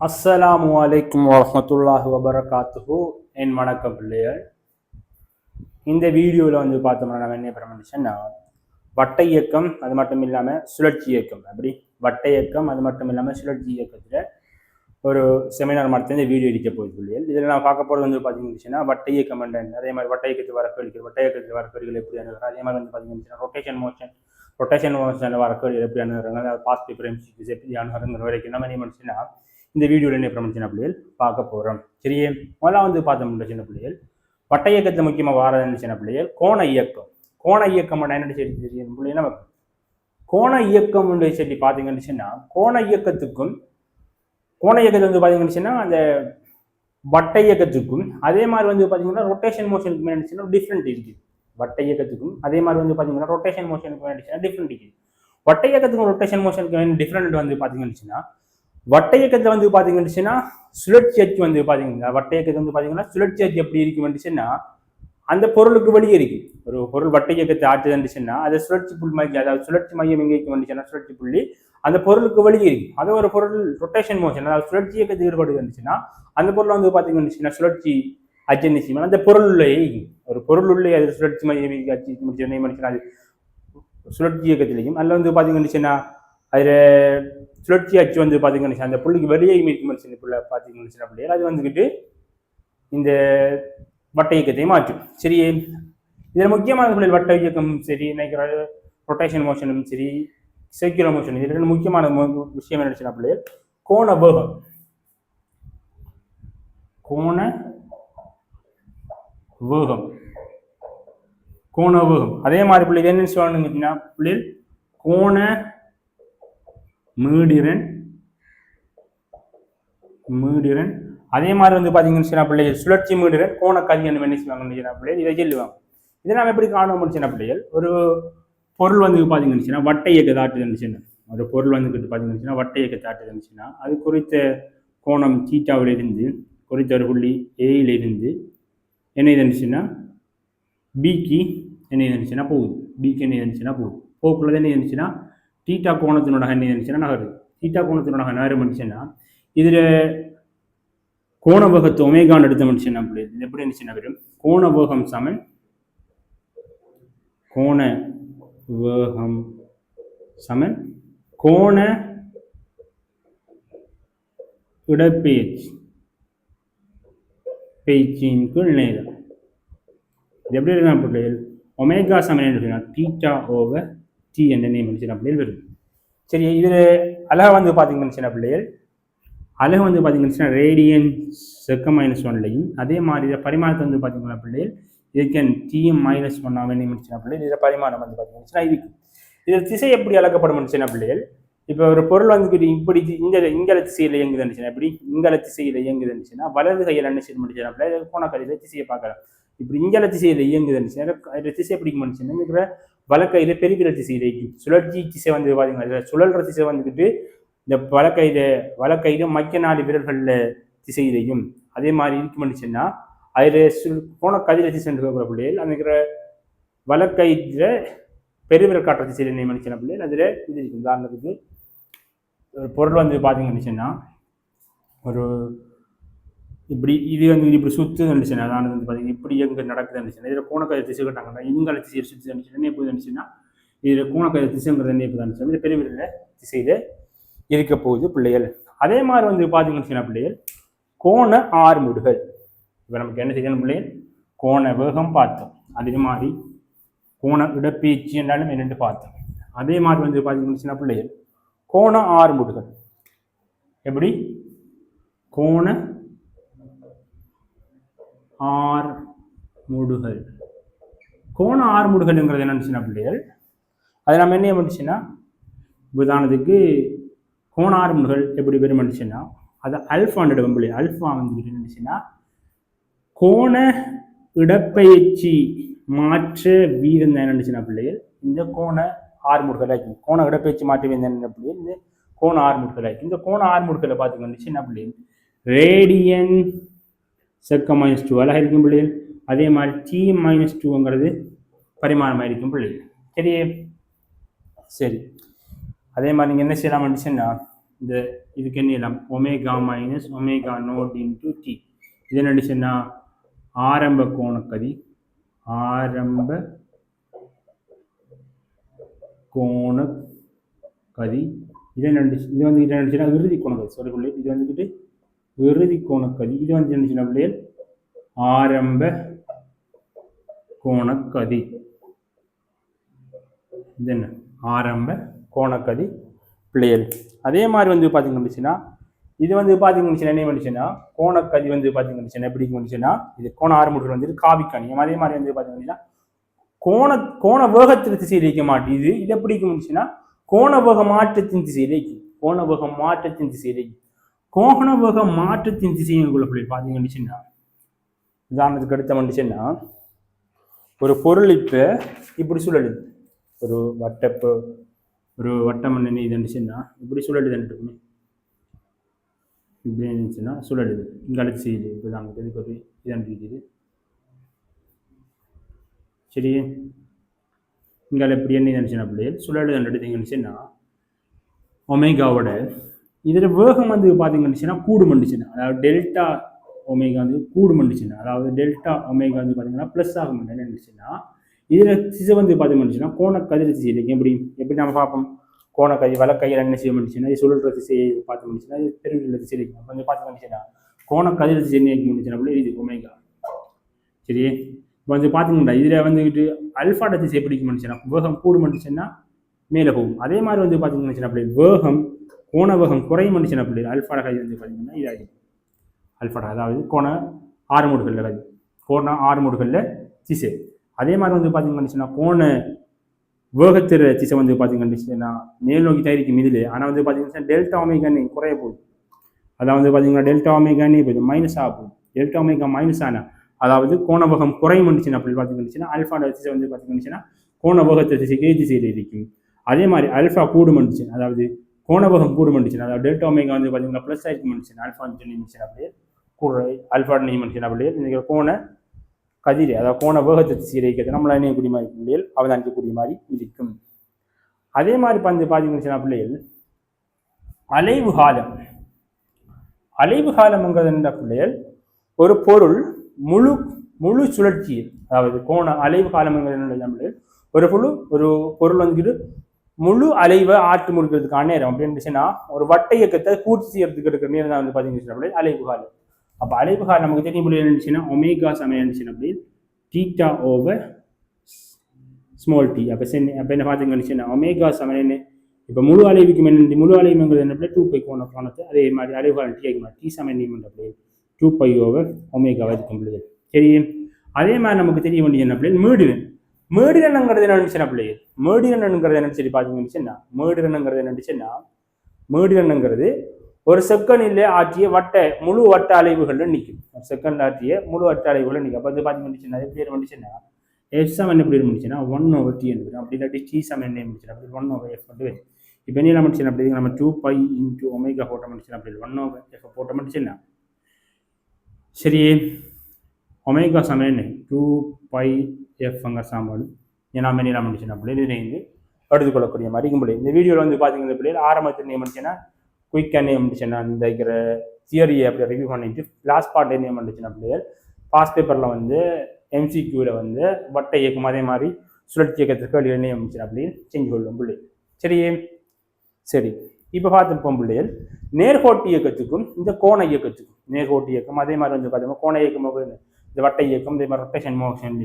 அஸ்ஸலாமு அலைக்கும் வரஹ்மத்துல்லாஹி வபரகாத்துஹு. என் வணக்கம் பிள்ளைகள். இந்த வீடியோவில் பார்த்தோம்னா நம்ம என்ன பண்ண வட்ட இயக்கம் அது மட்டும் இல்லாமல் சுழற்சி இயக்கம், அப்படி வட்ட இயக்கம் அது மட்டும் இல்லாமல் சுழற்சி இயக்கத்தில் ஒரு செமினார் மட்டும் இந்த வீடியோ எடுக்க போகுது பிள்ளைகள். இதில் நான் பார்க்க போகிறது பார்த்தீங்கன்னா வட்ட இயக்கம் என்ன, அதே மாதிரி வட்ட இயக்கத்தில் வர கேள்விகள், வட்ட இயக்கத்தில் வர கேள்விகள் எப்படி அணுகிறாங்க, அதே மாதிரி பார்த்தீங்கன்னா ரொட்டேஷன் மோஷனில் வர கேள்விகள் எப்படி அணுகிறாங்க, அதாவது பாசிட்டிவ் பிரைம்ஸ் எப்படி அணுகிறாங்க வரைக்கும் நம்ம என்ன பண்ணிச்சுன்னா இந்த வீடியோவில் என்ன பிரச்சனை பிள்ளைகள் பார்க்க போகிறோம். சரியே, முதல்ல பார்த்தோம்னா சின்ன பிள்ளைகள் வட்ட இயக்கத்தில் முக்கியமாக வாரதுன்னு சின்ன பிள்ளைகள் கோண இயக்கம். கோண இயக்கம் என்ன சொல்லி தெரியும் பிள்ளைகள் நமக்கு. கோண இயக்கம் சொல்லி பார்த்தீங்கன்னு சொன்னால் கோண இயக்கத்துக்கும் பார்த்தீங்கன்னு சொன்னால் அந்த வட்ட இயக்கத்துக்கும் அதே மாதிரி பார்த்தீங்கன்னா ரொட்டேஷன் மோஷனுக்கு என்ன டிஃப்ரெண்ட் இருக்குது. வட்ட இயக்கத்துக்கும் அதே மாதிரி பார்த்தீங்கன்னா ரொட்டேஷன் மோஷனுக்கு என்ன டிஃப்ரெண்ட் இருக்குது. வட்ட இயக்கத்துக்கும் ரொட்டேஷன் மோஷனுக்கு டிஃப்ரெண்ட் பார்த்தீங்கன்னு சொன்னால் வட்ட இயக்கத்தில் பார்த்தீங்கன்னா சுழற்சி அச்சு பார்த்தீங்கன்னா வட்ட இயக்கத்தில் பார்த்தீங்கன்னா சுழற்சி அச்சு எப்படி இருக்குன்னு அந்த பொருளுக்கு வெளியே இருக்கு. ஒரு பொருள் வட்ட இயக்கத்தை ஆட்டுதுன்னு அதை சுழற்சி புள்ளி மையம், அதாவது சுழற்சி மையம் எங்கே இருக்குன்னு சுழற்சி புள்ளி அந்த பொருளுக்கு வெளியே இருக்கு. அது ஒரு பொருள் ரொட்டேஷன் மோஷன், அதாவது சுழற்சி இயக்கத்தில் ஈடுபடுதுன்னு அந்த பொருள் பார்த்தீங்கன்னா சுழற்சி அச்சு நிச்சயம் அந்த பொருளுள்ளே ஒரு பொருள் உள்ளே அது சுழற்சி மையம் அச்சு முடிச்சு அது சுழற்சி இயக்கத்திலையும் அதில் பார்த்தீங்கன்னா அதில் சுழற்சி அச்சு பார்த்தீங்கன்னா அந்த புள்ளிக்கு வெளியே மீட்கும் புள்ள பார்த்தீங்கன்னா அப்படியே அது இந்த வட்ட இயக்கத்தை மாற்றும். சரி, இதில் முக்கியமான பிள்ளைகள் வட்ட இயக்கம் சரி, நினைக்கிற ரொட்டேஷன் மோஷனும் சரி, சர்க்குலர் மோஷன், இதில் முக்கியமான விஷயம் என்ன பிள்ளைகள் கோண வேகம். கோண வேகம் கோண வேகம் அதே மாதிரி பிள்ளைகள் என்ன சொல்லணுங்கன்னா பிள்ளைகள் கோண மீடிரன் அதே மாதிரி பார்த்தீங்கன்னா பிள்ளைகள் சுழற்சி மீடிரன் கோண கதியன் என்ன செய்வாங்க பிள்ளைகள் இதை சொல்லுவாங்க. இதை நாம் எப்படி காணணும் சின்ன பிள்ளைகள். ஒரு பொருள் பார்த்தீங்கன்னா வட்ட இயக்கத்தை ஆட்டுதுன்னு ஒரு பொருள் பார்த்தீங்கன்னா வட்ட இயக்கத்தை ஆட்டுதுன்னு அது குறித்த கோணம் தீட்டாவிலிருந்து குறித்த ஒரு புள்ளி ஏயிலிருந்து என்ன இருந்துச்சுன்னா பிக்கு என்ன இருந்துச்சுன்னா போகுது. பிக்கு என்ன இருந்துச்சுன்னா போகுது. போக்குள்ளது என்ன இருந்துச்சுன்னா தீட்டா கோணத்தினோட என்ன இருந்துச்சுன்னா நகருது. தீட்டா கோணத்தினோட நகரம் இருந்துச்சுன்னா இதில் கோண வேகத்தை ஒமேகான்னு எடுத்த முடிச்சுன்னா இது எப்படி இருந்துச்சுன்னா வரும் கோண வேகம் சமன் கோண இடப்பெயர்ச்சியின் கீழ் நேரம். இது எப்படி இருக்கா பிள்ளைகள் ஒமேகா சமன் என்ன தீட்டா ஓவர் டி என்ற நேம் சின்ன பிள்ளைகள் வருது. சரி, இதில் அழகாக பார்த்தீங்கன்னு சின்ன பிள்ளைகள் அழகு பார்த்தீங்கன்னா ரேடியன் செக்க -1லையும் அதே மாதிரி இதை பரிமாணத்தை பார்த்தீங்கன்னா பிள்ளைகள் இதுக்கன் டிஎம் -1 நேம் சின்ன பிள்ளைகள் இதில் பரிமாணம் பார்த்தீங்கன்னா இருக்கு. இதில் திசை எப்படி அளக்கப்படும் சின்ன பிள்ளைகள். இப்போ ஒரு பொருள் இப்படி இங்கல திசையில் இயங்குதுன்னு இப்படி இங்கல திசையில் இயங்குதுன்னு வலது கையில் என்ன செய்ய முடியும் பிள்ளைகள் கோணக்கரையில் திசையை பார்க்கலாம். இப்படி இங்கல திசையில் இயங்குதுன்னு திசை எப்படி இருக்கிற வலக்கையில பெருகிற திசையில் இருக்கும். சுழற்சி திசை பார்த்தீங்கன்னா சுழல்ற திசை இந்த வலக்கையில மக்க 4 விரல்களில் திசையிலையும் அதே மாதிரி இருக்குமென்னு அதில் கோணக்கதிர திசை பிள்ளைகள் அந்த வலக்கையில பெருவிரல் காட்டுற திசையில் நியமனிச்சின பிள்ளைகள் அதில் இது இருக்கும். உதாரணத்துக்கு ஒரு பொருள் பார்த்தீங்கன்னு ஒரு இப்படி இது இப்படி சுத்து இருந்துச்சுன்னா அதான் பார்த்தீங்கன்னா இப்படி எங்கே நடக்குது இருந்துச்சுன்னா இதில் கோணக்கதிர திசை கட்டாங்கன்னா இங்கால திசையை சுற்றி இருந்துச்சுன்னா எப்படி இருந்துச்சுன்னா இதில் கோணக்கதிர திசைங்கிறது என்ன எப்படி இருந்துச்சு இது பெருவிரல திசையில் இருக்க போகுது பிள்ளைகள். அதே மாதிரி பார்த்தீங்கன்னு பிள்ளைகள் கோண ஆர்முடுகள். இப்போ நமக்கு என்ன செய்யணும் பிள்ளைகள் கோண வேகம் பார்த்தோம், அதே மாதிரி கோண இடப்பெயர்ச்சி என்றாலும் என்னென்று பார்த்தோம். அதே மாதிரி பார்த்தீங்கன்னா பிள்ளைகள் கோண ஆர்முடுகள். எப்படி கோண ஆர்முடுகள் கோண ஆர்முடுகள்ங்கிறது என்னன்னு பிள்ளைகள் அது நம்ம என்ன பண்ணுச்சுன்னா உதாரணத்துக்கு கோண ஆர்முடுகள் எப்படி பெருமனுச்சுன்னா அது அல்ஃபான்னு எடுக்கும் பிள்ளை. அல்ஃபா என்னச்சுன்னா கோண இடப்பெயர்ச்சி மாற்ற வீதம் என்னச்சுன்னா பிள்ளைகள் இந்த கோண ஆர்முடுகள் ஆகும். கோண இடப்பெயர்ச்சி மாற்ற வீதம் என்ன பிள்ளைகள் இந்த கோண ஆர்முடுகள் ஆகும். இந்த கோண ஆர்முடுகளை பார்த்தீங்கன்னா சின்ன பிள்ளைகள் ரேடியன் செக்க -2 அழகாக இருக்கும் பிள்ளைகள். அதே மாதிரி டி -2ங்கிறது பரிமாணமாக இருக்கும் பிள்ளைகள். சரி, அதே மாதிரி நீங்கள் என்ன செய்யலாம்னு சொன்னால் இந்த இதுக்கு என்ன எல்லாம் omega minus omega nought into T. இது என்ன சொன்னா ஆரம்ப கோணக்கதி இது வந்து இது என்ன இறுதி கோணக்கதி சாரி பிள்ளை இது வந்துக்கிட்டு இறுதி கோணக்கதி. இது வந்து என்ன சின்ன பிள்ளைகள் ஆரம்ப கோணக்கதி. இது என்ன ஆரம்ப கோணக்கதி பிள்ளைகள். அதே மாதிரி வந்து பார்த்தீங்கன்னா இது வந்து பார்த்தீங்கன்னா என்ன வந்துச்சுன்னா கோணக்கதி வந்து பார்த்தீங்கன்னா எப்படி வந்துச்சுன்னா இது கோண ஆரம்பத்தில் வந்து காவிக்கணியம். அதே மாதிரி வந்து பார்த்தீங்கன்னா கோண வேகத்திற்கு திசையில் வைக்க மாட்டேங்குது. இது எப்படி வந்துச்சுன்னா கோண வேக மாற்றத்தின் திசையில் வைக்கும். கோண வேக மாற்றத்தின் திசையில் வைக்கும். கோண வேக மாற்றத்தின் திசைக்குள்ள பிள்ளை பார்த்தீங்கன்னா உதாரணத்துக்கு எடுத்த வந்துச்சுன்னா ஒரு பொருள் இப்போ இப்படி சுழலுது. ஒரு வட்டம் என்ன இது இருந்துச்சுன்னா இப்படி சுழலுதுன்னு இப்படி இருந்துச்சுன்னா சுழலுது. இங்கே அழைச்சி செய்யுது. இப்போ தான் இதுக்கு ஒரு இதான் இருக்குது. சரி இங்கே எப்படி என்ன இருந்துச்சுன்னா அப்படியே சுழலுது எடுத்தீங்கன்னுச்சுன்னா ஒமேகாவோட இதில் வேகம் வந்து பார்த்தீங்கன்னுச்சுன்னா கூடு மண்டுச்சுன்னா அதாவது டெல்டா ஒமேகா வந்து கூடு மண்டுச்சுன்னா அதாவது டெல்டா ஒமேகா வந்து பார்த்தீங்கன்னா ப்ளஸ் ஆக முடியும் இருந்துச்சுன்னா இதில் திசை வந்து பார்த்தீங்கன்னா கோணக்கதிர் திசை இருக்கு. எப்படி நம்ம பார்ப்போம் கோணக்கதி வலக்கையில் என்ன செய்ய முடிச்சுன்னா இது சுழல்ற திசையை பார்த்து முடிச்சுன்னா இது பெருவில திசை இருக்கு. அப்போ வந்து பார்த்து முடிச்சுன்னா கோணக்கதிர் திசை என்ன முடிச்சுன்னா அப்படியே இது ஒமேகா. சரி இப்போ வந்து பார்த்தீங்கன்னா இதில் வந்துக்கிட்டு அல்ஃபாட திசை எப்படி முடிச்சுன்னா வேகம் கூடு மண்டுச்சுன்னா மேலே போகும். அதே மாதிரி வந்து பார்த்தீங்கன்னா அப்படி வேகம் கோண வேகம் குறையும் மண்டுச்சுன்னா அப்படி அல்ஃபாட கதி வந்து பார்த்தீங்கன்னா இதாகிடும். அல்ஃபாடா அதாவது கோண 6 மூடுகளில் கதி கோண 6 மூடுகளில் திசை. அதே மாதிரி வந்து பார்த்தீங்கன்னா கோண வேகத்திற திசை வந்து பார்த்தீங்கன்னா மேல் நோக்கி தயாரிக்கும் இதில். ஆனால் வந்து பார்த்தீங்கன்னா டெல்டா ஒமேகானே குறைய போகுது. அதாவது வந்து பார்த்தீங்கன்னா டெல்டா ஒமேகானே போகுது மைனஸ் ஆக போகுது. டெல்டா ஒமேகா மைனஸ் ஆனால் அதாவது கோண வேகம் குறையும் வந்துச்சுன்னா அப்படி பார்த்தீங்கன்னா அல்ஃபாட திசை வந்து பார்த்தீங்கன்னா கோண வேகத்திற திசைக்கு திசையில் இருக்கும். அதே மாதிரி அல்ஃபா கூடு மண்டுச்சு அதாவது கோண வேகம் கூடு மண்டுச்சுன்னா அதாவது டெல்டா ஒமேகா வந்து பார்த்தீங்கன்னா ப்ளஸ் ஆகிருக்கு மண்டுச்சுன்னா அல்ஃபா நிமிஷம் அப்படியே கூட அல்ஃபாட நிமிஷம் அப்படியே இந்த கோண கதிரை அதாவது கோண வேகத்தை திசையில் இருக்கிறது நம்மள இணையக்கூடிய மாதிரி பிள்ளைகள் அவதானிக்கக்கூடிய மாதிரி இருக்கும். அதே மாதிரி பார்த்தீங்கன்னா பிள்ளைகள் அலைவு காலம்ங்கிறது என்ன பிள்ளைகள் ஒரு பொருள் முழு சுழற்சியில் அதாவது கோண அலைவு காலம்ங்கிறது என்ன ஒரு பொருள் வந்துட்டு முழு அலைவை ஆட்டு முடிக்கிறதுக்கான நேரம் அப்படின்னு இருந்துச்சுன்னா ஒரு வட்ட இயக்கத்தை பூர்த்தி செய்யறதுக்கு இருக்கிற நேரம் தான் வந்து பார்த்தீங்கன்னா அலைவு காலம். அப்போ அலைவு காலம் நமக்கு தெரிய முடியும் இருந்துச்சுன்னா ஒமேகா சமயம் இருந்துச்சுன்னா அப்படி தீட்டா ஓவர் ஸ்மால் டி. அப்போ என்ன பார்த்தீங்கன்னா ஒமேகா சமயம் என்ன இப்போ முழு அலைவுக்கு முழு அலைவுங்கிறது என்ன 2π கோணத்தை அதே மாதிரி அலைவு காலம் டி ஆகிமா டி சமயம் நீ அப்படி 2π ஓவர் ஒமேகாவாக இருக்க முடியுது. சரி அதே மாதிரி நமக்கு தெரிய வேண்டியது என்ன பிள்ளை மேடிரனுங்கிறது என்ன நினைச்சுன்னா பிள்ளைகள் மேடிரனுங்கிறது என்ன சரி பார்த்தீங்கன்னா மேடிரனுங்கிறது என்ன மேடிரனுங்கிறது ஒரு செகண்டில் ஆற்றிய முழு வட்ட அலைவுகளில் நிற்கும். ஒரு செகண்ட் ஆற்றிய முழு வட்ட அலைவுகளில் நிற்கும். அப்போ வந்து பார்த்தீங்கன்னா எப்படி வந்துச்சுன்னா எஃப் சமன் எப்படி இருந்துச்சுன்னா 1/t என்பது அப்படி இல்லாட்டி டி சமன் என்ன முடிச்சுன்னா அப்படி 1/f வந்து இப்போ என்ன முடிச்சுன்னா அப்படி நம்ம 2π × ஒமேகா போட்ட முடிச்சுன்னா அப்படி 1/f போட்ட முடிச்சுன்னா சரி ஒமேகா சமன் 2πfங்கிற சாம்பாடு ஏன்னா என்ன முடிச்சுன்னா அப்படி இணைந்து எடுத்துக்கொள்ளக்கூடிய மாதிரி இருக்கும். இந்த வீடியோவில் வந்து பார்த்தீங்கன்னா பிள்ளைகள் ஆரம்பத்தில் என்ன முடிச்சுன்னா குயிக்காக என்ன முடிச்சுன்னா இந்த இருக்கிற தியரியை அப்படி ரிவ்யூ பண்ணிட்டு லாஸ்ட் பார்ட் என்ன முடிச்சுன்னா பிள்ளைகள் பாஸ் பேப்பரில் வந்து எம்சிக்யூவில் வந்து வட்ட இயக்கம் அதே மாதிரி சுழற்சி இயக்கத்திற்கு என்ன முடிச்சுன்னா அப்படின்னு செஞ்சு கொள்ளும் பிள்ளைகள். சரி இப்போ பார்த்துருப்போம் பிள்ளைகள் நேர்கோட்டு இயக்கத்துக்கும் இந்த கோண இயக்கத்துக்கும் நேர்கோட்டு இயக்கம் அதே மாதிரி வந்து பார்த்தீங்கன்னா கோண இயக்கம் இந்த வட்ட இயக்கம் இதே மாதிரி ரொட்டேஷன் மோஷன்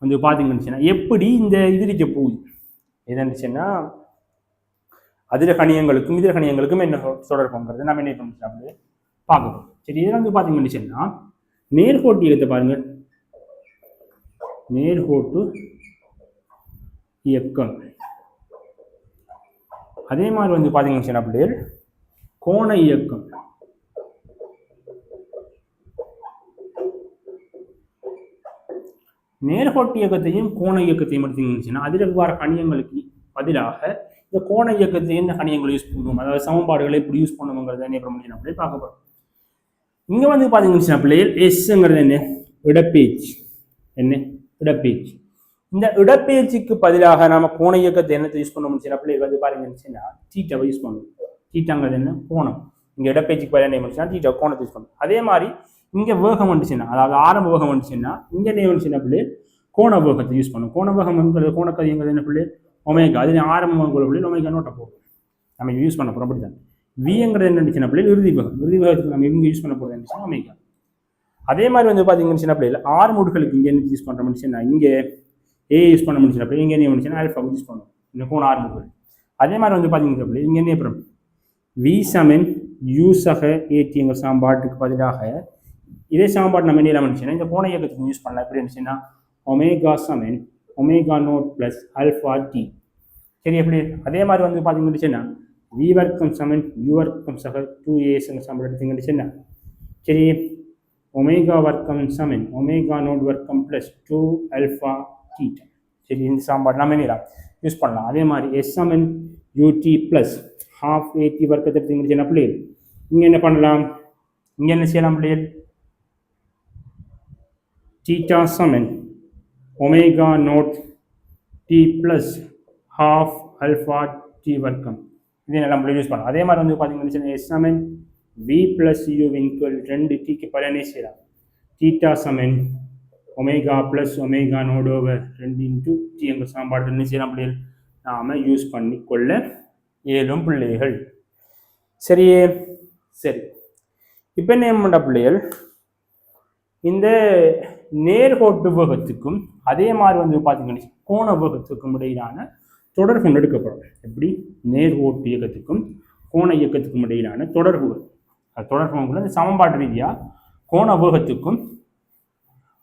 வந்து பார்த்தீங்கன்னு எப்படி இந்த இருக்க போகுது எதுச்சுன்னா அதிர கணியங்களுக்கும் இதர கணியங்களுக்கும் என்ன தொடர்புங்கிறது நம்ம என்ன பண்ணி அப்படி பார்க்கணும். சரி இதில் வந்து பார்த்தீங்கன்னு நேர்கோட்டு இயக்கத்தை பாருங்க நேர்கோட்டு இயக்கம் அதே மாதிரி வந்து பார்த்தீங்கன்னு அப்படி கோண இயக்கம் நேர்கோட்டு இயக்கத்தையும் கோண இயக்கத்தையும் எடுத்தீங்கன்னா அதில் வர கணியங்களுக்கு பதிலாக இந்த கோண இயக்கத்தை என்ன கணியங்களை யூஸ் பண்ணுவோம் அதாவது சமன்பாடுகளை எப்படி யூஸ் பண்ணுவோங்கிறத என்ன பண்ண அப்படி பார்க்க போகிறோம். இங்கே வந்து பார்த்தீங்கன்னா பிள்ளைகள் எஸ்ங்கிறது என்ன இடப்பெயர்ச்சி இடப்பெயர்ச்சி. இந்த இடப்பெயர்ச்சிக்கு பதிலாக நாம கோண இயக்கத்தை என்னத்தை யூஸ் பண்ண முடிச்சுன்னா பிள்ளைகள் வந்து பார்த்தீங்கன்னா தீட்டாவை யூஸ் பண்ணுவோம். தீட்டாங்கிறது என்ன கோணம். இங்கே இடப்பெயர்ச்சிக்கு பதிலாக என்ன வந்துச்சுன்னா தீட்டா கோணத்தை யூஸ் பண்ணணும். அதே மாதிரி இங்கே வேகம் வந்துச்சுன்னா, அதாவது ஆரம்ப வேகம் வந்துச்சுன்னா இங்கே என்ன வந்துச்சுன்னா பிள்ளை கோண வேகத்தை யூஸ் பண்ணும். கோண வேகம்ங்கிறது கோணக்கதிங்கிறது என்ன பிள்ளை ஒமேகா. அது ஆரம்ப பிள்ளை ஒமேகா நோட்டை போகும் நம்ம யூஸ் பண்ண போகிறோம். அப்படித்தான் விங்கிறது என்ன இருந்துச்சுன்னா பிள்ளை இறுதி வேகம். இறுதி வேகத்துக்கு நம்ம இங்கே யூஸ் பண்ண போகிறது இருந்துச்சுன்னா ஒமேகா. அதே மாதிரி வந்து பார்த்தீங்கன்னு சின்ன பிள்ளைகள் ஆர்முடுகளுக்கு இங்கே என்ன யூஸ் பண்ணுற முடிச்சுன்னா இங்கே ஏ யூஸ் பண்ண முடிச்சுன்னா அப்படி இங்கே என்ன முடிச்சுன்னா ஆல்ஃபா யூஸ் பண்ணுவோம் இந்த கோண ஆர்முடுகள். அதே மாதிரி வந்து பார்த்தீங்கன்னா பிள்ளை இங்கே என்ன அப்புறம் வி சமன் யூ சக ஏடிங்கிற சாம்பாட்டுக்கு பதிலாக இதே சாம்பாடு நம்ம என்ன முடிச்சுன்னா இந்த கோண இயக்கத்துக்கு யூஸ் பண்ணலாம். எப்படி இருந்துச்சுன்னா ஒமேகா சமன் omega nought plus alpha t. சரி எப்படி அதே மாதிரி வந்து பார்த்தீங்கன்னா வி வர்க்கம் சமன் யூ வர்க்கம் சக 2as சாம்பாடு எடுத்தீங்கன்னா சரி ஒமேகா வர்க்கம் சமன் ஒமேகா நோட் வர்க்கம் ப்ளஸ் 2 ஆல்ஃபா தீட்டா. சரி இந்த சாம்பாடு நம்ம என்ன யூஸ் பண்ணலாம். அதே மாதிரி எஸ் சமன் யூடி ப்ளஸ் ஹாஃப் ஏடி வர்க்கத்தை எடுத்தீங்கன்னா பிள்ளைகள் இங்கே என்ன பண்ணலாம். இங்கே என்ன செய்யலாம் பிள்ளைகள் தீட்டா சமன் omega nought t plus half alpha t வர்க்கம் இதே நல்லா பிள்ளை யூஸ் பண்ணலாம். அதே மாதிரி வந்து பார்த்தீங்கன்னா எஸ் சமன் வி ப்ளஸ் யூ விங்குவல் 2 பலனே செய்யலாம். தீட்டா சமன் omega plus omega nought over 2 into t எங்கள் சாம்பாடு என்ன செய்யலாம் பிள்ளைகள் நாம் யூஸ் பண்ணி கொள்ள இயலும் பிள்ளைகள். சரியே சரி இப்போ என்ன பண்ண பிள்ளைகள் இந்த நேர்கோட்டு வேகத்துக்கும் அதே மாதிரி வந்து பார்த்தீங்கன்னா கோண வேகத்துக்கும் இடையிலான தொடர்பு எடுக்கப்படும். எப்படி நேர்கோட்டு இயக்கத்துக்கும் கோண இயக்கத்துக்கும் இடையிலான தொடர்புகள் தொடர்புகள் இந்த சமன்பாட்டு ரீதியாக கோண வேகத்துக்கும்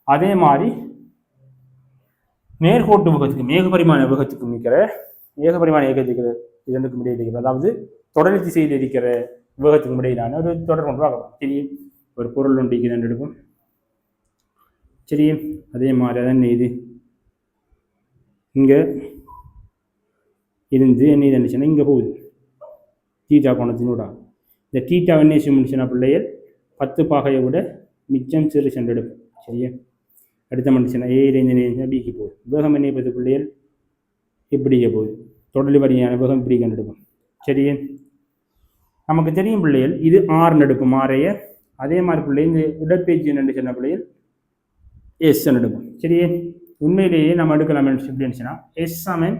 அதே மாதிரி நேர்கோட்டு வேகத்துக்கும் ஏகபரிமாண வேகத்துக்கும் இருக்கிற ஏகபரிமாண இயக்கத்துக்கு இரண்டுக்கும் இடையில் இருக்கிறது, அதாவது தொடர் திசையில் இருக்கிற வேகத்துக்கும் இடையிலான ஒரு தொடர்பு ஒன்று பார்க்கலாம். சரி ஒரு பொருள் ஒன்று ரெண்டு எடுக்கும். சரி அதே மாதிரி தான் இது இங்கே இருந்து என்ன இருந்துச்சுன்னா இங்கே போகுது தீட்டா கோணத்தினூடா. இந்த தீட்டா என்ன முடிச்சுன்னா பிள்ளைகள் 10 பாகையை விட மிச்சம் சிறு சென்று எடுக்கும். சரியா அடுத்த மனுஷனா ஏ பிக்கு போகுது. வேகம் என்ன பற்றி பிள்ளைகள் இப்படியே போகுது. தொடர்லி வரியான வேகம் இப்படி கண்டெடுக்கும். சரியே நமக்கு தெரியும் பிள்ளைகள் இது ஆறு எடுக்கும் ஆறைய. அதே மாதிரி பிள்ளைகள் இந்த இடப்பெயர்ச்சி என்ன சொன்ன பிள்ளைகள் எஸ் எடுக்கும். சரியே உண்மையிலேயே நம்ம எடுக்கலாம் எப்படி இருந்துச்சுன்னா எஸ் சமன்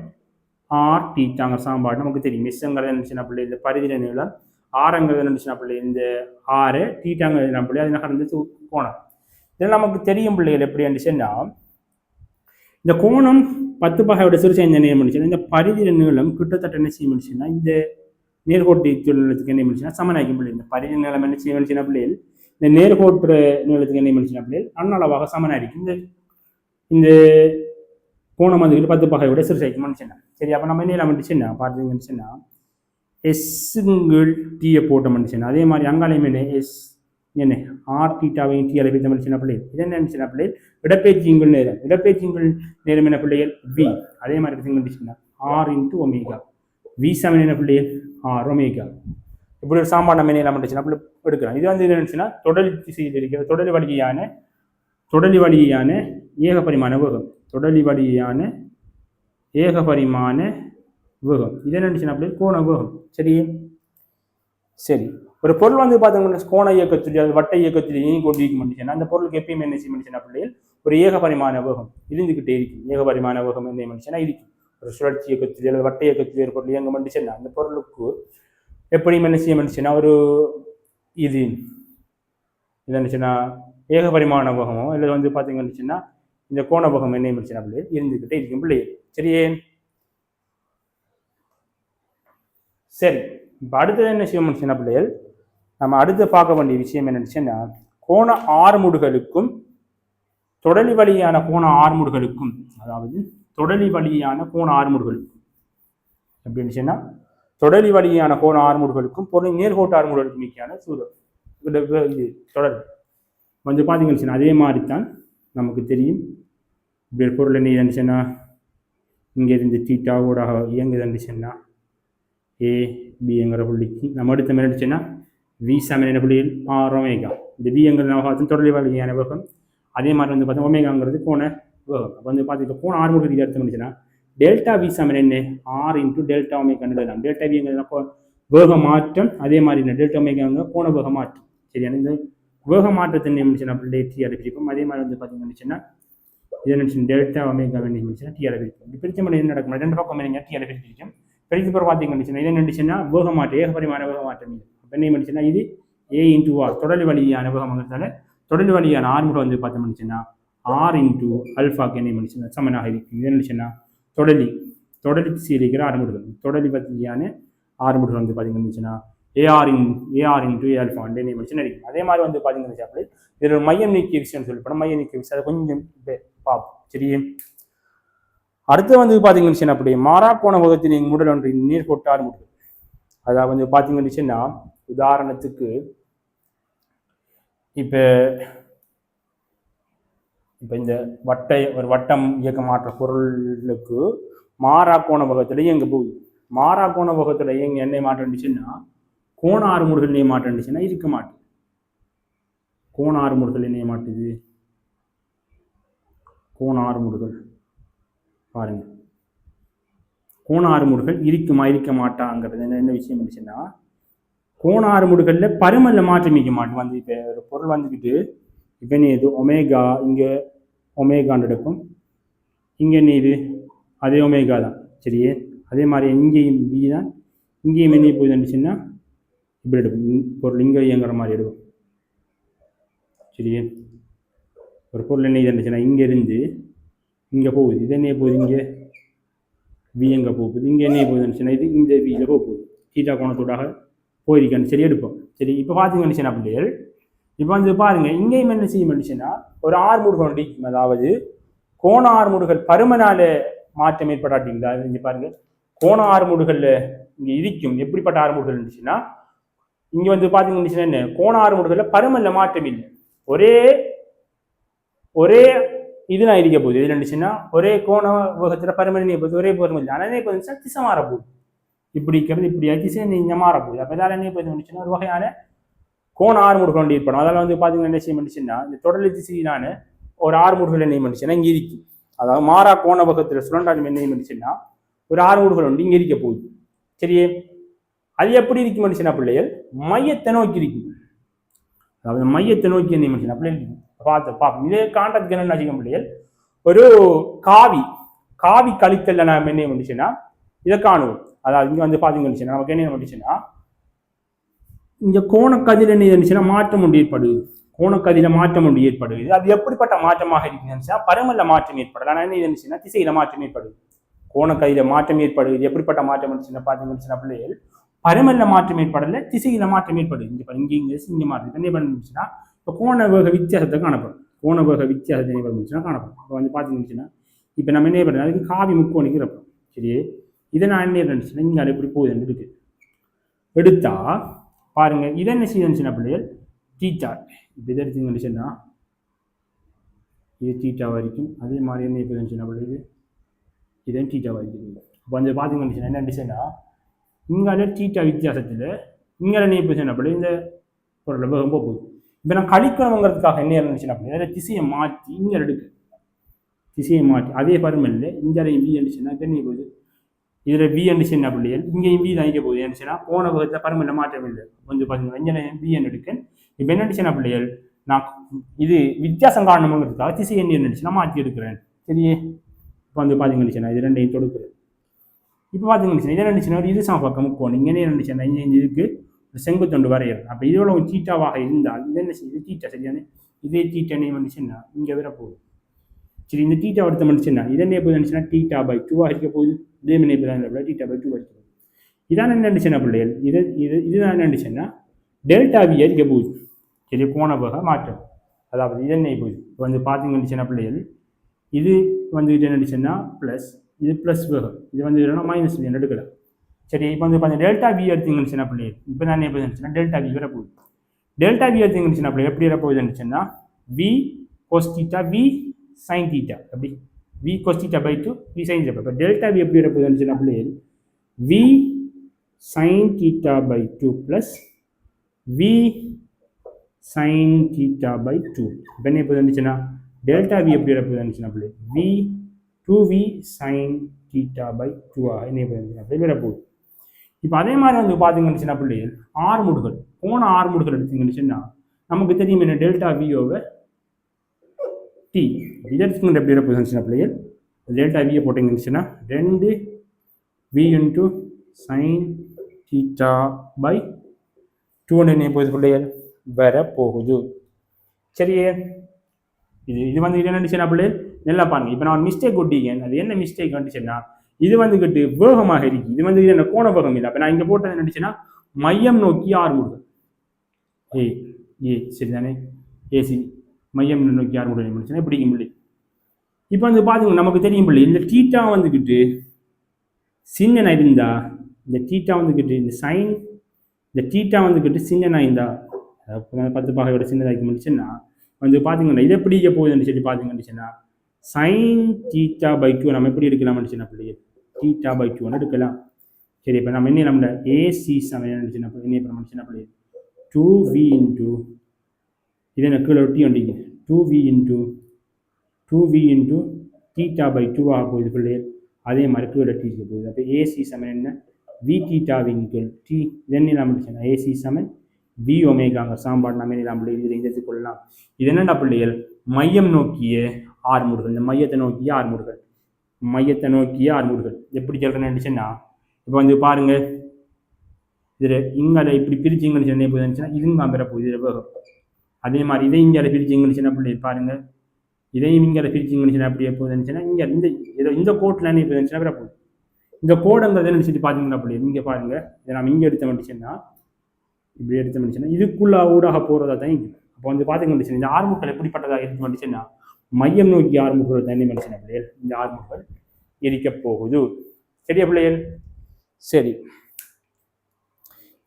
ஆர் தீட்டாங்கிற சாம்பாடு நமக்கு தெரியும். எஸ்ங்கிறது இருந்துச்சுன்னா பிள்ளை இந்த பரிதில நீளம், ஆறுங்கிறது இருந்துச்சுன்னா பிள்ளை இந்த ஆறு, தீட்டாங்கிறது பிள்ளை அது நகர்ந்து கோணம். இதில் நமக்கு தெரியும் பிள்ளைகள் எப்படி இருந்துச்சுன்னா இந்த கோணம் 10 பாகையோட சிறு என்ன பண்ணிச்சுன்னா இந்த பரிதில நீளம் கிட்டத்தட்ட என்ன செய்ய முடிச்சுன்னா இந்த நேர்கோட்டு நீளத்துக்கு என்ன பண்ணிச்சுன்னா சமனாக்கும் பிள்ளை. இந்த பரிதில நீளம் என்ன செய்ய முடிச்சுன்னா பிள்ளைகள் இந்த நேர்கோட்டு நீளத்துக்கு என்ன பண்ணிச்சுன்னா பிள்ளைகள் அன்னளவாக சமனாയിരിக்கும். இந்த கோணம் வந்துக்கிட்டு 10 பாகையோட சிறு சைக்கும் பண்ணிச்சுன்னா சரி. அப்போ நம்ம என்ன பண்ணிச்சுன்னா பார்த்தீங்கன்னு எஸ்ஸுங்கள் டீயை போட்ட பண்ணிச்சுன்னா அதே மாதிரி அங்காலையும் என்ன எஸ் என்ன ஆர் தீட்டாவையும் டீ அளவு பண்ணிச்சுன்னா பிள்ளைகள் இது என்ன நினைச்சுன்னா பிள்ளைகள் இடப்பெயர்ச்சிங்கள் நேரம். இடப்பெயர்ச்சிங்கள் நேரம் என்ன பிள்ளைகள் வி. அதே மாதிரி எடுத்துக்கிட்டுச்சுன்னா ஆர் இன்ட்டு ஒமேகா. வி சமன் என்ன பிள்ளைகள் ஆர் ஒமேகா. இப்படி ஒரு சாம்பாடு நம்ம என்ன பண்ணிச்சுன்னா பிள்ளை எடுக்கலாம். இது வந்து என்ன நினைச்சுன்னா தொடர் திசையில் இருக்கிற தொடர்லி வழியான ஏகபரிமாண வேகம். தொடர்லி வழியான ஏகபரிமாண வேகம் இது என்ன நினைச்சுன்னா பிள்ளை கோண வேகம். சரியே சரி ஒரு பொருள் வந்து பார்த்தீங்கன்னா கோண இயக்கத்துடைய அது வட்ட இயக்கத்துலேயும் கொண்டிருக்க முடிச்சுன்னா அந்த பொருளுக்கு எப்பயுமே என்ன செய்ய முடிச்சுன்னா பிள்ளைகள் ஒரு ஏகபரிமாண வேகம் இருந்துக்கிட்டே இருக்கும். ஏகபரிமாண வேகம் என்ன முடிச்சுன்னா இருக்கும். ஒரு சுழற்சி இயக்கத்துடைய அல்லது வட்ட இயக்கத்துடைய ஒரு பொருள் இயங்க முடிச்சுன்னா அந்த பொருளுக்கு எப்படியும் என்ன செய்ய முடிச்சுன்னா ஒரு இது இருந்துச்சுன்னா ஏகபரிமாண வேகமோ இல்லை வந்து பார்த்தீங்கன்னா இந்த கோண வேகம் என்ன முடிச்சுன்னா பிள்ளைகள் இருந்துக்கிட்டே இருக்கும் பிள்ளைகள். சரியே சரி இப்போ அடுத்தது என்ன செய்ய முடிச்சுன்னா பிள்ளைகள் நம்ம அடுத்து பார்க்க வேண்டிய விஷயம் என்னச்சுன்னா கோண ஆறுமுடுகளுக்கும் தொடலி வழியான கோண ஆறுமுடுகளுக்கும், அதாவது தொடலி வழியான கோண ஆறுமுடுகளுக்கும் எப்படி இருந்துச்சுன்னா தொடலி வழியான கோண ஆறுமுடுகளுக்கும் பொருள் நேர்கோட்டு ஆறுமுடுகளுக்கும் மிக்கான இது தொடர்பு வந்து பார்த்தீங்கன்னு அதே மாதிரி தான் நமக்கு தெரியும். இப்படி பொருள் என்ன இருந்துச்சுன்னா இங்கே இருந்து தீட்டாவோட இயங்குது இருந்துச்சுன்னா ஏ பிங்கிற புள்ளிக்கு நம்ம அடுத்த மாதிரி இருந்துச்சுன்னா வி சமன் என்ன புள்ளியில் ஆர் ஒமேகா. இந்த விங்கிறது தொடர்லி வழியான வேகம். அதே மாதிரி வந்து பார்த்தா ஒமேகாங்கிறது கோண வேகம். அப்போ வந்து பார்த்துட்டு கோண ஆறுமுடுகளுக்கு அர்த்தம் இருந்துச்சுன்னா டெல்டா வி சமன் என்ன ஆர் இன்ட்டு டெல்டா ஒமேகான்னு எழுதலாம். டெல்டா விங்கிறது வேக மாற்றம் அதே மாதிரி இந்த டெல்டா ஒமேகாங்க கோண வேக மாற்றம். சரியான இந்த வேக மாற்றத்தை நியமிச்சுன்னா அப்படியே டிஆர் பிரிப்போம். அதே மாதிரி வந்து பார்த்தீங்கன்னா இதை நினச்சி டெல்டா ஒமேகா நியமிச்சுன்னா டிஆர் பிரிப்போம். இப்படி பிரிச்ச மாதிரி என்ன நடக்கும், ரெண்டு பக்கம் நீங்கள் டிஆர் பிரிக்கும். பிரித்து பிறகு பார்த்தீங்கன்னா இதை நினச்சுன்னா வேக மாற்றம் ஏகபரிமாண வேக மாற்றம். இப்போ என்ன நினச்சுன்னா இது ஏ இன்டூ ஆர் தொடர் வழியான வேகமாகிறதால தொடர் வழியான ஆர்முறை வந்து பார்த்தோம்னுச்சுன்னா ஆர் இன்டூ அல்ஃபாக்கு என்ன நினச்சுன்னா சமனாக இருக்கும். இதை நினச்சுன்னா தொடலி திசையில் இருக்கிற ஆர்முடுகள் தொடலி பற்றியான ஆர்முடுகள் வந்து பார்த்தீங்கன்னா ஏஆர் இன்டூ ஆல்ஃபா என்ன நினைச்சு நினைக்கும். அதே மாதிரி வந்து பார்த்தீங்கன்னா அப்படி இதில் மையம் நீக்கிய விஷயம்னு சொல்லப்படும். மையம் நீக்கிய விஷயம் அதை கொஞ்சம் பார்ப்போம். சரி, அடுத்து வந்து பார்த்தீங்கன்னா அப்படி மாறா கோண வகத்தில் முடல் ஒன்று நீர் கொட்ட ஆர்முடுகள். அதாவது வந்து பார்த்தீங்கன்னா உதாரணத்துக்கு இப்போ இந்த ஒரு வட்டம் இயக்க மாற்ற பொருளுக்கு மாறா கோண வகத்தில் இயங்க போகுது. மாறா கோண வகத்தில் இயங்க என்ன மாற்றம்னுச்சுன்னா கோண ஆறுமுடுகள் என்ன மாற்றம்னுச்சுன்னா இருக்க மாட்டுது. கோண ஆறுமுடுகள் என்ன மாட்டுது, கோண ஆறுமுடுகள் பாருங்க, கோண ஆறுமுடுகள் இருக்க மாட்டாங்கிறது என்ன விஷயம் இருந்துச்சுன்னா கோண ஆறுமுடுகள்ல பருமல்ல மாற்றம் இருக்க மாட்டோம். வந்து இப்போ ஒரு பொருள் வந்துக்கிட்டு இப்போ என்ன இது ஒமேகா, இங்கே ஒமேகான்னு எடுப்போம், இங்கே என்ன இது அதே ஒமேகா தான். சரியே, அதே மாதிரி இங்கேயும் பி தான், இங்கேயும் என்ன போகுது இருந்துச்சுன்னா இப்படி எடுப்போம். பொருள் இங்கே இயங்குற மாதிரி எடுப்போம். சரியே, ஒரு பொருள் என்ன இருந்துச்சுன்னா இங்கேருந்து இங்கே போகுது, இது என்ன போகுது இங்கே வி எங்கே போகுது, இங்கே என்ன போகுது இருந்துச்சுன்னா இது இந்த வியில் போகுது, தீட்டா கோணத்தோடாக போயிருக்கான்னு சரி எடுப்போம். சரி, இப்போ பார்த்தீங்கன்னு அப்படியே இப்போ வந்து பாருங்க இங்கேயும் என்ன செய்ய முடிச்சுன்னா ஒரு ஆறுமுடுகள் அடிக்கும். அதாவது கோண ஆறுமுடுகள் பருமனால மாற்றம் ஏற்படாட்டிங்களா இங்கே பாருங்க கோண ஆறுமுடுகள்ல இங்கே இருக்கும். எப்படிப்பட்ட ஆறுமுடுகள் இருந்துச்சுன்னா இங்கே வந்து பார்த்தீங்கன்னு என்ன கோண ஆறுமுடுகள்ல பருமல்ல மாற்றம் இல்லை, ஒரே இதுதான் இருக்க போகுது. இது இருந்துச்சுன்னா ஒரே கோண வேகத்தில் பருமனை போகுது, ஒரே பருமன் இல்லை. ஆனால் என்ன போகுதுன்னா திசை மாற போகுது, இப்படி இருக்கிறது இப்படி திசை இங்கே மாற போகுது. அப்போ இதால் என்ன போகுதுன்னு ஒரு வகையான கோண ஆறுமுடுகள் கொண்டு ஏற்படும். அதெல்லாம் வந்து பார்த்தீங்கன்னா என்ன செய்ய முடிச்சுன்னா இந்த தொடர்ந்து திசையிலான ஒரு ஆறுமுடுகள் என்ன பண்ணிச்சுன்னா இங்கே இருக்கு. அதாவது மாறா கோண வகத்தில் சுழண்டாலும் என்ன பண்ணிச்சுன்னா ஒரு ஆறுமுடுகள் வந்து இங்கே இருக்க போகுது. சரியே, அது எப்படி இருக்க முடிச்சுன்னா பிள்ளைகள் மையத்தை நோக்கி இருக்கும். அதாவது மையத்தை நோக்கி என்ன பண்ணிச்சுன்னா பிள்ளைகள் பார்ப்போம். இதே காண்டத்துக்கு என்ன வச்சுக்க பிள்ளைகள் ஒரு காவி கழித்தல்ல நாம் என்ன பண்ணிச்சுன்னா இதை காணுவோம். அதாவது இங்கே வந்து பார்த்தீங்கன்னு நமக்கு என்ன பண்ணிச்சுன்னா இங்க கோணக்கதிர் என்ன இருந்துச்சுன்னா மாற்றம் ஒன்று ஏற்படுது, கோணக்கதிர மாற்றம் ஒன்று ஏற்படுது. அது எப்படிப்பட்ட மாற்றமாக இருக்குன்னு பருமல்ல மாற்றம் ஏற்படல. ஆனால் என்ன இருந்துச்சுன்னா திசையில மாற்றம் ஏற்படுது, கோணக்கதிர மாற்றம் ஏற்படுது. எப்படிப்பட்ட மாற்றம் இருந்துச்சுன்னா பார்த்தீங்கன்னா பிள்ளைகள் பருமல்ல மாற்றம் ஏற்படல, திசையில மாற்றம் ஏற்படுது. இங்க மாற்றம் என்ன பண்ணுச்சுன்னா இப்போ கோண வேக வித்தியாசத்தை காணப்படும், கோண வேக வித்தியாசத்தை என்ன பண்ணுச்சுன்னா காணப்படும். இப்போ வந்து பார்த்தீங்கன்னா இப்போ நம்ம என்ன பண்ணுறது அதுக்கு காவி முக்கோணிக்கு இருப்போம். சரி, இதை நான் என்ன இருந்துச்சுன்னா இங்கே அது எப்படி போகுதுன்னு இருக்கு எடுத்தா பாருங்க. இதை என்ன செய்யுச்சுன்னா பிள்ளைகள் தீட்டா, இப்போ இதை எடுத்தீங்கன்னா இது தீட்டா வரைக்கும். அதே மாதிரி என்ன இப்போ இருந்துச்சுன்னா பிள்ளைகள் இதை தீட்டா வரைக்கும். இப்போ வந்து பார்த்தீங்கன்னா என்ன இருந்துச்சுன்னா இங்கே தீட்டா வித்தியாசத்தில் இங்கே என்ன இப்போ பிள்ளை இந்த பொருளை ரொம்ப போகுது. இப்போ நான் கழிக்கணுங்கிறதுக்காக என்ன இருந்துச்சுன்னா பிள்ளை அதில் திசையை மாற்றி இங்கே எடுக்கு, திசையை மாற்றி அதே பருமல்ல இங்கே வி இருந்துச்சுன்னா இப்போ என்ன போகுது இதில் வி என்ன பிள்ளைகள் இங்கேயும் வி தான் இங்கே போகுது. என்னச்சுன்னா போன வகத்தில் பருமல்ல மாற்றம் இல்லை. வந்து பார்த்தீங்கன்னா இங்கே வி எடுக்க இப்போ என்ன பிள்ளைகள் நான் இது வித்தியாசம் காரணமாகிறதுக்காக திசை என்ன இருந்துச்சுன்னா மாற்றி எடுக்கிறேன். சரியே, இப்போ வந்து பார்த்தீங்கன்னா இது ரெண்டையும் தொடுக்குறேன். இப்போ பார்த்தீங்கன்னா இதை இருந்துச்சுன்னா ஒரு இது சமபக்கம் முக்கோணம் இங்கே என்ன இருந்துச்சுன்னா இங்கே இதுக்கு ஒரு செங்குத்தொண்டு வரையிறேன். அப்போ இதோட ஒரு தீட்டாவாக இருந்தால் இது என்ன செய்யுது தீட்டா. சரியான இதே தீட்டா என்ன வந்துச்சுன்னா இங்கே வர போகுது. சரி, இந்த தீட்டா எடுத்த முடிச்சுன்னா இதே போய் இருந்துச்சுன்னா தீட்டா பை 2 இருக்க போகுது. இதே மணி தீட்டா பை 2 வரைக்கும். இதான் என்ன இருந்துச்சுன்னா பிள்ளைகள் இதுதான் என்ன இருந்துச்சுன்னா டெல்டா வி இருக்க போகுது. சரி, கோண வேக மாற்றம். அதாவது இது என்ன போகுது இப்போ வந்து பார்த்தீங்கன்னா பிள்ளைகள் இது வந்து இது என்ன இருந்துச்சுன்னா ப்ளஸ், இது ப்ளஸ் வேகம், இது வந்து இல்லைன்னா மைனஸ் வி எடுக்கலாம். சரி, இப்போ வந்து பார்த்தீங்கன்னா டெல்டா வி எடுத்தீங்கன்னு பிள்ளைகள் இப்போ தான் என்ன இருந்துச்சுன்னா டெல்டா வி வர போகுது. டெல்டா வி எடுத்தீங்கன்னு பிள்ளை எப்படி வர போகுது இருந்துச்சுன்னா v cos theta v sine theta. அப்படி v cos theta by 2 v sine theta. இப்போ டெல்டா வி எப்படி வர போகுது இருந்துச்சுன்னா பிள்ளைகள் v sine theta by 2 plus v sine theta by 2. இப்போ என்ன இப்போ இருந்துச்சுன்னா டெல்டா வி எப்படி வர போகுது இருந்துச்சுன்னா பிள்ளை we 2v sign theta by 2 என்ன இப்போ இருந்துச்சுன்னா அப்படி வர போகுது. இப்போ அதே மாதிரி வந்து பார்த்தீங்கன்னு சின்ன பிள்ளைகள் ஆறுமுடுகள் போன ஆறுமுடுகள் எடுத்தீங்கன்னு சொன்னால் நமக்கு தெரியும் என்ன டெல்டா வி ஓவர் டி இதை எடுத்துக்கிட்டு எப்படி இருப்போம் சின்ன பிள்ளைகள் டெல்டா வியை போட்டிங்கன்னு சொன்னால் 2 V into sine theta by 2 என்ன போகுது பிள்ளைகள் வரப்போகுது. சரியே இது வந்து இது என்ன சின்ன பிள்ளைகள் நல்லா பாருங்க. இப்போ நான் மிஸ்டேக் கொட்டிக்கேன். அது என்ன மிஸ்டேக் வந்துச்சுன்னா இது வந்துக்கிட்டு வேகமாக இருக்கு. இது வந்து என்ன கோண வேகம் இல்லை. அப்போ நான் இங்கே போட்டது என்னச்சுன்னா மையம் நோக்கி ஆறுமுடுகள் சரிதானே ஏசி மையம் நோக்கி ஆறுமுடுகள் முடிச்சுன்னா பிடிக்கும் பிள்ளை. இப்போ வந்து பார்த்தீங்கன்னா நமக்கு தெரியும் பிள்ளை இந்த டீட்டா வந்துக்கிட்டு சின்னனா இருந்தா இந்த டீட்டா வந்துக்கிட்டு இந்த சைன் இந்த டீட்டா வந்துக்கிட்டு சின்னனா இருந்தா 10 பாகையோட சின்னதாக்கி முடிச்சுன்னா வந்து பார்த்தீங்கன்னா இதை எப்படி போகுதுன்னு சொல்லி பார்த்தீங்கன்னா சைன் தீட்டா பை 2 நம்ம எப்படி எடுக்கலாம்னு சின்ன பிள்ளைய தீட்டா பை 2 எடுக்கலாம். சரி இப்போ நம்ம என்ன நம்ம ஏசி சமயம் சின்ன பிள்ளை என்ன சின்ன பிள்ளை 2v இன்ட்டு இதை எனக்கு கீழே ஒட்டி வண்டிங்க 2v இன்ட்டு தீட்டா பை 2 ஆக போகுது பிள்ளைய. அதே மாதிரி கீழே டீக்கு போகுது. அப்போ ஏசி சமயம் என்ன வி தீட்டா வின்குள் டி இதென்ன நம்ம சொன்னா ஏசி சமன் வி ஒமேகாங்க சாம்பாடு நம்ம என்ன இதில் எடுத்துக்கொள்ளலாம். இது என்னென்ன பிள்ளைகள் மையம் நோக்கிய ஆறுமுடுகள் இந்த மையத்தை நோக்கிய ஆறுமுடுகள் எப்படி சொல்கிறேன்னு சொன்னா இப்போ வந்து பாருங்க இதில் இங்கே இப்படி பிரிச்சிங்கன்னு சொன்ன எப்படி இருந்துச்சுன்னா இதுங்க பெற போகுது இதில் வேகம். அதே மாதிரி இதை இங்கே பிரிச்சிங்கன்னு சொன்ன பிள்ளை பாருங்க இதையும் இங்கே பிரிச்சிங்கன்னு சொன்னால் அப்படி எப்போ இருந்துச்சுன்னா இங்கே இந்த கோட்டில் என்ன இப்போ இருந்துச்சுன்னா பெற போகுது. இந்த கோடுங்கிறது என்ன சொல்லி பார்த்தீங்கன்னா பிள்ளை இங்கே பாருங்க இதை நம்ம இங்கே எடுத்த வந்துச்சுன்னா இப்படி எடுத்த முடிச்சுன்னா இதுக்குள்ள ஊடாக போகிறதா தான் இங்கே. அப்போ வந்து பார்த்தீங்கன்னு இந்த ஆறுமுகங்கள் எப்படிப்பட்டதாக எடுத்து வந்துச்சுன்னா மையம் நோக்கி ஆறுமுகங்கள் தண்ணி மனுஷன பிள்ளைகள் இந்த ஆறுமுகங்கள் எரிக்க போகுது. சரியா பிள்ளைகள்? சரி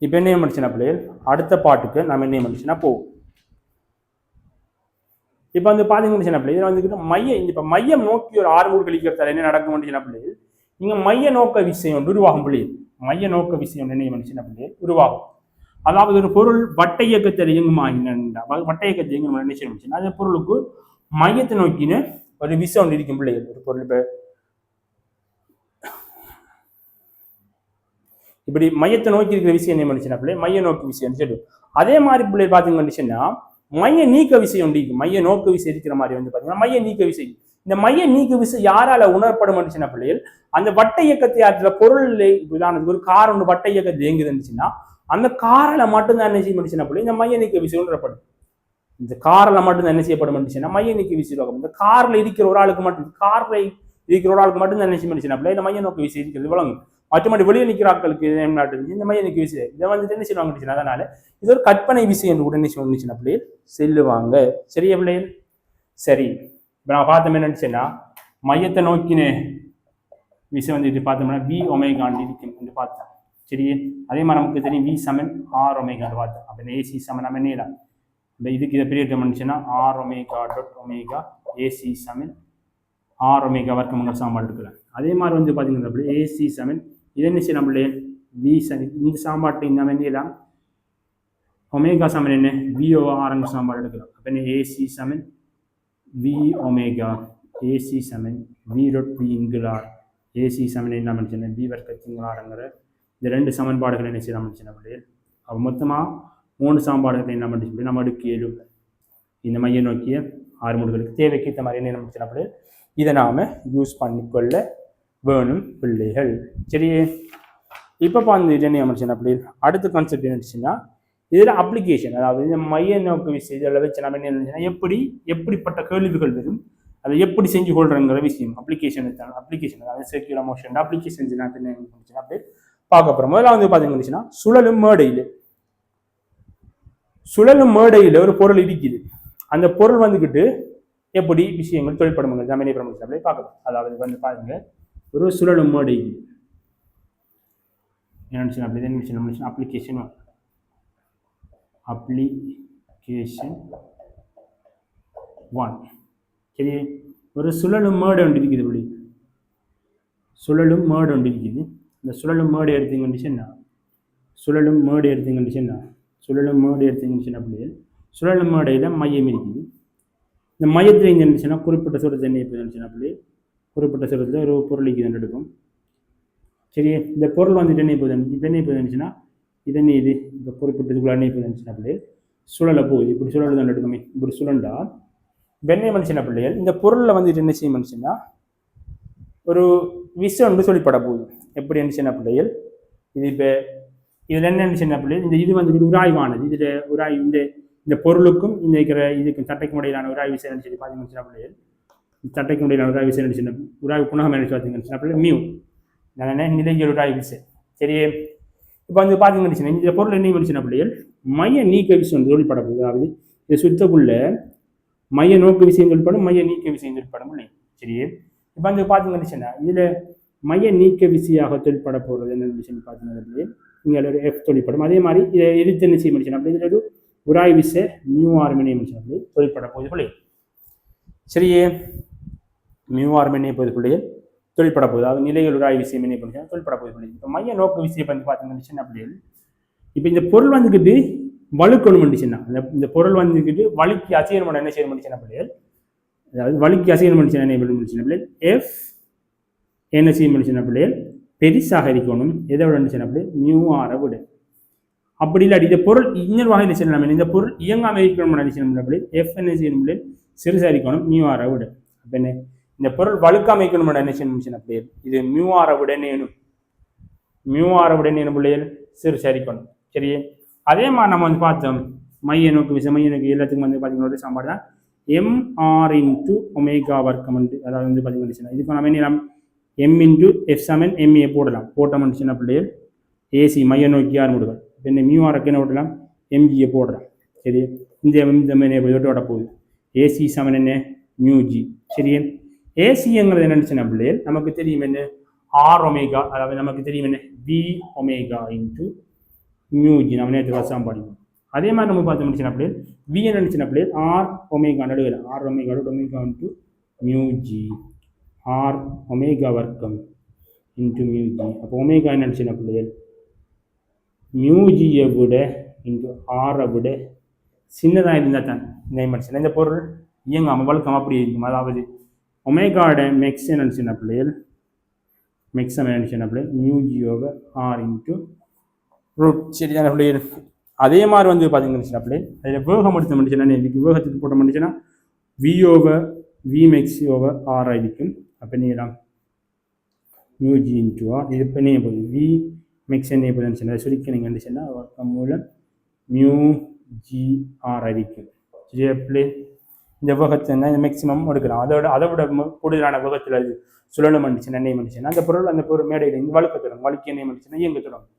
இப்போ என்ன மனுஷனா பிள்ளைகள் அடுத்த பாட்டுக்கு நம்ம என்ன மனுஷனா போவோம். இப்போ வந்து பார்த்தீங்கன்னு பிள்ளைகள் வந்துக்கிட்டு இப்போ மையம் நோக்கி ஒரு ஆறுமுகங்கள் கழிக்கிறதால என்ன நடக்கும் மனுஷனா பிள்ளைகள் இங்கே மைய நோக்க விஷயம் உருவாகும் பிள்ளைகள். மைய நோக்க விஷயம் என்ன மனுஷனா பிள்ளைகள் உருவாகும். அதாவது ஒரு பொருள் வட்ட இயக்கத்தில் இயங்குமாகினா வட்ட இயக்கத்தில் இயங்கும் என்ன செய்யணும் அந்த பொருளுக்கு மையத்தை நோக்கின ஒரு விஷயம் ஒன்று இருக்கும் பிள்ளைகள். ஒரு பொருள் இப்போ இப்படி மையத்தை நோக்கி இருக்கிற விஷயம் என்ன பண்ணுச்சுன்னா பிள்ளை மைய நோக்கு விஷயம் சொல்லும். அதே மாதிரி பிள்ளை பார்த்தீங்கன்னா மைய நீக்க விஷயம் ஒன்று இருக்கும். மைய நோக்க விஷயம் இருக்கிற மாதிரி வந்து பார்த்தீங்கன்னா மைய நீக்க விஷயம். இந்த மைய நீக்க விஷயம் யாரால உணரப்படும் பிள்ளைகள் அந்த வட்ட இயக்கத்தை ஆற்றுல பொருள் உதாரணத்துக்கு ஒரு கார் ஒன்று வட்ட இயக்கத்தை இயங்குதுச்சுன்னா அந்த காரில் மட்டும்தான் என்ன செய்ய முடிச்சுன்னா பிள்ளை இந்த மைய நீக்க விஷயம் உணரப்படும். இந்த காரில் மட்டும்தான் என்ன செய்யப்படும் மைய நீக்க விஷயம். இந்த காரில் இருக்கிற ஒரு ஆளுக்கு மட்டும் என்ன செய்ய முடிச்சுன்னா பிள்ளை இந்த மைய நோக்க விஷயம் இருக்கிறது வழங்கும். மற்றபடி வெளியே நிற்கிற ஆட்களுக்கு இந்த மைய நிற்க விஷயம் இதை வந்துட்டு என்ன செய்வாங்க அதனால இது ஒரு கற்பனை விஷயம் கூட என்ன சொல்லுச்சுன்னா பிள்ளைகள் செல்லுவாங்க. சரியா பிள்ளைகள்? சரி இப்போ நான் பார்த்தோம் என்னச்சுன்னா மையத்தை நோக்கின விஷயம் வந்துட்டு பார்த்தோம்னா வி ஒமேகான் இருக்கும் பார்த்தோம். சரி அதே மாதிரி நமக்கு தெரியும் வி சமன் ஆர் ஒமேகான் பார்த்தோம். அப்போ ஏசி சமன் நம்ம என்ன இந்த இதுக்கு இதை பெரிய டெமன்ஷனா r omega dot omega AC சமன் ஆர் ஒமேகா வர்க்கமங்கள் சாம்பாடு எடுக்கலாம். அதே மாதிரி வந்து பார்த்தீங்கன்னா ஏசி சமன் இது என்ன செய்யலாம் நம்மளே வி சமன் இந்த சாம்பாட்டை இந்த வேண்டியலாம் ஒமேகா சமன் என்ன விஓ ஆரங்க சாம்பாடு எடுக்கலாம். அப்போ என்ன ஏசி சமன் வி ஒமேகா ஏசி சமன் v root v angular AC சமன் என்ன பண்ணிச்சுன்னா வி வர்க்கத்திங்குலாருங்கிற இந்த 2 சமன்பாடுகள் என்ன செய்யலாம் நம்மளே அப்போ மொத்தமாக 3 சாம்பாடுகள் என்ன பண்ணிச்சு நம்ம அடுக்கு 7 இந்த மைய நோக்கிய ஆறுமுடுகளுக்கு தேவைக்கு இந்த மாதிரி என்ன பண்ணிச்சு இதை நாம் யூஸ் பண்ணிக்கொள்ள வேணும் பிள்ளைகள். சரியே இப்போ பார்த்து என்ன அமைச்சுன்னா பிள்ளைகள் அடுத்த கான்செப்ட் என்னச்சுன்னா இதில் அப்ளிகேஷன் அதாவது இந்த மைய நோக்க விஷயம் இதில் வச்சு நம்ம என்ன நினைச்சுன்னா எப்படிப்பட்ட கேள்விகள் வரும் அதை எப்படி செஞ்சு கொள்றங்கிற விஷயம் அப்ளிகேஷன் அதாவது சர்க்குலர் மோஷன் அப்ளிகேஷன் அப்படி பார்க்க போகிறோம். முதல்ல வந்து பார்த்தீங்கன்னா சுழலும் மேடையில் ஒரு பொருள் இருக்குது. அந்த பொருள் வந்துக்கிட்டு எப்படி விஷயங்கள் தொழில்படுமங்கள் நம்ம என்ன அப்படியே பார்க்கலாம். அதாவது வந்து பாருங்க ஒரு சுழலும் மேடை என்ன அப்படி அப்ளிகேஷன் 1 சரி ஒரு சுழலும் மேடை ஒன்று இருக்குது. இப்படி சுழலும் மேடை ஒன்று இருக்குது. இந்த சுழலும் மேடை எடுத்தீங்கன்னு சுழலும் மேடை எடுத்தீங்கன்னு அப்படியே சுழலும் மேடையில் மையம் இருக்குது. இந்த மையத்தில் இங்கே இருந்துச்சுன்னா குறிப்பிட்ட சுரத்தை என்ன இப்போ இருந்துச்சுன்னா அப்படியே குறிப்பிட்ட சுரத்தில் ஒரு பொருள் இருக்குது எடுக்கும். சரி, இந்த பொருள் வந்துட்டு என்ன போகுது, இப்போ என்ன போகுதுச்சுன்னா இது என்ன, இது இப்போ குறிப்பிட்டதுக்குள்ள என்ன போகுதுச்சுன்னா பிள்ளைகள் சுழலை போகுது. இப்படி சுழல் தான் எடுக்கணுமே, இப்படி சுழண்டா வெண்ணெய் மனுஷன பிள்ளைகள் இந்த பொருளில் வந்துட்டு என்ன செய்ய மனுஷன்னா ஒரு விஷயம் வந்து சொல்லிப்பட போகுது. எப்படி என்ன பிள்ளைகள் இது இப்போ இதில் என்ன சின்ன பிள்ளைகள் இந்த இது வந்து உராய்வானது. இதில் உராய் இந்த பொருளுக்கும் இந்த இருக்கிற இதுக்கும் சட்டைக்கு இடையிலான உராய் விஷயம் சொல்லி பார்த்தீங்கன்னு சின்ன பிள்ளைகள் சட்டைக்கு இடையிலான உராய் விஷயம் சின்ன உராய் குணகம் என்ன பார்த்தீங்கன்னு சின்ன பிள்ளைகள் மியூ நான் நிலையில் உராய் விஷயம். சரி, இப்போ வந்து பார்த்தீங்கன்னு இந்த பொருள் என்ன சின்ன பிள்ளைகள் மைய நீக்க விஷயம் தொழில்பட போகுது. அதாவது இதை சுத்தக்குள்ள மைய நோக்கு விஷயம் தொழில்படும், மைய நீக்க விஷயம் தொழில்படும் இல்லை. சரி, இப்போ வந்து பார்த்தீங்கன்னு இதில் மைய நீக்க விசையாக தொழில்பட போகிறது என்னென்ன விஷயம் பார்த்தீங்கன்னா இங்கே ஒரு எஃப் தொழில்படும். அதே மாதிரி இதை எதிர்த்து என்ன செய்ய முடியும் அப்படி இதில் ஒரு உராய் விசை மியூ ஆர்மெனிய முடிச்சு அப்படி தொழில்பட போகுது பிள்ளை. சரியே, மியூ ஆர்மெனிய போகுது பிள்ளைகள் தொழில்பட போகுது. அதாவது நிலைகள் உராய் விஷயம் என்ன பண்ணுச்சு தொழில்பட போகுது பிள்ளை. இப்போ மைய நோக்கு விஷயம் வந்து பார்த்தீங்கன்னா பிள்ளைகள் இப்போ இந்த பொருள் வந்துக்கிட்டு வலுக்கணும் பண்ணிச்சுன்னா இந்த பொருள் வந்துக்கிட்டு வலிக்கு அசையணும் பண்ண என்ன செய்யணும் பண்ணிச்சுன்னா பிள்ளைகள், அதாவது வலிக்கு அசையணும் பண்ணிச்சுன்னா என்ன பண்ணிச்சுன்னா பிள்ளைகள் எஃப் என்ன செய்ய முடிச்சுன்னா பிள்ளைகள் பெரிசாக இருக்கணும். எதை விட பிள்ளை மியூ ஆரை விட. அப்படி இல்லாட்டி இந்த பொருள் இன்னொரு வகையில் செய்யணும். இந்த பொருள் இயங்காமல் இருக்கணும் பிள்ளை எஃப் என்ன செய்யணும் பிள்ளை சிறுசாக இருக்கணும் மியூ ஆரை விட. அப்போ என்ன இந்த பொருள் வலுக்காம இருக்கணும் என்ன செய்யணும் பிள்ளைகள் இது மியூ ஆரை விட வேணும். மியூ ஆரை விட என்ன பிள்ளைகள் சிறுசாக இருக்கணும். சரி, அதே மாதிரி நம்ம வந்து பார்த்தோம் மைய நோக்கு விஷயம் மைய நோக்கு எல்லாத்துக்கும் வந்து பார்த்தீங்கன்னா சாம்பாடு தான் எம்ஆர் இன்ட்டு ஒமேகா வர்க்கம். அதாவது வந்து பார்த்தீங்கன்னா இதுக்கு நம்ம என்ன எம் இன்ட்டு எஃப் சமன் எம்ஏ போடலாம். போட்டோம்னு சின்ன பிள்ளைகள் ஏசி மைய நோக்கி யார் முடுகள் என்ன மியூ ஆருக்கு என்ன போடலாம் எம்ஜியை போடுறோம். சரி, இந்த விட போகுது ஏசி சமன் என்ன மியூஜி. சரி, ஏசிங்கிறது என்னன்னு சின்ன பிள்ளைகள் நமக்கு தெரியும் என்ன ஆர் ஒமேகா, அதாவது நமக்கு தெரியும் என்ன வி ஒமேகா இன்ட்டு மியூஜி. நம்ம நேற்று வசம் படிக்கும். அதே மாதிரி நம்ம பார்த்து முடிச்சின பிள்ளைகள் வி என்ன சின்ன பிள்ளைகள் ஆர் ஒமேகா நடுவில் r omega omega into mu g r omega வர்க்கம் இன்ட்டு மியூஜி. அப்போ ஒமேகா என்ன சின்ன பிள்ளைகள் மியூஜியை விட இன்ட்டு ஆரை விட சின்னதாக இருந்தால் தான் இந்த இந்த பொருள் இயங்காமல் வழக்கம் அப்படி இருக்கும். அதாவது ஒமேகாவோட மெக்ஸ் என்ன சின்ன பிள்ளைகள் மெக்ஸம் என்ன சின்ன பிள்ளைகள் மியூஜியோவை ஆர் இன்ட்டு ரூட். சரியான பிள்ளைகள் அதே மாதிரி வந்து பார்த்தீங்கன்னு சின்ன பிள்ளைகள் அதில் வேகம் எடுத்த முடிச்சுன்னா இதுக்கு வேகத்துக்கு போட்ட முடிச்சுன்னா வியோவை வி மெக்ஸியோவை ஆர் ஆகிக்கும். அப்போ நீலாம் மியூஜி இன்ட்டு ஆர் இது இப்போ என்ன போகுது வி மெக்ஸ் என்ன போகுதுன்னு சொன்னால் சுருக்கி நீங்கள் வந்து சொன்னால் வர்க்கம் மூலம் மியூ ஜி ஆர் ஆகிக்கும். சரியா பிள்ளை, இந்த வேகத்தை இந்த மேக்சிமம் எடுக்கலாம். அதை விட கூடுதலான வேகத்தில் அது சுழலும் பண்ணிச்சுன்னா என்ன பண்ணிச்சுன்னா அந்த பொருள் மேடையில் இந்த வழுக்க தொடங்கும். வழுக்க என்ன பண்ணிச்சுன்னா இயங்க தொடங்கும்.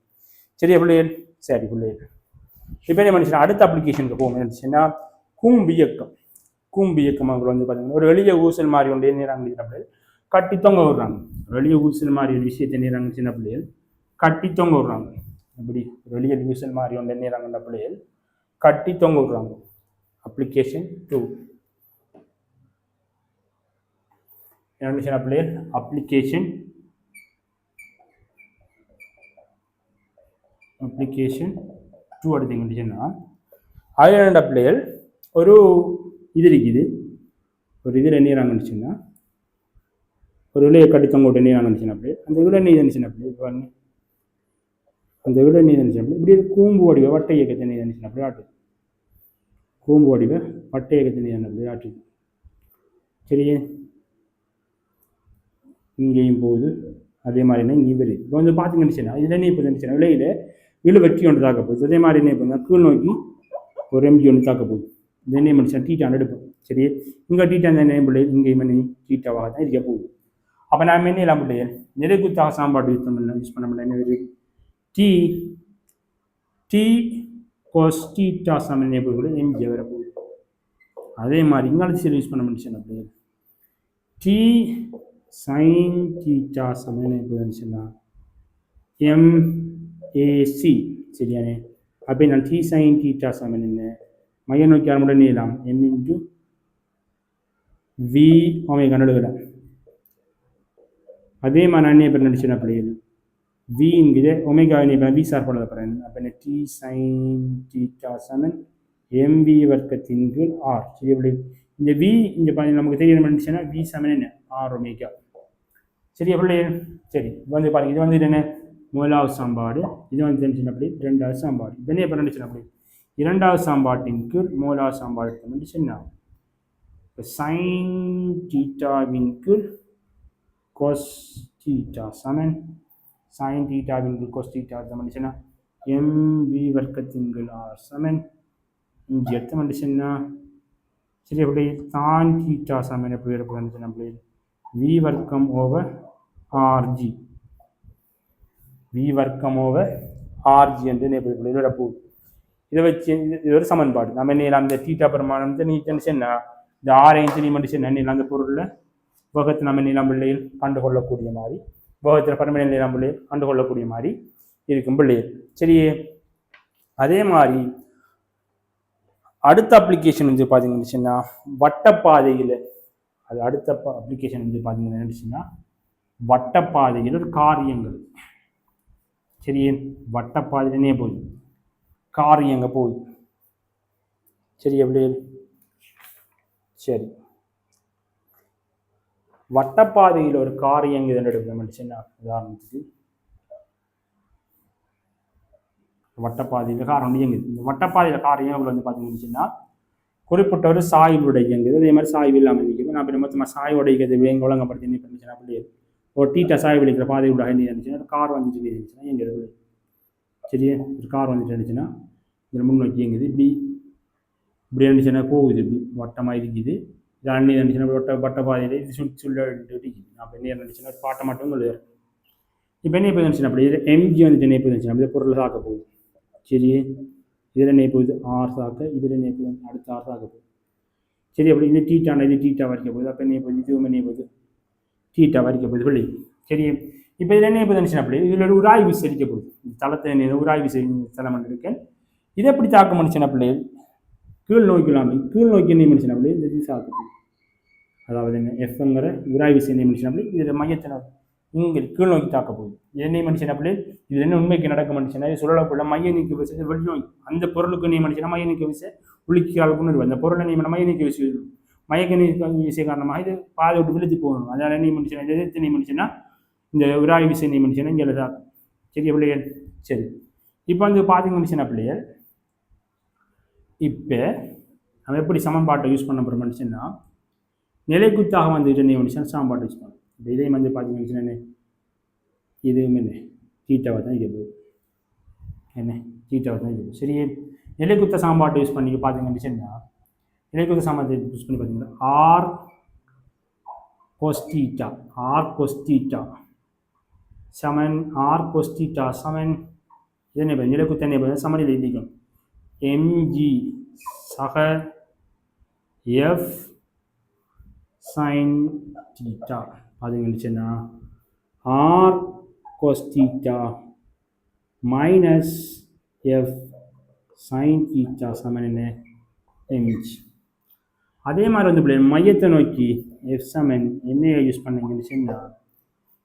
சரியா பிள்ளைகள்? சரி பிள்ளைகள், இப்போ என்ன பண்ணிச்சுன்னா அடுத்த அப்ளிகேஷனுக்கு போகும் இருந்துச்சுன்னா கூம்பு இயக்கம். கூம்பு இயக்கம் அவங்க வந்து பார்த்தீங்கன்னா ஒரு எளிய ஊசல் மாதிரி ஒன்று நேராங்க பிள்ளைகள் கட்டி தொங்க விடுறாங்க. எளிய ஊசல் மாதிரி ஒரு விஷயத்தை நேராங்க சின்ன பிள்ளைகள் கட்டி தொங்க விடுறாங்க. அப்படி ஒரு எளிய ஊசல் மாதிரி ஒன்று நேராங்க பிள்ளைகள் கட்டி தொங்க விடுறாங்க. அப்ளிகேஷன் 2 என்ன சின்ன பிள்ளைகள் அப்ளிகேஷன் 2 எடுத்தீங்கன்னா அதில் என்ன பிள்ளைகள் ஒரு இது இருக்குது. ஒரு இதில் என்ன இருந்துச்சுன்னா ஒரு விலையை கட்டித்தவங்க விட்டு என்ன இருந்துச்சுன்னா அப்படி அந்த விலை நீ இருந்துச்சுன்னா அப்படி பாருங்க அந்த விலை நீ இருந்துச்சு அப்படி இப்படி கூம்பு வடிவ வட்டை இயக்கத்தை நீ இருந்துச்சுன்னா அப்படி ஆட்டு கூம்பு வடிவ வட்டை இயக்கத்தை நீ அப்படி ஆட்டு. சரியே, இங்கேயும் போகுது அதே மாதிரி என்ன இங்கேயும் வருது. இப்போ வந்து பார்த்தீங்கன்னு இதில் என்ன இப்போ இருந்துச்சுன்னா விலையில் இழு வெற்றி ஒன்று தாக்க போகுது. அதே மாதிரி என்ன இப்போ கீழ் நோக்கி ஒரு எம்ஜி ஒன்று தாக்க போகுது. இது என்ன பண்ணிச்சா டீட்டான் எடுப்போம். சரி, இங்கே டீட்டான் என்ன பிள்ளை இங்கேயும் என்ன டீட்டாவாக தான் இருக்க போகுது. அப்போ நான் என்ன இல்லாம பிள்ளைய நெருக்குத்தாக சாம்பாடு யூஸ் பண்ண முடியல என்ன வருது டி டி கோஸ் டீட்டா சமன் என்ன போகுது எம்ஜி வர போகுது. அதே மாதிரி இங்காலஜி யூஸ் பண்ண முடிச்சுன்னா பிள்ளைய டி சைன் டீட்டா சமன் என்ன போகுதுன்னா எம்ஏசி. சரியானே, அப்போ நான் டி சைன் டீட்டா சமன் என்ன மைய நோக்கி ஆரம்புட நீளம் எம் இன்ட்டு வி ஒமேகா நடுவில். அதே மாதிரி நான் என்ன நடிச்சுன்னா பிள்ளைகள் விங்குது ஒமேகா இப்போ வி சார் போனது அப்புறம் அப்போ என்ன டி சைன் டீட்டா சமன் எம்வி வர்க்கத்தின் கீழ் ஆர். சரி, அப்படி இந்த வி இங்கே நமக்கு தெரிய நினச்சுன்னா வி சமன் என்ன ஆர் ஒமேகா. சரியா பிள்ளைகள்? சரி வந்து பாருங்க, இது வந்து என்ன முதலாவது சமன்பாடு, இது வந்து என்ன அப்படி இரண்டாவது சமன்பாடு. இதனே இப்போ நினைச்சு அப்படி இரண்டாவது சமன்பாட்டின் கீழ் முதலாவது சமன்பாடு எடுத்து சொன்னா சைன் தீட்டாவின் கீழ் cos தீட்டா சமன் சைன் தீட்டாவின் கீழ் cos தீட்டா சமன் mv வர்க்கத்தின் கீழ் r சமன் இங்கே எடுத்து சொன்னா சரி அப்படி tan தீட்டா சமன் எப்படி எடுப்பது அப்படி v வர்க்கம் ஓவர் rg v வர்க்கம் ஓவர் rg என்று இதோட போகுது. இதை வச்சு இது ஒரு சமன்பாடு. நம்ம என்ன அந்த தீட்டா பிரமாணம் நீ சொன்னா இந்த ஆரஞ்சு நீ மட்டும் சொன்ன அந்த பொருளில் உலகத்தில் நம்ம நீளம் பிள்ளைகள் கண்டுகொள்ளக்கூடிய மாதிரி, உலகத்தில் பரம நீளம் பிள்ளைகள் கண்டுகொள்ளக்கூடிய மாதிரி இருக்கும் பிள்ளைகள். சரி, அதே மாதிரி அடுத்த அப்ளிகேஷன் வந்து பார்த்தீங்கன்னு சொன்னால் வட்டப்பாதையில், அது அடுத்த அப்ளிகேஷன் வந்து பார்த்தீங்கன்னு சொன்னால் வட்டப்பாதையில் ஒரு காரியங்கள். சரி, வட்டப்பாதையிலே போகுது காரியங்க போகுது. சரி எப்படி? சரி, வட்டப்பாதையில் ஒரு காரியங்க எடுக்கணும் சொன்னால் உதாரணத்துக்கு வட்டப்பாதையில் காரணம் இயங்குது. இந்த வட்டப்பாதையில் காரியம் வந்து பார்த்தீங்கன்னு சொன்னால் குறிப்பிட்ட ஒரு சாய்வுடைய இயங்குது. அதே மாதிரி சாய்வு இல்லாமல் இருக்குது. நான் இப்போ மொத்தமாக சாய்வுடைகிறது வேங்க ஒழுங்கப்படுத்தி என்ன பண்ணிச்சுன்னா அப்படியே ஒரு டீட்டா சாய்வு அடிக்கிற பாதை விட இருந்துச்சுன்னா கார் வந்துட்டு இருந்துச்சுன்னா இயங்குது. சரி, ஒரு கார் வந்துட்டு இருந்துச்சுன்னா இதில் முன்னோக்கி இயங்குது. இப்படி இருந்துச்சுன்னா போகுது, இப்படி வட்டமாக இருக்குது. இது அண்ணி இருந்துச்சுன்னா வட்டப்பாதையில் இது சுள்ளிக்குது. அப்போ என்ன இருந்துச்சுன்னா பாட்டை மட்டும் எழுதுறேன். இப்போ என்ன இப்போ இருந்துச்சுன்னா அப்படி இது எம்ஜி வந்துட்டு என்ன இப்போ இருந்துச்சுன்னா அப்படியே பொருள் சாக்க போகுது. சரி, இதில் என்ன போகுது ஆர் சாக்க, இதில் என்ன போகுது அடுத்த ஆர் சாக்க போகுது. சரி, அப்படி இது டீட்டான இது டீட்டா வரைக்க போகுது. அப்போ என்ன போகுது இதுவும் என்ன போகுது டீட்டா வரைக்க போகுது சொல்லி. சரி, இப்போ இதில் என்ன இப்போ இருந்துச்சுன்னா அப்படி இதில் ஒரு உராய்வு செடிக்க போகுது. இந்த தளத்தை என்ன உராய்வு தளம் இருக்கேன். இதை எப்படி தாக்க முடிச்சுன்னா பிள்ளை கீழ் நோக்கிலாமே கீழ் நோக்கி என்ன முடிச்சுன்னா அப்படி இந்த இது சாக்கு. அதாவது என்ன எஃப்ங்கிற உராய்வு என்ன முடிச்சுன்னா அப்படி இதில் மையத்தின இங்கே கீழ் நோக்கி தாக்க போகுது. என்ன மனுஷன் அப்படி இது என்ன உண்மைக்கு நடக்க மனுஷனா இது சொல்லப்போல மைய நீக்க விசை வெளிநோய் அந்த பொருளுக்கு நீ மனுஷனா மைய நீக்க விசை உளிக்கால் அந்த பொருளை நீ மைய நீக்க விசை மயக்க நீக்க விசை காரணமாக இது பாதை விட்டு விழுத்து போகணும். அதனால நீ மனுஷனா எதிர்த்து நீ மனுஷனா இந்த உராய்வு விசை நீ மனுஷனா இங்கே எழுதாக்கும். சரி பிள்ளைகள்? சரி, இப்போ வந்து பார்த்தீங்க மனுஷனா பிள்ளைகள் இப்போ நம்ம எப்படி சமன்பாட்டை யூஸ் பண்ண போகிற மனுஷன்னா நிலைக்குத்தாக வந்துட்டு நீ மனுஷன் சமன்பாட்டை யூஸ் பண்ணணும். இப்போ இதையும் வந்து பார்த்தீங்க மனுஷன் இதுவும் என்ன தீட்டாவை தான் இங்கே போகுது. என்ன தீட்டாவை தான் இங்கே போகுது. சரி, நிலைக்குத்த சாம்பாட்டை யூஸ் பண்ணி பார்த்தீங்கன்னு சொன்னால் நிலைக்குத்த சாம்பாட்டை யூஸ் பண்ணி பார்த்தீங்கன்னா ஆர் கொஸ்டீட்டா சமன் ஆர் கொஸ்டீட்டா சமன் இதனை நிலைக்குத்த என்ன சமனில் எழுதிக்கும் எம்ஜி சக எஃப் சைன் தீட்டா பார்த்தீங்கன்னு சொன்னால் r cos theta minus f sin theta சமன் என்ன mg. அதே மாதிரி வந்து பிள்ளைகள் மையத்தை நோக்கி f சமன் என்ன யூஸ் பண்ணீங்கன்னு சொன்னால்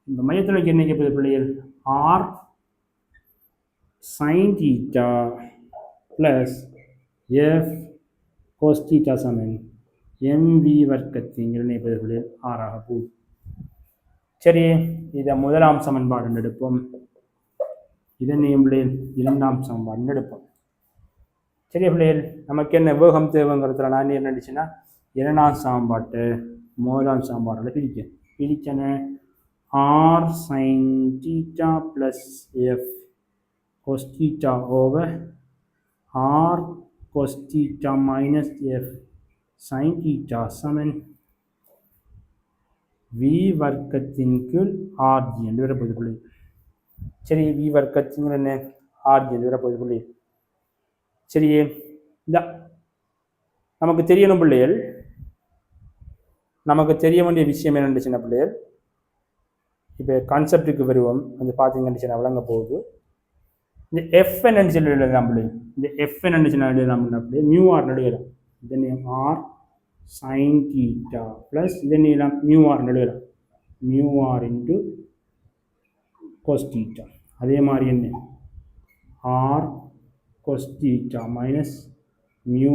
இந்த மையத்தை நோக்கி என்ன கேட்பது பிள்ளைகள் r sin theta plus f cos theta சமன் mv வர்க்கத்தின் என்ன பிள்ளைகள் r ஆக போகுது. சரி, இதை முதலாம் சமன்பாடு எடுப்போம். இதை பிள்ளைகள் இரண்டாம் சமன்பாடு எடுப்போம். சரி பிள்ளைகள், நமக்கு என்ன வேகம் தேவைங்கிறதுல நான் என்ன நினைச்சுன்னா இரண்டாம் சமன்பாட்டு முதலாம் சமன்பாட்டில் பிரிச்சேன்னு r sine theta plus f cos theta over r cos theta minus f sine theta சமன் v வர்க்கத்தின் கீழ் ஆர்ஜி என்று வரப்போது பிள்ளை. சரி, v வர்க்கத்தின் என்ன ஆர்ஜி என்று வரப்போது பிள்ளை. சரி, இந்த நமக்கு தெரியணும் பிள்ளைகள், நமக்கு தெரிய வேண்டிய விஷயம் என்னென்னு சின்ன பிள்ளைகள். இப்போ கான்செப்டுக்கு வருவோம். வந்து பார்த்தீங்கன்னு சின்ன வழங்க போகுது. இந்த எஃப் என்னன்னு சொல்லி எழுதலாம் பிள்ளை. இந்த எஃப் என்னன்னு சின்ன எழுதலாம் அப்படியே மியூ ஆர் எழுதலாம். இதன் R sin theta plus then mu r எழுதலாம் mu r into cos theta. அதே மாதிரி என்ன r cos theta minus mu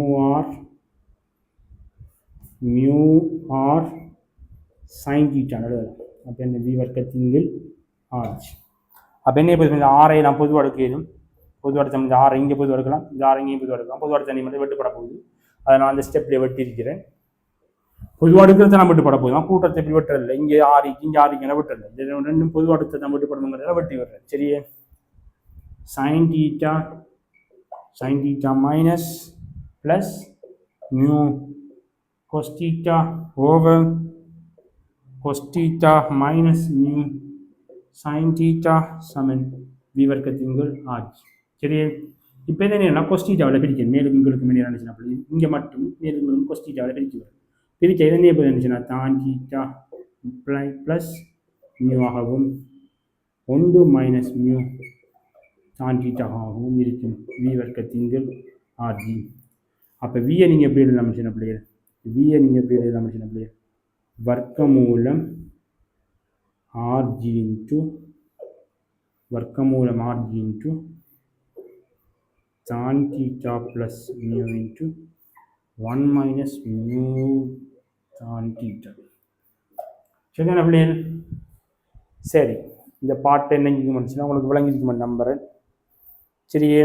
r sin theta எழுதலாம். அப்போ என்ன வி வர்க்கத்தின் கீழ் ஆர்ஜி. அப்போ என்ன இப்போ இந்த ஆரை நான் பொதுவாக எடுக்கணும். பொதுவாக எடுத்த இந்த ஆரை இங்கே பொதுவாக எடுக்கலாம், இந்த ஆரை இங்கேயும் பொதுவாக எடுக்கலாம். பொதுவாக எடுத்த மட்டும் வெட்டுப்பட போகுது, அதை நான் அந்த ஸ்டெப்லேயே வெட்டி இருக்கிறேன். பொதுவாக எடுக்கிறத நான் வெட்டுப்பட போகுது, கூட்டத்தை எப்படி வெட்டுறதில்லை. இங்கே ஆறிக்கு இங்கே ஆறிக்கு வெட்டுறதில்லை. இது ரெண்டும் பொதுவாக எடுத்த நான் வெட்டுப்படுங்கிறத வெட்டி விடுறேன். சரியே, sin theta minus plus mu cos theta over cos theta minus mu sin theta சமன் v வர்க்கத்தின் கீழ் ஆர்ஜி. சரியே, இப்போ என்ன cos thetaவில் பிரிக்கணும். மேலும் உங்களுக்கு முன்னாடி நினைச்சுன்னா இங்கே மட்டும் மேலும் உங்களுக்கு cos thetaவில் பிரிக்குவேன். பிரிக்க இதனே இப்போ நினைச்சுன்னா tan theta ப்ளஸ் mu ஆகவும் 1 மைனஸ் mu tan theta ஆகவும் இருக்கும் v வர்க்கத்தின் கீழ் ஆர்ஜி. அப்போ வியை நீங்கள் எப்படி எழுதலாம் சின்ன பிள்ளைகள்? வியை நீங்கள் எப்படி எழுதலாம் சின்ன பிள்ளைகள்? வர்க்கமூலம் ஆர்ஜி இன்ட்டு வர்க்கமூலம் rg into tan theta plus mu into 1 minus mu tan theta. சரிதான பிள்ளைகள்? சரி, இந்த பாட்டை என்ன முடிச்சுன்னா உங்களுக்கு விளங்கிருக்குமா நம்புறேன். சரியே,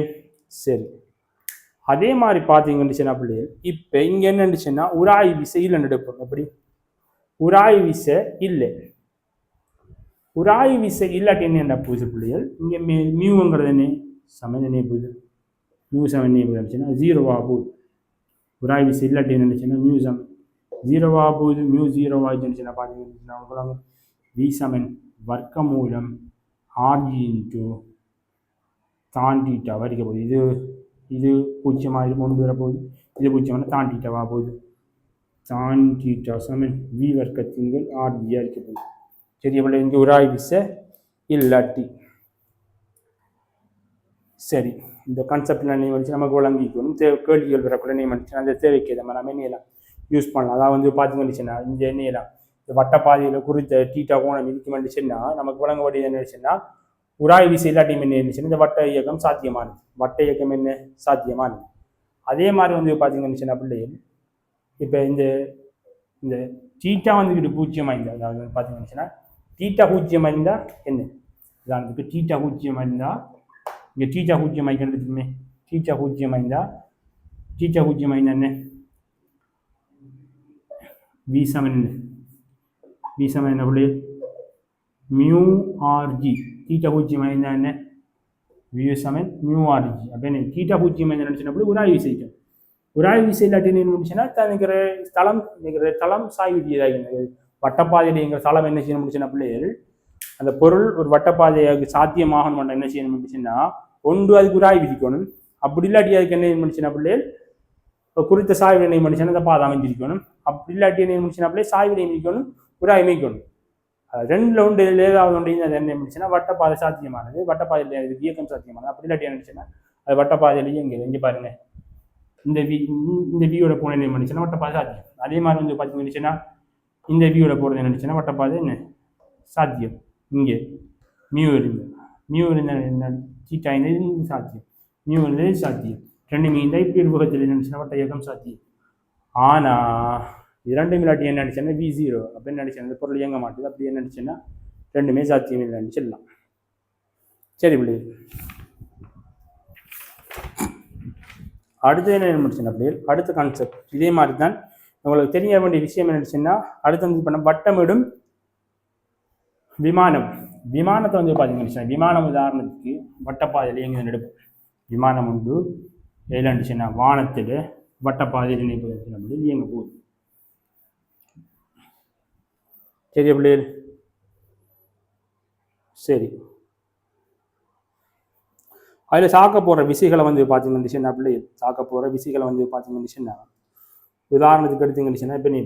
சரி. அதே மாதிரி பார்த்தீங்கன்னு சொன்னா பிள்ளைகள், இப்போ இங்கே என்ன இருந்துச்சுன்னா உராய் விசை இல்லைன்னு எடுப்போம். எப்படி? உராய் விசை இல்லை. உராய் விசை இல்லாட்டி என்ன போகுது பிள்ளைகள்? இங்கே மியூங்கிறது என்ன சமன் என்ன போகுது? மியூ சமன் என்ன போகுதுன்னா 0வா போகுது. உராய் விசை இல்லாட்டி என்ன இருந்துச்சுன்னா மியூ சமன் 0வா போகுது. மியூ 0வா இருந்துச்சுன்னா பார்த்தீங்கன்னா வி சமன் வர்க்கமூலம் ஆர்ஜி இன்ட்டு tan theta வரைக்க போகுது. இது பூஜ்ஜியமாக இது 3 தூரம் போகுது. இது பூஜ்ஜியமான tan theta போகுது. tan theta சமன் வி வர்க்கத்தின் கீழ் ஆர்ஜியாக இருக்க போகுது. சரி, எவ்வளோ இங்கே உராய் விசை இல்லாட்டி. சரி, இந்த கான்செப்ட் நான் வச்சு நமக்கு வழங்கிக்கணும். கேள்விகள் வரக்குள்ள நியமிச்சு அந்த தேவைக்கு நம்ம நம்ம என்னையெல்லாம் யூஸ் பண்ணலாம். அதாவது பார்த்தீங்கன்னு இந்த எண்ணெயெல்லாம் இந்த வட்டப்பாதையில் குறித்த டீட்டா கோணம் இருக்குமென்னுச்சுன்னா நமக்கு வழங்க வேண்டியது என்னச்சுன்னா உராய் விசை இல்லாட்டி என்ன இருந்துச்சுன்னா இந்த வட்ட இயக்கம் சாத்தியமானது. வட்ட இயக்கம் என்ன சாத்தியமானது. அதே மாதிரி பார்த்தீங்கன்னு பிள்ளைகள் இப்போ இந்த டீட்டா வந்துக்கிட்டு பூஜ்ஜியமாக இருந்தால், அதாவது பார்த்தீங்கன்னு டீட்டா பூஜ்ஜியமாக இருந்தால் என்ன உதாரணத்துக்கு டீட்டா பூஜ்ஜியமாக இருந்தால் இங்கே டீட்டா பூஜ்ஜியமாக கண்டுபிடிச்சுமே. டீட்டா பூஜ்ஜியமாக இருந்தால் என்ன வி சமன் என்ன பிள்ளைகள்? Mu RJ. தீட்டா பூஜ்ஜியமாக இருந்தால் என்ன வியூ சமன் மியூ ஆர்ஜி. அப்போ என்ன தீட்டா பூஜ்ஜியமாக இருந்தால் நினச்சினப்படி உராய் விசைக்கும். உராய் விசை இல்லாட்டி என்ன முடிச்சுன்னா நினைக்கிற தளம் சாய்வு விதியாகிறது. வட்டப்பாதையில தளம் என்ன செய்யணும் முடிச்சுன்னா பிள்ளைகள் அந்த பொருள் ஒரு வட்டப்பாதையாக சாத்தியமாகணும் என்ன செய்யணும் முடிச்சுன்னா ஒன்று அதுக்கு உராய் விதிக்கணும். அப்படி இல்லாட்டி அதுக்கு என்ன முடிச்சுன்னா பிள்ளைகள் குறித்த சாய்வு என்ன முடிச்சுன்னா அந்த பாதை அமைஞ்சிருக்கணும். அப்படி இல்லாட்டி என்ன முடிச்சுன்னா பிள்ளை சாய்வு நியமிக்கணும், உராய் அமைக்கணும். ரெண்டுல ஒன்று ஏதாவது ஒன்று அது என்ன இருந்துச்சுன்னா வட்டப்பாதை சாத்தியமானது. வட்டப்பாதையில் இதுக்கு இயக்கம் சாத்தியமானது. அப்படி இல்லாட்டி என்ன இருந்துச்சுன்னா அது வட்டப்பாதையிலேயே இங்கே பாருங்க இந்த வியோட போன என்ன இருந்துச்சுன்னா வட்டப்பாதை சாத்தியம். அதே மாதிரி பார்த்தீங்கன்னா இந்த வியோட போகிறது என்ன இருந்துச்சுன்னா வட்டப்பாதை என்ன சாத்தியம். இங்கே மியூ இருந்தால் என்ன சீட்டா இருந்தது சாத்தியம், மியூ இருந்தது சாத்தியம். ரெண்டுமே இந்த இப்படி ஒரு முகத்தில் என்ன வட்ட இயக்கம் சாத்தியம். ஆனால் இரண்டு மில்லாட்டி என்ன அடிச்சுன்னா V0. அப்போ என்ன அடிச்சா அந்த பொருள் இயங்க மாட்டுது. அப்படி என்ன அடிச்சுன்னா ரெண்டுமே சாத்தியம் இல்லைன்னு சொல்லலாம். சரி பிள்ளை, அடுத்து என்ன முடிச்சுன்னா அப்படியே அடுத்த கான்செப்ட் இதே மாதிரி தான். உங்களுக்கு தெரிய வேண்டிய விஷயம் என்னச்சுன்னா அடுத்து பண்ண வட்டமிடும் விமானத்தை பார்த்தீங்கன்னு விமானம் உதாரணத்துக்கு வட்டப்பாதையில் இயங்குது எடுப்போம். விமானம் உண்டு எதுலண்டுச்சுன்னா வானத்தில் வட்டப்பாதையில் இணைப்பது அப்படி இயங்க போகுது. சரி பிள்ளைகள், சரி அதில் சாக்க போகிற விசைகளை பார்த்தீங்கன்னு பிள்ளைகள் சாக்க போகிற விசைகளை பார்த்தீங்கன்னு உதாரணத்துக்கு எடுத்தீங்கன்னு இப்போ நீ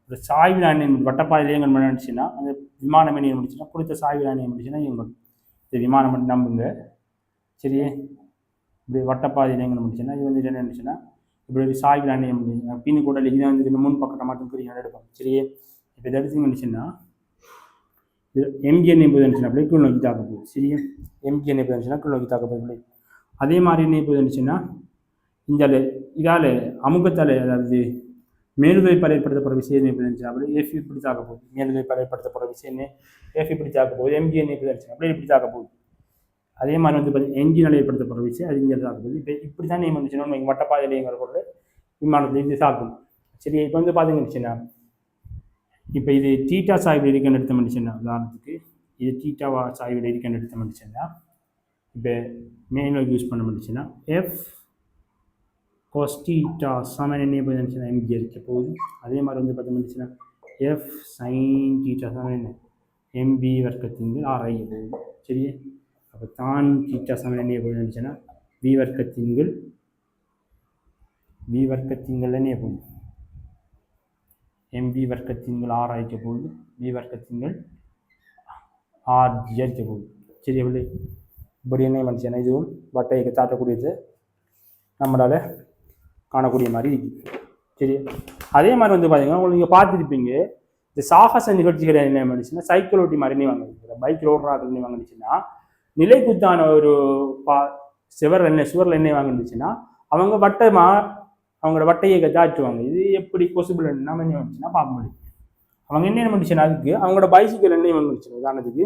ஒரு சாய்வு நாணயம் வட்டப்பாதையில் இயங்கல் பண்ணிச்சுன்னா அந்த விமானம் என்ன முடிச்சுன்னா கொடுத்த சாய்வு நாணயம் முடிச்சுன்னா இயங்கணும். இந்த விமானம் மட்டும் நம்புங்க. சரியே, இப்படி வட்டப்பாதையில் இயங்கல் முடிச்சுன்னா இது என்ன இருந்துச்சுன்னா இப்படி ஒரு சாய்வு நாணயம் முடிஞ்சு பின்னு கூட இதை இந்த முன் பக்கத்தை மட்டும் புரிய எடுப்போம். சரியே, இப்போ இதை எடுத்தீங்கன்னுச்சுன்னா இது எம்ஜிஎன் என்பது இருந்துச்சுன்னா அப்படியே கீழ் நோக்கி தாக்க போகுது. சரியா, எம்ஜிஎன் என்பது இருந்துச்சுன்னா கீழ் நோக்கி தாக்க போகுது. அதே மாதிரி என்ன இப்போ இருந்துச்சுன்னா இந்த இதால் அமுகத்தால் அதாவது மேலுதவிப்பால் ஏற்படுத்தப்படுற விஷயம் எப்படி இருந்துச்சு அப்படி எஃப் இப்படி தாக்க போகுது. மேலுதவிப்பால் ஏற்படுத்தப்படுற விஷயம் எஃப் இப்படி தாக்க போகுது. எம்ஜிஎன் எப்படி இருந்துச்சு அப்படி இப்படி தாக்க போகுது. அதே மாதிரி வந்து பார்த்தீங்கன்னா என்ஜினால் ஏற்படுத்தப்படுற விஷயம் அது இங்கே தாக்க போகுது. இப்போ இப்படி தான் நேம் வந்துச்சுன்னா இங்கே வட்டப்பாதையிலேங்கிற பொருள் விமானத்தில் இது தாக்கும். சரி, இப்போ வந்து பார்த்தீங்கன்னு இப்போ இது தீட்டா சாய்வில் இருக்குன்னு எடுத்த மனுஷன்னா உதாரணத்துக்கு இது தீட்டாவா சாய்வில் இருக்குன்னு எடுத்த மனுஷன்னா இப்போ மெயினாக யூஸ் பண்ண முடிச்சுன்னா எஃப் cos theta சமன் என்ன போயிருந்துச்சுன்னா எம்ஜி இருக்க போகுது. அதே மாதிரி வந்து பார்த்தோம்னா எஃப் சைன் தீட்டா சமன் என்ன எம்பி வர்க்கத்தின் ஆர் போகுது. சரி, அப்போ தான் தீட்டா சமன் என்ன போயிருந்துச்சுன்னா வி வர்க்கத்தின்கள் என்ன போகுது எம்பி வர்க்கத்தின்கள் ஆர் ஆகிக்க போகுது. வி வர்க்கத்தின்கள் ஆர்ஜி அடிக்க போகுது. சரி, எப்படி இப்படி என்ன மனுஷனா இதுவும் வட்டையை தாட்டக்கூடியது நம்மளால் காணக்கூடிய மாதிரி இருக்குது. சரி, அதே மாதிரி வந்து பார்த்தீங்கன்னா உங்களுக்கு நீங்கள் பார்த்துருப்பீங்க இந்த சாகச நிகழ்ச்சிகள் என்ன பண்ணிச்சுன்னா சைக்கிள் ஓட்டி மாதிரி வாங்கிடுச்சு, பைக்கில் ஓடுறாங்க வாங்கிடுச்சுன்னா நிலைக்குத்தான ஒரு சுவரில் என்ன வாங்கிடுச்சுன்னா அவங்க அவங்களோட வட்டையை தாச்சுவாங்க. இது எப்படி பாசிபிள் நம்ம என்ன வந்துச்சுன்னா பார்க்க முடியும். அவங்க என்ன பண்ணிச்சுன்னா அதுக்கு அவங்களோட பைசிக்கல் என்ன வந்துச்சு உதாரணத்துக்கு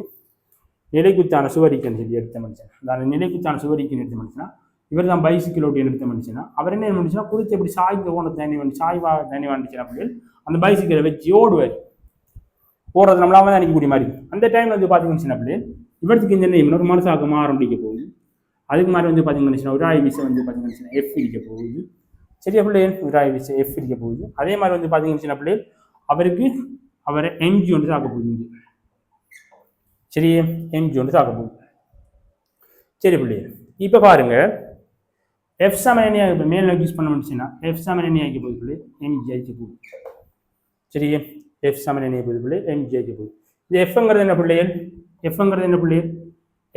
நிலைக்குத்தான சுவரிக்கன்னு சொல்லி எடுத்த மனுஷன். அதாவது நிலைக்குத்தான சுவரிக்குன்னு எடுத்த மனுஷனா இவர் தான் பைசிக்கல் ஓட்டி எடுத்த மனுஷனா அவர் என்ன பண்ணிச்சுன்னா குறித்து எப்படி சாய்ந்த ஓன தண்ணி வந்துச்சுன்னா அப்படி அந்த பைசிக்கலை வச்சு ஓடுவார். ஓடுறது நம்மளாம தான் நினைக்கக்கூடிய மாதிரி. அந்த டைம்ல வந்து பார்த்தீங்கன்னு அப்படி இவருக்கு இந்த நேம் ஒரு மனசாக ஆரம்பிக்க போகுது. அதுக்கு மாதிரி வந்து பார்த்தீங்கன்னு ஒரு ஆய் விஷயம் வந்து பார்த்தீங்கன்னு எஃப் இடிக்க போகுது. சரியா பிள்ளை ஒரு ஆய் விஷயம் எஃப் இடிக்க போகுது. அதே மாதிரி வந்து பார்த்தீங்கன்னு பிள்ளை அவரை எம்ஜி ஒன்று தாக்க போகுது. சரி, எம்ஜி ஒன்று தாக்க போகுது. சரி பிள்ளை, இப்போ பாருங்க எஃப் சமன் என்ன இப்போ மேல் யூஸ் பண்ண முடிச்சுன்னா எஃப் சமன் என்ன ஆகிக்க போகுது பிள்ளை எம்ஜி ஆகிக்க போகுது. சரி, எஃப் சமன் என்ன போகுது பிள்ளை எம்ஜி ஆகிக்க போகுது. இது எஃப்ங்கிறது என்ன பிள்ளைகள் எஃப்ங்கிறது என்ன பிள்ளைகள்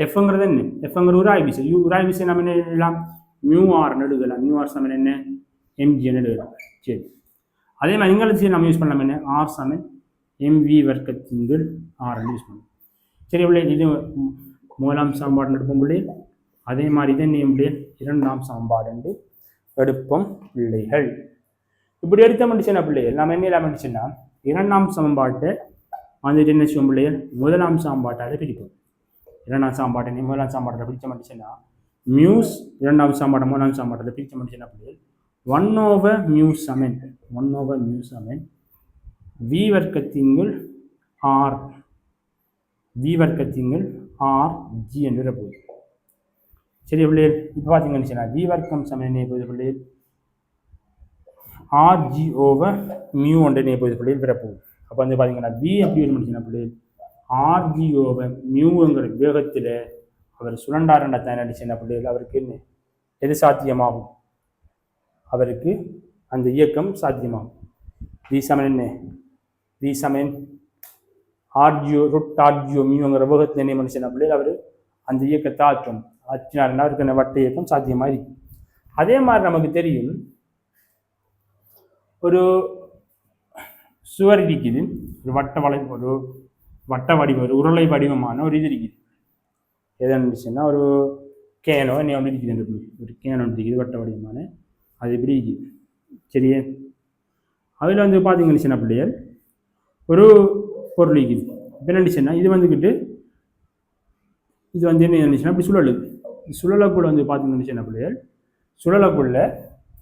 எஃப்ங்கிறது என்ன எஃப்ங்கிறது ஒரு ஆய்விசை ஒரு ஆய்விசை நம்ம என்ன எழுதலாம் மியூ ஆர் எழுதலாம். மியூ ஆர் சமன் என்ன எம்ஜி எழுதலாம். சரி, அதே மாதிரி இங்கிலீஷ் நம்ம யூஸ் பண்ணலாம் என்ன ஆர் சமன் எம்வி வர்க்கத்தின்கள் ஆர் யூஸ் பண்ணலாம். சரி பிள்ளை, இது மூலாம் சமன்பாடு எடுப்போம் பிள்ளை. அதே மாதிரி தான் பிள்ளை இரண்டாம் சமன்பாடு என்று எடுப்போம் பிள்ளைகள். இப்படி எடுத்த முடிச்சுன்னா பிள்ளைகள் நம்ம என்ன பண்ணிச்சுன்னா இரண்டாம் சமன்பாட்டை வந்துட்டு என்ன செய்வோம் பிள்ளைகள் முதலாம் சமன்பாட்டால் பிரிப்போம். இரண்டாம் சமன்பாட்டை முதலாம் சமன்பாட்டில் பிரித்த முடிச்சுன்னா மியூஸ் இரண்டாம் சமன்பாட்டை மூணாம் சமன்பாட்டில் பிரித்த முடிச்சுன்னா பிள்ளைகள் 1/μ சமன் வி வர்க்கத்தின்கள் ஆர் ஜி என்று போகுது. சரி பிள்ளைகள், இப்போ பார்த்தீங்கன்னு வி வர்க்கம் சமன் என்ன போகுது பிள்ளைகள் ஆர்ஜி ஓவர் மியூ ஒன்று போகுது பிள்ளைகள் பிறப்போகுது. அப்போ வந்து பார்த்தீங்கன்னா வி எப்படி முடிச்சுன்னா பிள்ளைகள் ஆர்ஜி ஓவர் மியூங்கிற வேகத்தில் அவர் சுழண்டாரண்ட தான் அடிச்சுன்னா பிள்ளைகள் அவருக்கு என்ன எது சாத்தியமாகும் அவருக்கு அந்த இயக்கம் சாத்தியமாகும். வி சமன் என்ன வி சமன் ஆர்ஜியோ ருட் ஆர்ஜியோ மியூங்கிற வேகத்தில் என்ன மனுஷன் பிள்ளைகள் அவர் அந்த இயக்கத்தை ஆற்றினார்னா அவருக்கு அந்த வட்ட இயக்கம் சாத்தியமாக இருக்கு. அதே மாதிரி நமக்கு தெரியும் ஒரு சுவர் இருக்குது, ஒரு வட்ட வடிவம் ஒரு உருளை வடிவமான ஒரு இது இருக்குது. எது இருந்துச்சுன்னா ஒரு கேனோ என்ன ஒன்று இருக்குது, ஒரு கேனோ இருக்குது வட்ட வடிவமான அது இப்படி இருக்குது. சரியே, அதில் வந்து பார்த்தீங்கன்னு சின்ன பிள்ளைகள் ஒரு பொருள் இருக்குது. இப்போ என்னச்சுன்னா இது வந்துக்கிட்டு இது வந்து என்ன இருந்துச்சுன்னா இப்படி சுழலுது. சுழலக்குள்ள வந்து பார்த்தீங்கன்னு சின்ன பிள்ளைகள் சுழலக்குள்ள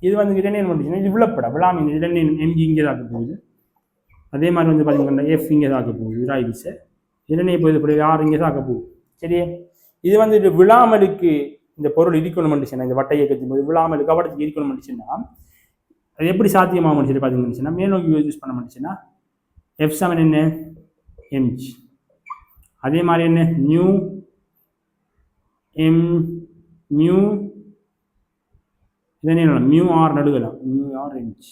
இது வந்துக்கிட்டு என்ன பண்ணுச்சுன்னா இது விழாமீங்க இதில் என்ன எம்ஜி இங்கே தாக்க போகுது. அதே மாதிரி வந்து பார்த்தீங்கன்னா எஃப் இங்கே தாக்க போகுது ராய்விசை இதில் போகுது இப்படி ஆர் இங்கே தாக்க போகுது. சரியே, இது வந்து விழாமலுக்கு இந்த பொருள் இருக்கணும் பண்ணிச்சுன்னா இந்த வட்ட இயக்கத்தின் போது விழாமலுக்கு கவடத்துக்கு இருக்கணும் பண்ணிச்சுன்னா அது எப்படி சாத்தியமாக சொல்லி பார்த்தீங்கன்னா மேல்நோக்கி யூஸ் பண்ண முடிச்சுன்னா எஃப் சமன் என்ன எம்ஜி. அதே மாதிரி என்ன மியூ இதே மியூ ஆர் நடுக்கலாம் மியூ ஆர் எம்ஜி.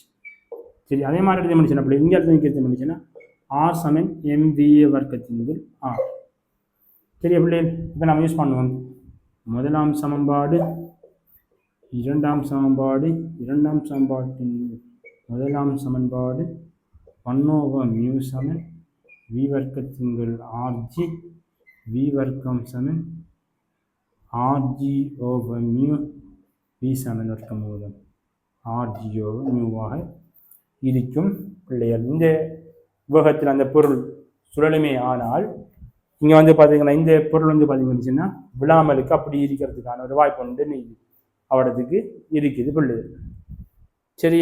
சரி, அதே மாதிரி எடுத்து முடிச்சுன்னா அப்படி இங்கே எடுத்து முடிச்சுன்னா ஆர் சமன் எம்விஏ வர்க்கத்தின் ஆர். சரி எப்படி இப்போ நம்ம யூஸ் பண்ணுவோம் முதலாம் சமன்பாடு இரண்டாம் சமன்பாட்டின் முதலாம் சமன்பாடு 1/μ சமன் வி வர்க்கத்தின்கள் ஆர்ஜி வி வர்க்கம் சமன் ஆர்ஜி ஓவர் மியூ வி சமன் வர்க்கம் மூலம் ஆர்ஜி ஓவர் மியூவாக இருக்கும் பிள்ளைகள். இந்த வேகத்தில் அந்த பொருள் சுழலுமே ஆனால் இங்கே வந்து பார்த்தீங்கன்னா இந்த பொருள் வந்து பார்த்தீங்கன்னா விழாமலுக்கு அப்படி இருக்கிறதுக்கான ஒரு வாய்ப்பு வந்து அவடத்துக்கு இருக்குது பிள்ளைகள். சரி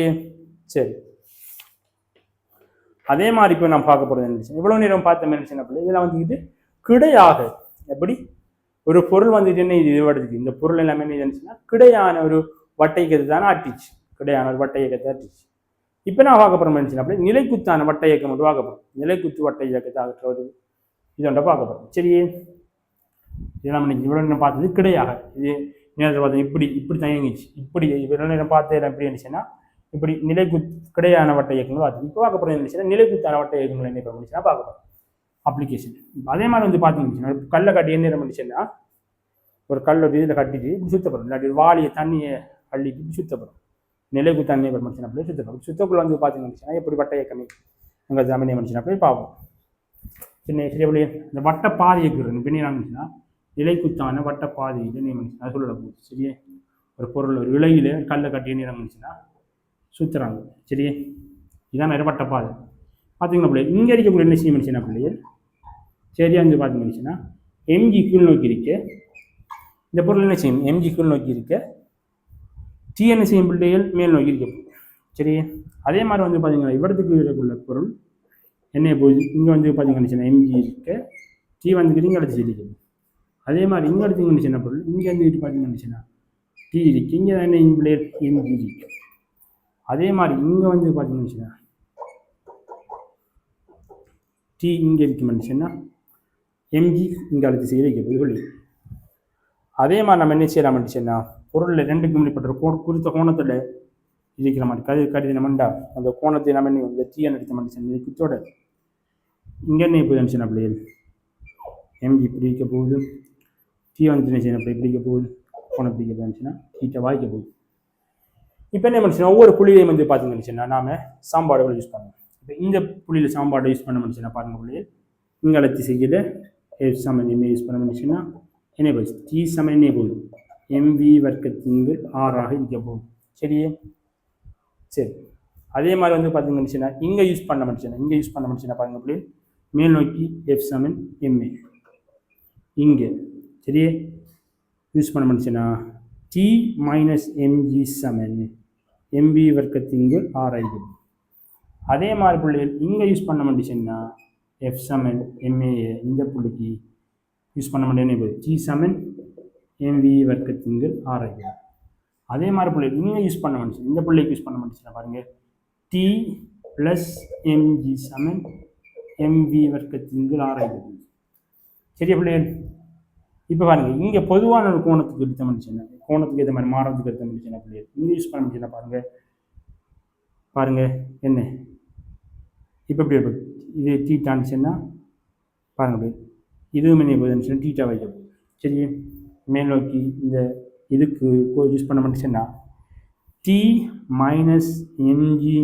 சரி. அதே மாதிரி இப்போ நான் பார்க்க போகிறது என்ன, இவ்வளவு நேரம் பார்த்த என்ன பிள்ளை இதெல்லாம் வந்துக்கிட்டு கிடையாக எப்படி ஒரு பொருள் வந்துட்டு என்ன இது வருது, இந்த பொருள் எல்லாமே என்ன இருந்துச்சுன்னா கிடையான ஒரு வட்டை இயக்கத்தை தானே ஆட்டிச்சு, கிடையான ஒரு வட்டை இயக்கத்தை ஆட்டிச்சு. இப்போ நான் பார்க்க போகிறோம் என்ன அப்படி நிலைக்குத்தான வட்டை இயக்கம் மட்டும் பார்க்க போகிறோம். நிலைக்குத்து வட்டை இயக்கத்தை ஆகிறது இதோட பார்க்க போகிறோம். சரி, இதெல்லாம் இன்னைக்கு இவ்வளோ நேரம் பார்த்தது கிடையாக. இது நேரத்தில் பார்த்தா இப்படி இப்படி தயங்கிச்சு, இப்படி இவ்வளோ நேரம் பார்த்து எப்படி இருந்துச்சுன்னா இப்படி கிடையான வட்டை இயக்கங்கள் பார்த்து. இப்போ பார்க்க போகிறது இருந்துச்சுன்னா நிலைக்குத்தான வட்டை இயக்கங்கள் என்ன பண்ணிச்சுன்னா பார்க்க போகிறோம் அப்ளிகேஷன். அதே மாதிரி வந்து பார்த்தீங்கன்னா கல்லை கட்டி என்ன பண்ணிச்சுன்னா ஒரு கல் ஒரு இதில் கட்டிட்டு இப்படி சுத்தப்படும், இல்லாட்டி வாளியை தண்ணியை அள்ளிட்டு இப்படி சுத்தப்படும். நிலைக்கு தண்ணி மனுஷன் அப்படியே சுத்தப்படும். சுத்தக்குள்ள வந்து பார்த்தீங்கன்னா எப்படி வட்டை இயக்கமே எங்கள் ஜாமீனிய மனுஷன் அப்படியே பார்ப்போம். சின்ன சரி அப்படியே இந்த வட்ட பாதை இயக்குறது பின்னே இருந்துச்சுன்னா நிலைக்குத்தான வட்ட பாதையில் நீ மனுஷன் அது சொல்ல போகுது. சரியே, ஒரு பொருள் ஒரு இலையில கல்லை கட்டி நீரம் இருந்துச்சுன்னா சுற்றுறாங்க. சரியே, இதான் நிறைய வட்ட பாதை பார்த்தீங்கன்னா பிள்ளை. இங்கே இருக்கக்கூடிய என்ன செய்ய மனுஷனா பிள்ளைகள் சரியா வந்து பார்த்தீங்கன்னா எம்ஜி கீழ் நோக்கி இருக்க இந்த பொருள் என்ன செய்யும், எம்ஜி கீழ் நோக்கி இருக்க டி என்ன செய்யும் பிள்ளைகள் மேல் நோக்கி இருக்க. சரி, அதே மாதிரி வந்து பார்த்தீங்கன்னா இவரத்துக்கு இருக்கக்குள்ள பொருள் என்ன போகுது, இங்கே வந்து பார்த்தீங்கன்னா எம்ஜி இருக்க டி வந்துக்கிட்டு இங்கே அடுத்து இருக்குது. அதே மாதிரி இங்கே எடுத்துக்கிட்டு சின்ன பொருள் இங்கே வந்துக்கிட்டு பார்த்தீங்கன்னா டி இருக்கு, இங்கே தான் என்ன பிள்ளைகள் எம்ஜி இருக்கு. அதே மாதிரி இங்கே வந்து பார்த்தீங்கன்னா டி இங்கே இருக்கு மனுஷன்னா எம்ஜி இங்கே அடுத்து செய்ய வைக்க சொல்லி. அதே மாதிரி நம்ம என்ன செய்யலாம் மனுஷன்னா பொருளில் ரெண்டுக்கு மேற்பட்ட குறித்த கோணத்தில் இருக்கிற மாதிரி கருதி நம்மண்டா அந்த கோணத்தை நம்ம என்ன தீயை நடித்த மனுஷன் குத்தோட இங்கே என்ன போகுது மனுஷன் அப்படி எம்ஜி பிடிக்க போகுது, டீ வந்து என்ன செய்யணும் அப்படி பிடிக்க போகுது, கோணம் பிடிக்க போச்சுன்னா டீட்டை வாய்க்க போகுது. இப்போ என்ன மனுஷன் ஒவ்வொரு புள்ளியையும் வந்து பார்த்தீங்கன்னு நாம சாம்பாடுகள் யூஸ் பண்ணுவோம். இப்போ இந்த புள்ளியில் சாம்பாடு யூஸ் பண்ண மனுஷனா பாருங்க புள்ளியில் இங்கே அழைச்சி செய்யல எஃப் சமன் எம்ஏ யூஸ் பண்ண மனுஷன்னா என்ன போகுது, டி சமன் என்ன போகுது எம்வி வர்க்கத்தின்கள் ஆறாக இருக்க போகுது. சரியே சரி. அதே மாதிரி வந்து பார்த்தீங்கன்னா இங்கே யூஸ் பண்ண மனுஷனா பாருங்க புள்ளி மேல் நோக்கி எஃப் சமன் எம்ஏ இங்கே சரியே யூஸ் பண்ண மனுஷனா டி மைனஸ் எம்ஜி சமன் எம்பி வர்க்கத்தின்கள் ஆறாக. அதே மாதிரி புள்ளிகள் இங்கே யூஸ் பண்ண மாட்டேன்னா எஃப் சமன் எம்ஏஏ இந்த புள்ளிக்கு யூஸ் பண்ண மாட்டேன்னு டி சமன் எம்வி வர்க்கத்தின்கள் ஆறாக. அதே மாதிரி புள்ளிகள் இங்கே யூஸ் பண்ண மாட்டேன் இந்த புள்ளிக்கு யூஸ் பண்ண மாட்டேச்சுன்னா பாருங்கள் டி ப்ளஸ் எம்ஜி சமன் எம்வி வர்க்கத்தின்கள் ஆறாக. சரியா பிள்ளைகள், இப்போ பாருங்கள் இங்கே பொதுவான ஒரு கோணத்துக்கு எடுத்த மனுஷன் கோணத்துக்கு ஏற்ற மாதிரி மாறதுக்கு எடுத்த மனுஷன் பிள்ளைகள் இங்கே யூஸ் பண்ண முடிச்சுன்னா பாருங்கள் என்ன இப்போ எப்படி இருக்கும் இது டீட்டான்னு பாருங்கள் இதுவும் என்ன போகுதுன்னு டீட்டா வைக்க போகுது. சரி, மேல் நோக்கி இந்த இதுக்கு யூஸ் பண்ண மாட்டேன்னா t minus m g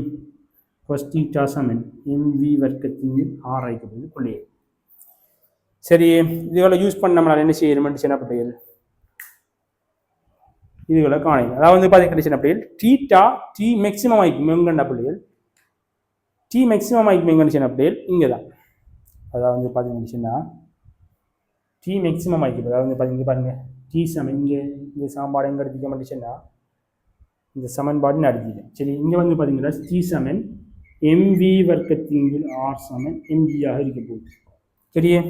first theta சமன் எம்வி வர்க்கத்தின் ஆராய்க்க போகுது பிள்ளைகள். சரி, இதுகளை யூஸ் பண்ண நம்மளால் என்ன செய்யணும்னு சின்ன பிள்ளைகள் இதுகளை காணும். அதாவது வந்து பார்த்தீங்கன்னா சின்ன பிள்ளைகள் டீட்டா டி மேக்சிமம் ஆகிக்கும் எங்கண்டா பிள்ளைகள் டி மேக்சிமம் ஆகிக்கும் எங்கன்னு சின்ன பிள்ளைகள் இங்கே தான். அதாவது வந்து பார்த்தீங்கன்னா டி மேக்சிமம் ஆகிக்கும். அதாவது வந்து பார்த்தீங்கன்னா பாருங்கள் டி சமன் இங்கே சாம்பாடு எங்கே எடுத்துக்க மாட்டேச்சுன்னா இந்த சமன்பாடுன்னு அடிச்சிட்டேன். சரி, இங்கே வந்து பார்த்தீங்கன்னா டி சமன் எம்வி வர்க்கத்தின் ஆர் சமன் எம்ஜியாக இருக்க போகுது. சரியே,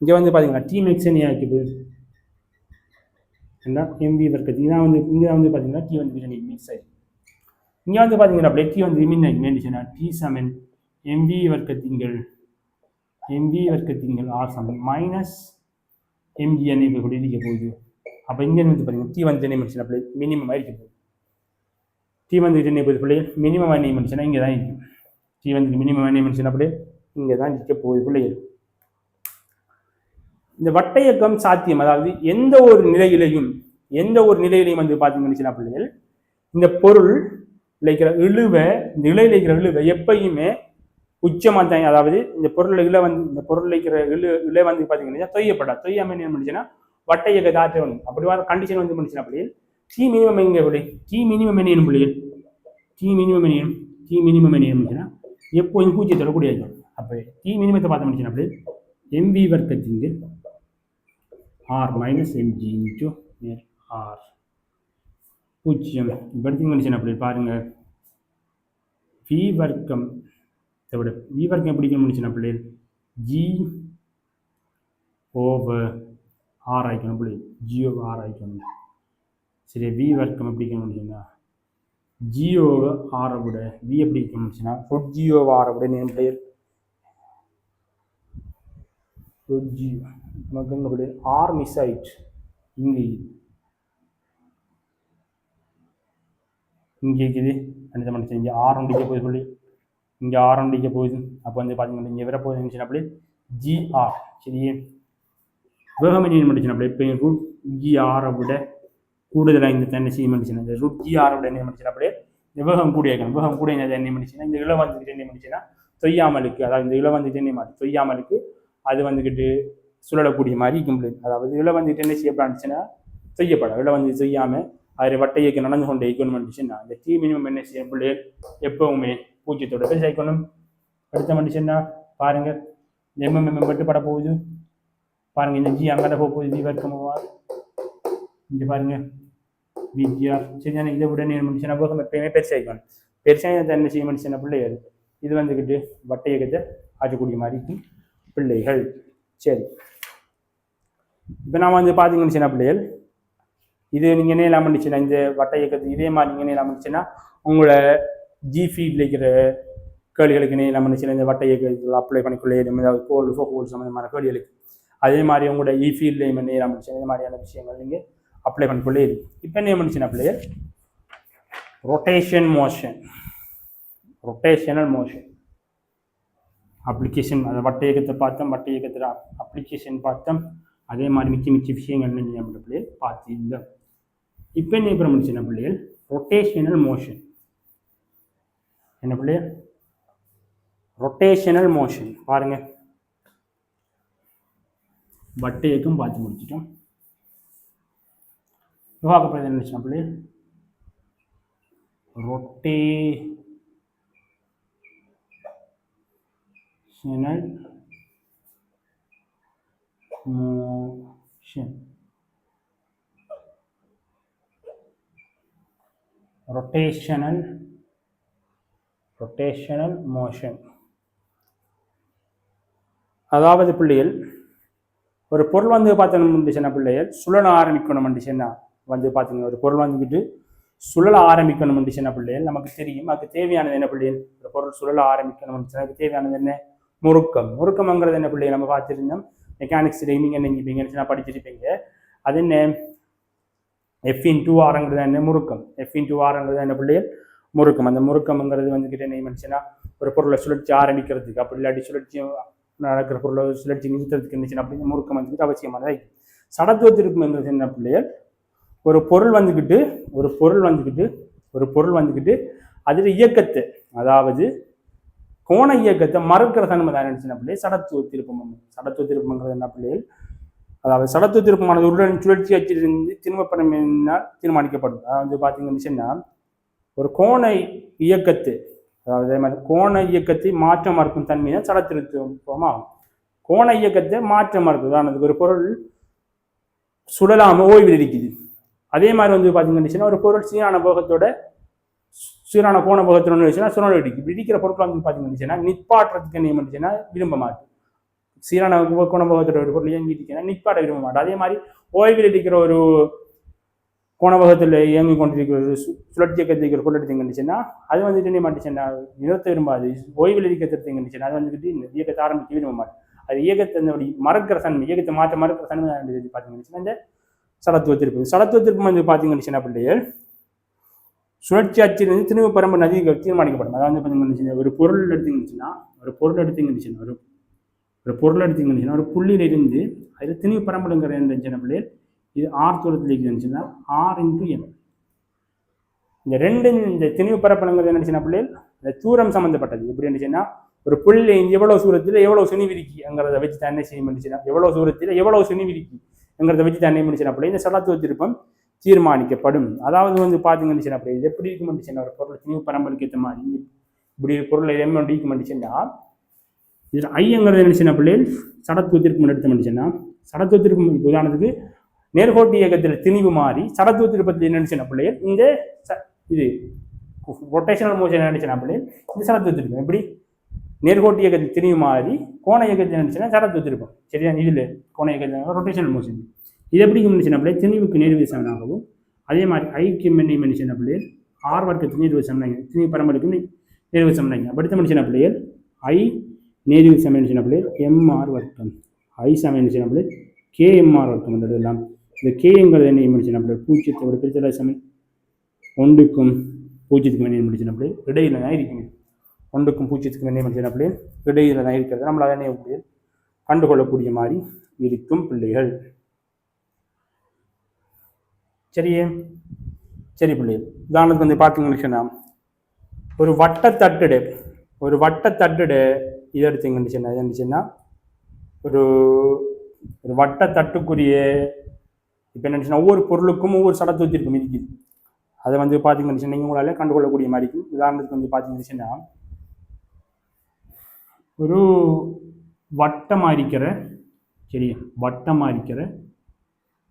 இங்கே வந்து பார்த்தீங்கன்னா டி மேக்ஸன் ஆகிக்க போகுது எம்வி வர்க்கத்தின் இதான் வந்து இங்கே வந்து பார்த்தீங்கன்னா டி வந்து மிக்ஸ் ஆகிடும். இங்கே வந்து பார்த்தீங்கன்னா அப்படியே டி வந்து ரிமின் ஆகிடுச்சுன்னா டி சமன் எம்வி வர்க்கத்தின்கள் ஆர் சமன் மைனஸ் எம்ஜி என்ன இப்போ கூட இருக்க போகுது. அப்போ இங்கே வந்து பார்த்தீங்கன்னா டி வந்து என்ன மனுஷன் அப்படியே மினிமமாக இருக்க போகுது. டி வந்து என்ன போகுது பிள்ளைகள் மினிமம் என்ன மனுஷனா இங்கே தான் இருக்கும். டி வந்து மினிமம் என்ன மனுஷன் அப்படியே இங்கே தான் இருக்க போகுது பிள்ளைகள். இந்த வட்ட இயக்கம் சாத்தியம், அதாவது எந்த ஒரு நிலையிலையும் வந்து பார்த்தீங்கன்னா பிள்ளைகள் இந்த பொருள் இருக்கிற இழுவை இந்த இலையில் இருக்கிற இழுவை எப்பயுமே உச்சமாக தான். அதாவது இந்த பொருள் இந்த பொருள் இருக்கிற இலை வந்து பார்த்தீங்கன்னா தொய்யாமல் என்ன பண்ணிச்சுன்னா வட்ட இயக்க காற்று வேணும். அப்படி வர கண்டிஷன் வந்து பண்ணிச்சுன்னா பிள்ளைகள் டி மினிமம் எங்கே பிள்ளை டி மினிமம் என்ன பிள்ளைகள் டி மினிமம் என்ன டி மினிமம் என்ன இருந்துச்சுன்னா எப்போதும் பூஜ்ஜியத்தோட கூட இருக்கும். அப்போ டி மினிமத்தை பார்த்தோம்னு அப்படியே எம்பி வர்க்கத்தின் r minus mg into r பூஜ்ஜியம். இப்போ எடுத்தீங்கன்னு அப்படி பாருங்கள், வி வர்க்கம் விட வி வர்க்கம் எப்படி முடிச்சுன்னா அப்படி ஜி ஓவர் ஆர் ஆயிக்கணும். அப்படி ஜி ஓவர் ஆர் ஆயிக்கணும். சரி, வி வர்க்கம் எப்படி முடிச்சுன்னா ஜி ஓவர் ஆரை விட வி எப்படி முடிச்சுன்னா ரொட் ஜி ஓவர் ஆரை விட நேம் பிளேயர் ரொட் ஜி நமக்கு அப்படி ஆர் மிஸ் ஆயிடுச்சு. இங்கே இருக்குது அந்த மனுஷன் இங்கே ஆரம் டிக்க போகுது சொல்லி இங்கே ஆரம் டிக்க போகுது. அப்போ வந்து பார்த்தீங்கன்னா இங்கே வர போகுதுன்னு அப்படி ஜிஆர். சரியே, வேகம் என்ன பண்ணிச்சுன்னா அப்படி இப்போ ரூட் ஜிஆரை விட கூடுதலாக இந்த தண்ணி செய்ய பண்ணிச்சுன்னா இந்த ரூட் ஜிஆரை விட என்ன பண்ணிச்சுன்னா அப்படியே இந்த வேகம் கூட இருக்கணும். வேகம் கூட என்ன பண்ணிச்சுன்னா இந்த இள வந்துக்கிட்டு என்ன பண்ணிச்சுன்னா தொய்யாமலுக்கு, அதாவது இந்த இள வந்துட்டு என்ன மாட்டி தொய்யாமலுக்கு அது வந்துக்கிட்டு சுழலக்கூடிய மாதிரி கம்ப்ளீட். அதாவது இள வந்துட்டு என்ன செய்யப்படாச்சுன்னா செய்யப்படும். இள வந்து செய்யாமல் அது வட்டை இயக்கம் நடந்து கொண்டே இருக்கணும்னுச்சுன்னா இந்த டி மினிமம் என்ன செய்ய பிள்ளைகள் எப்பவுமே பூஜ்ஜியத்தோட போய் சேர்க்கணும். அடுத்த மனுஷன்னா பாருங்க, எம்எம்எம் மட்டும் பட போகுது பாருங்க. இந்த ஜி அங்கே போகுது, வி வர்க்கமாக இங்கே பாருங்க விஜிஆர். சரியான இதை விட என்ன மனுஷனா போக எப்பயுமே பெருசாகிக்கணும். பெருசாக என்ன செய்ய மனுஷன பிள்ளைகள் இது வந்துக்கிட்டு வட்டை இயக்கத்தை ஆற்றக்கூடிய மாதிரி பிள்ளைகள். சரி, இப்போ நான் வந்து பார்த்தீங்கன்னு சின்ன பிள்ளைகள் இது நீங்கள் என்ன இல்லாமல் இருந்துச்சுன்னா இந்த வட்டை இயக்கத்துக்கு இதே மாதிரி நீங்கள் என்ன இல்லாமல் இருந்துச்சுன்னா உங்களோட ஜி ஃபீல்டில் இருக்கிற கேள்விகளுக்கு என்ன இல்லாமல் இருந்துச்சுன்னா இந்த வட்டை இயக்கத்தில் அப்ளை பண்ணிக்கொள்ளே ஏதாவது கோல் ஃபோல் சம்மந்தமான கேள்விகளுக்கு அதே மாதிரி உங்களோட இ ஃபீல்ட்லேயும் என்ன இல்லாமல் இருந்துச்சுன்னா இந்த மாதிரியான விஷயங்கள் நீங்கள் அப்ளை பண்ணிக்கொள்ளே இருக்கு. இப்போ என்ன இருந்துச்சுன்னா பிள்ளைகள் rotation motion, rotational motion application, அந்த வட்டை இயக்கத்தை பார்த்தோம், வட்டை இயக்கத்தில் அப்ளிகேஷன் பார்த்தோம், அதே மாதிரி மிச்ச விஷயங்கள் என்ன பிள்ளைகள் பார்த்துருந்தோம். இப்போ என்ன இப்போ முடிச்சுன்னா பிள்ளைகள் ரொட்டேஷனல் மோஷன். என்ன பிள்ளைகள் ரொட்டேஷனல் மோஷன் பாருங்க, வட்டை இயக்கம் பார்த்து முடிச்சிட்டோம். பார்க்க என்ன நினைச்சா பிள்ளைகள் ரொட்டேஷனல் motion, rotational motion. அதாவது பிள்ளைகள் ஒரு பொருள் வந்து பார்த்தோம்னா பிள்ளைகள் சுழல ஆரம்பிக்கணும்னா வந்து பார்த்தீங்கன்னா ஒரு பொருள் வந்துக்கிட்டு சுழல ஆரம்பிக்கணும்னா பிள்ளைகள் நமக்கு தெரியும் அதுக்கு தேவையானது என்ன பிள்ளைகள். ஒரு பொருள் சுழல ஆரம்பிக்கணும்னு அதுக்கு தேவையானது என்ன முறுக்கம். முறுக்கம்ங்கிறது என்ன பிள்ளைகள் நம்ம பார்த்துருந்தோம். மெக்கானிக்ஸ் நீங்கள் நினைப்பீங்க படிச்சிருப்பீங்க. அது என்ன F*R என்ன முறுக்கம். F*R என்ன பிள்ளைகள் முறுக்கம். அந்த முறுக்கம்ங்கிறது வந்துக்கிட்டு என்ன நினைச்சுன்னா ஒரு பொருளை சுழற்சி ஆரம்பிக்கிறதுக்கு அப்படி இல்லாட்டி சுழற்சி நடக்கிற பொருளை சுழற்சி நிறுத்துறதுக்கு இருந்துச்சுன்னா அப்படின்னு முறுக்கம் வந்துக்கிட்டு அவசியமானது. சடத்துவ திருப்பம்ங்கிறது என்ன பிள்ளைகள் ஒரு பொருள் வந்துக்கிட்டு அதில் இயக்கத்தை அதாவது கோண இயக்கத்தை மறுக்கிற தன்மை தான் நினைச்சுன்னா பிள்ளைகள் சடத்துவ திருப்பம். சடத்துவ திருப்பம்ங்கிறது என்ன பிள்ளைகள் அதாவது சடத்துவ திருப்பமானது உருளன் சுழற்சி அச்சிலிருந்து திரும்பப்படமினால் தீர்மானிக்கப்படும். அதாவது பார்த்தீங்கன்னா ஒரு கோண இயக்கத்தை அதாவது அதே மாதிரி கோண இயக்கத்தை மாற்ற மறுக்கும் தன்மை தான் சடத்திருப்பமாகும். கோண இயக்கத்தை மாற்ற மறுக்கும். உதாரணத்துக்கு ஒரு பொருள் சுழலாமல் ஓய்வில் இருக்குது. அதே மாதிரி வந்து பார்த்தீங்கன்னா ஒரு பொருள் சீரான போகத்தோட சீரான கோண போகத்தோட இருந்துச்சுன்னா சுழல் அடிக்கும். இப்படி இருக்கிற பொருட்கள் வந்து பார்த்தீங்கன்னா நிற்பாட்டுறதுக்கு என்ன பண்ணிச்சுன்னா விரும்ப மாட்டேன். சீரான கோண போகத்தோட ஒரு பொருள் இயங்கிட்டுச்சுன்னா நிற்பாட்ட விரும்ப மாட்டேன். அதே மாதிரி ஓய்வில் இருக்கிற ஒரு கோணபகத்தில் இயங்கி கொண்டிருக்கிற ஒரு சுழற்சி இயக்கத்திருக்கிற பொருள் எடுத்துங்கன்னுச்சுன்னா அது வந்துட்டு என்ன மாட்டுச்சுன்னா நிறுத்த விரும்பாது. ஓய்வில் இயக்கத்திருந்துச்சுன்னா அது வந்துட்டு இயக்கத்தை ஆரம்பிக்க விரும்ப மாட்டேன். அது இயக்கத்தை மறக்கிற தன்மை இயக்கத்தை மாற்ற மறக்கிற தன்மை பார்த்தீங்கன்னா இந்த சடத்துவ திருப்பம். சடத்துவ திருப்பம் வந்து பார்த்தீங்கன்னா பிள்ளைகள் சுழற்சி அச்சிலிருந்து திரும்ப பரம்பு நதிகள் தீர்மானிக்கப்படும். அதாவது பார்த்தீங்கன்னா ஒரு பொருள் எடுத்துங்கன்னுச்சுன்னா ஒரு புள்ளியிலிருந்து அதில் திணிவு பரம்புங்கிற இருந்துச்சுன்னா பிள்ளைகள் இது ஆர் தூரத்தில் இருந்துச்சுன்னா R*M. இந்த திணிவு பரப்பளங்கிறது என்னச்சுன்னா பிள்ளைகள் இந்த தூரம் சம்மந்தப்பட்டது. எப்படி இருந்துச்சுன்னா ஒரு புள்ளி எவ்வளவு தூரத்தில் எவ்வளவு சுனிவிரிக்கிங்கிறத வச்சு தான் என்ன செய்ய முடிச்சுன்னா எவ்வளவு தூரத்தில் எவ்வளவு சுனிவிரிக்கிங்கிறத வச்சு தான் என்ன முடிச்சுன்னா பிள்ளை இந்த சடத்துவ திருப்பம் தீர்மானிக்கப்படும். அதாவது வந்து பார்த்தீங்கன்னு பிள்ளை இது எப்படி இருக்குன்னு ஒரு பொருள் திணிவு பரம்பலுக்கு ஏற்ற மாதிரி இப்படி ஒரு பொருள் எம் டிக்கு பண்ணிச்சுன்னா இதில் ஐங்கிறது என்ன சின்ன பிள்ளைகள் சடத்துவத்திற்கு எடுத்து பண்ணிச்சுன்னா சடத்துவத்திற்கு இப்போ உதாரணத்துக்கு நேர்கோட்டு இயக்கத்தில் திணிவு மாறி சடத்துவ திருப்பத்தில் என்ன சின்ன பிள்ளைகள் இந்த இது ரொட்டேஷனல் மோஷன் என்ன சின்ன பிள்ளைகள் இந்த சடத்துவ திருப்பம் எப்படி நேர்கோட்டு இயக்கத்தில் திணிவு மாறி கோண இயக்கத்தில் நினைச்சுன்னா சடத்துவ திருப்பம் சரியா இதில் கோண இயக்கத்தில் ரொட்டேஷனல் மோஷன் இது எப்படி நினைச்சுன்னா பிள்ளை திணிவுக்கு நேர்வு சமனாகவும் அதே மாதிரி ஐக்கு மென்னை மனுஷன பிள்ளைகள் ஆர் வர்க்கத்துக்கு நேர்வு சமனாங்க திணிவு பரம்பரைக்கு நேர்வு சமனாங்க படித்த மனுஷன பிள்ளைகள் ஐ நேர்வு சமனிச்சின பிள்ளைகள் எம்ஆர் வர்க்கம் ஐ சமனிச்சின பிள்ளைகள் கேஎம்ஆர் வர்க்கம் என்றது எல்லாம் இந்த கேங்கிறது என்ன மனுஷன பிள்ளைகள் பூஜ்ஜியத்தை விட பிரித்தல சமன் ஒன்றுக்கும் பூஜ்ஜியத்துக்கும் என்ன மனுஷன பிள்ளைகள் இடையில தான் இருக்குது ஒன்றுக்கும் பூஜ்ஜியத்துக்கும் என்ன மனுஷன பிள்ளைகள் இடையில தான் இருக்கிறது நம்மளால் என்ன பிள்ளைகள் கண்டுகொள்ளக்கூடிய மாதிரி இருக்கும் பிள்ளைகள் சரியே சரி பிள்ளைகள் உதாரணத்துக்கு வந்து பார்த்தீங்கன்னு சொன்னால் ஒரு வட்டத்தட்டுடு இதை எடுத்தீங்கன்னு சொன்னால் இது இருந்துச்சுன்னா ஒரு வட்டத்தட்டுக்குரிய இப்போ என்ன ஒவ்வொரு பொருளுக்கும் ஒவ்வொரு சடத்துவத்திற்கும் இருக்குது அதை வந்து பார்த்தீங்கன்னு சொன்னால் நீங்கள் உங்களால் கண்டுகொள்ளக்கூடிய மாதிரி இருக்கும் உதாரணத்துக்கு வந்து பார்த்தீங்கன்னு சொன்னால் ஒரு வட்டமாக இருக்கிற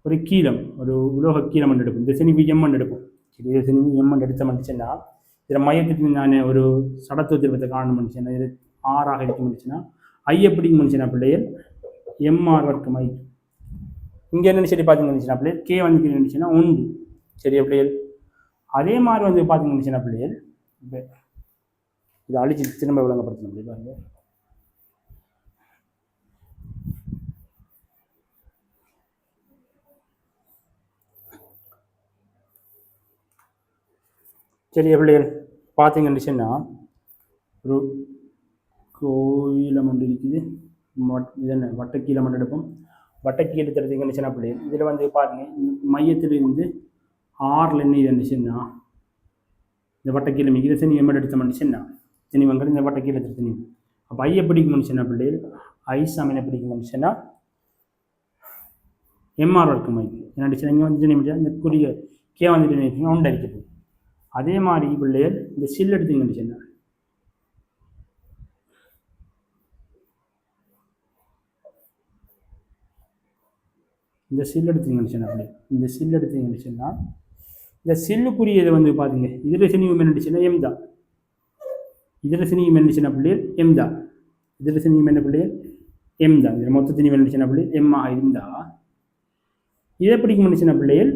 ஒரு கீலம் ஒரு உலோக கீலம் எடுப்போம் இந்த செனிவி எம்மன் எடுப்போம் சரி இதை செனிவி எம்மன் எடுத்த மனுச்சுன்னா இதில் மையத்துக்கு நான் ஒரு சடத்துவ திருப்பத்தை காணணும் மனுச்சுன்னா இது ஆறாக இருக்க முடிச்சுன்னா ஐ எப்படி மனுச்சுன்னா பிள்ளைகள் எம்ஆர் வர்க்கம் ஐ இங்கே என்னென்னு சரி பார்த்தீங்கன்னு பிள்ளைகள் கே வந்து இருந்துச்சுன்னா உண்டு சரியா பிள்ளைகள் அதே மாதிரி வந்து பார்த்தீங்கன்னு பிள்ளைகள் இப்போ இதை அழிச்சு திரும்ப விளங்கப்படுத்தணும் அப்படி பாருங்க சரியா பிள்ளைகள் பார்த்தீங்கன்னு சொன்னால் ஒரு கோயிலம் ஒன்று இருக்குது இது என்ன வட்டக்கீலம் ஒன்று எடுப்போம் வட்டக்கீலத்தை எடுத்தீங்கன்னு சொன்னால் பிள்ளைகள் இதில் வந்து பாருங்க மையத்திலிருந்து ஆறில் என்ன இது இருந்துச்சுன்னா இந்த வட்டக்கீலம் இதை சனி எம்மட் எடுத்தோம்னு சொன்னால் திணிவங்கள் இந்த வட்டக்கீலத்தில் திணிவு அப்போ ஐயை பிடிக்கும்னு சொன்னால் பிள்ளைகள் ஐ சமனை பிடிக்கும்னு சொன்னால் எம்ஆர் வர்க்கம் ஐ என்ன இங்கே வந்து திணிவு இந்த குறிய கே வந்துட்டு ஒன்று அடிக்கிறது அதே மாதிரி பிள்ளைகள் இந்த சில் எடுத்தீங்கன்னு சொன்னால் இந்த சில் எடுத்தீங்கன்னு சொன்னால் இந்த சில் எடுத்தீங்கன்னு சொன்னால் இந்த சில்லுக்குரியதை வந்து பார்த்தீங்க இதில் சினியும் என்னச்சுன்னா எம் தான் இதில் சினியும் என்னச்சுன்னா பிள்ளைகள் எம் தான் இதில் சினியும் என்ன பிள்ளைகள் எம் தான் இதில் மொத்தத்தினியும் என்னச்சுன்னா பிள்ளைகள் எம்மாக இருந்தால் இதை பிடிக்கும்னு சின்ன பிள்ளைகள்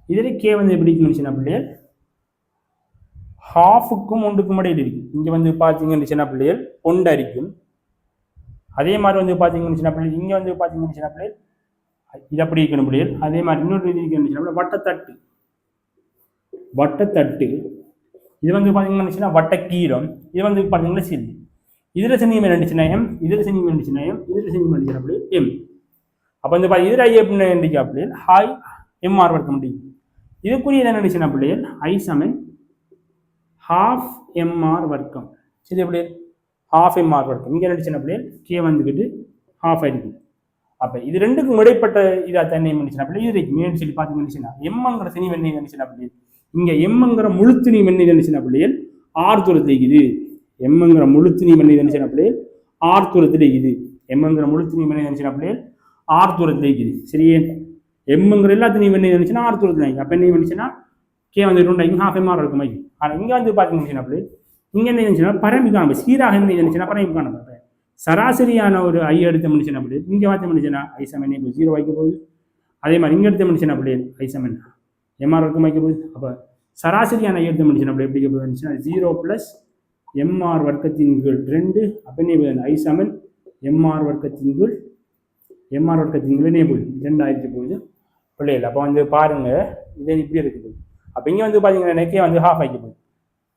இதில் கே வந்து பிடிக்கும்னு சின்ன பிள்ளைகள் ஹாஃபுக்கும் ஒன்றுக்கும் இடையில் இருக்கும் இங்கே வந்து பார்த்தீங்கன்னு சின்ன பிள்ளைகள் ஒன்று அரிக்கும் அதே மாதிரி வந்து பார்த்தீங்கன்னு சின்ன பிள்ளைகள் இங்கே வந்து பார்த்தீங்கன்னு சின்ன பிள்ளைகள் இது அப்படி இருக்கணும் பிள்ளைகள் அதே மாதிரி இன்னொரு இது இருக்கணும் வட்டத்தட்டு இது வந்து பார்த்தீங்கன்னா வட்டக்கீரம் இது வந்து பார்த்தீங்கன்னா சில் இதில் சனியம் என்னச்சுன்னா எம் இதில் சனியம் என்னச்சுன்னா எம் இதில் சனியம் என்னச்சுன்னா பிள்ளைகள் எம் அப்போ வந்து பார்த்தீங்க இதில் ஐ எப்படின்னு என்னடிக்கா பிள்ளைகள் ஹாய் எம்ஆர் வர்க்கம் முடியும் இதுக்குரிய என்ன நினைச்சுன்னா பிள்ளைகள் ஐ சமன் ஹாஃப் எம்ஆர் வர்க்கம் சரி எப்படி ஹாஃப் எம்ஆர் வர்க்கம் இங்கே நினைச்சுன்னா பிள்ளைகள் கே வந்துக்கிட்டு ஹாஃப் ஆகிருக்கு அப்போ இது ரெண்டுக்கும் இடைப்பட்ட இதாக தண்ணி நினைச்சுன்னா பிள்ளை இது மேன் சொல்லி பார்த்தீங்கன்னு எம்ங்கிற சனி வெண்ணெய் நினைச்சுன்னா பிள்ளைகள் இங்கே எம்ங்கிற முழுத்துணி வெண்ணெய் நினைச்சுன்னா பிள்ளைகள் ஆறு தூரத்தில் இருக்குது எம்ங்கிற முழுத்துணி வெண்ணெய் நினைச்சுன்னா பிள்ளைகள் ஆறு தூரத்தில் இருக்குது எம்ங்கிற முழுத்துணி வெண்ணெய் நினைச்சுன்னா பிள்ளைகள் ஆறு தூரத்தில் இருக்குது சரியே எம்ங்கிற எல்லாத்துணையும் வெண்ணெய் நினைச்சுன்னா ஆறு தூரத்தில் இருக்குது அப்போ என்ன நினைச்சுன்னா கே வந்து 2 ஹாஃப் எம்ஆர் இருக்கும் மைக்கு ஆனால் இங்கே வந்து பார்த்தீங்கன்னா அப்படி இங்கே என்ன நினைச்சுன்னா பரம்பி காணப்போ சீராக என்ன நினைச்சுன்னா பரம்பி காணப்போ சராசரியான ஒரு ஐ எடுத்த மனுஷன் அப்படி இங்கே பார்த்த மனுஷனா ஐ சமன் 0 வைக்க போகுது அதே மாதிரி இங்கே எடுத்த மனுஷன் அப்படி ஐ சமன் எம்ஆர் வர்க்கம் வைக்க போகுது அப்போ சராசரியான ஐ எடுத்த மனுஷன் அப்படி எப்படி போகுதுன்னா 0 + எம்ஆர் வர்க்கத்தின் கீழ் 2 அப்போ என்ன ஐ சமன் எம்ஆர் வர்க்கத்தின் கீழ் என்ன போகுது 2 ஆயிரத்தி போகுது பிள்ளைகள் அப்போ வந்து பாருங்க இது இப்படி இருக்குது அப்போ இங்கே வந்து பார்த்தீங்கன்னா நெக்கே வந்து ஹாஃப் ஆக்கி போகுது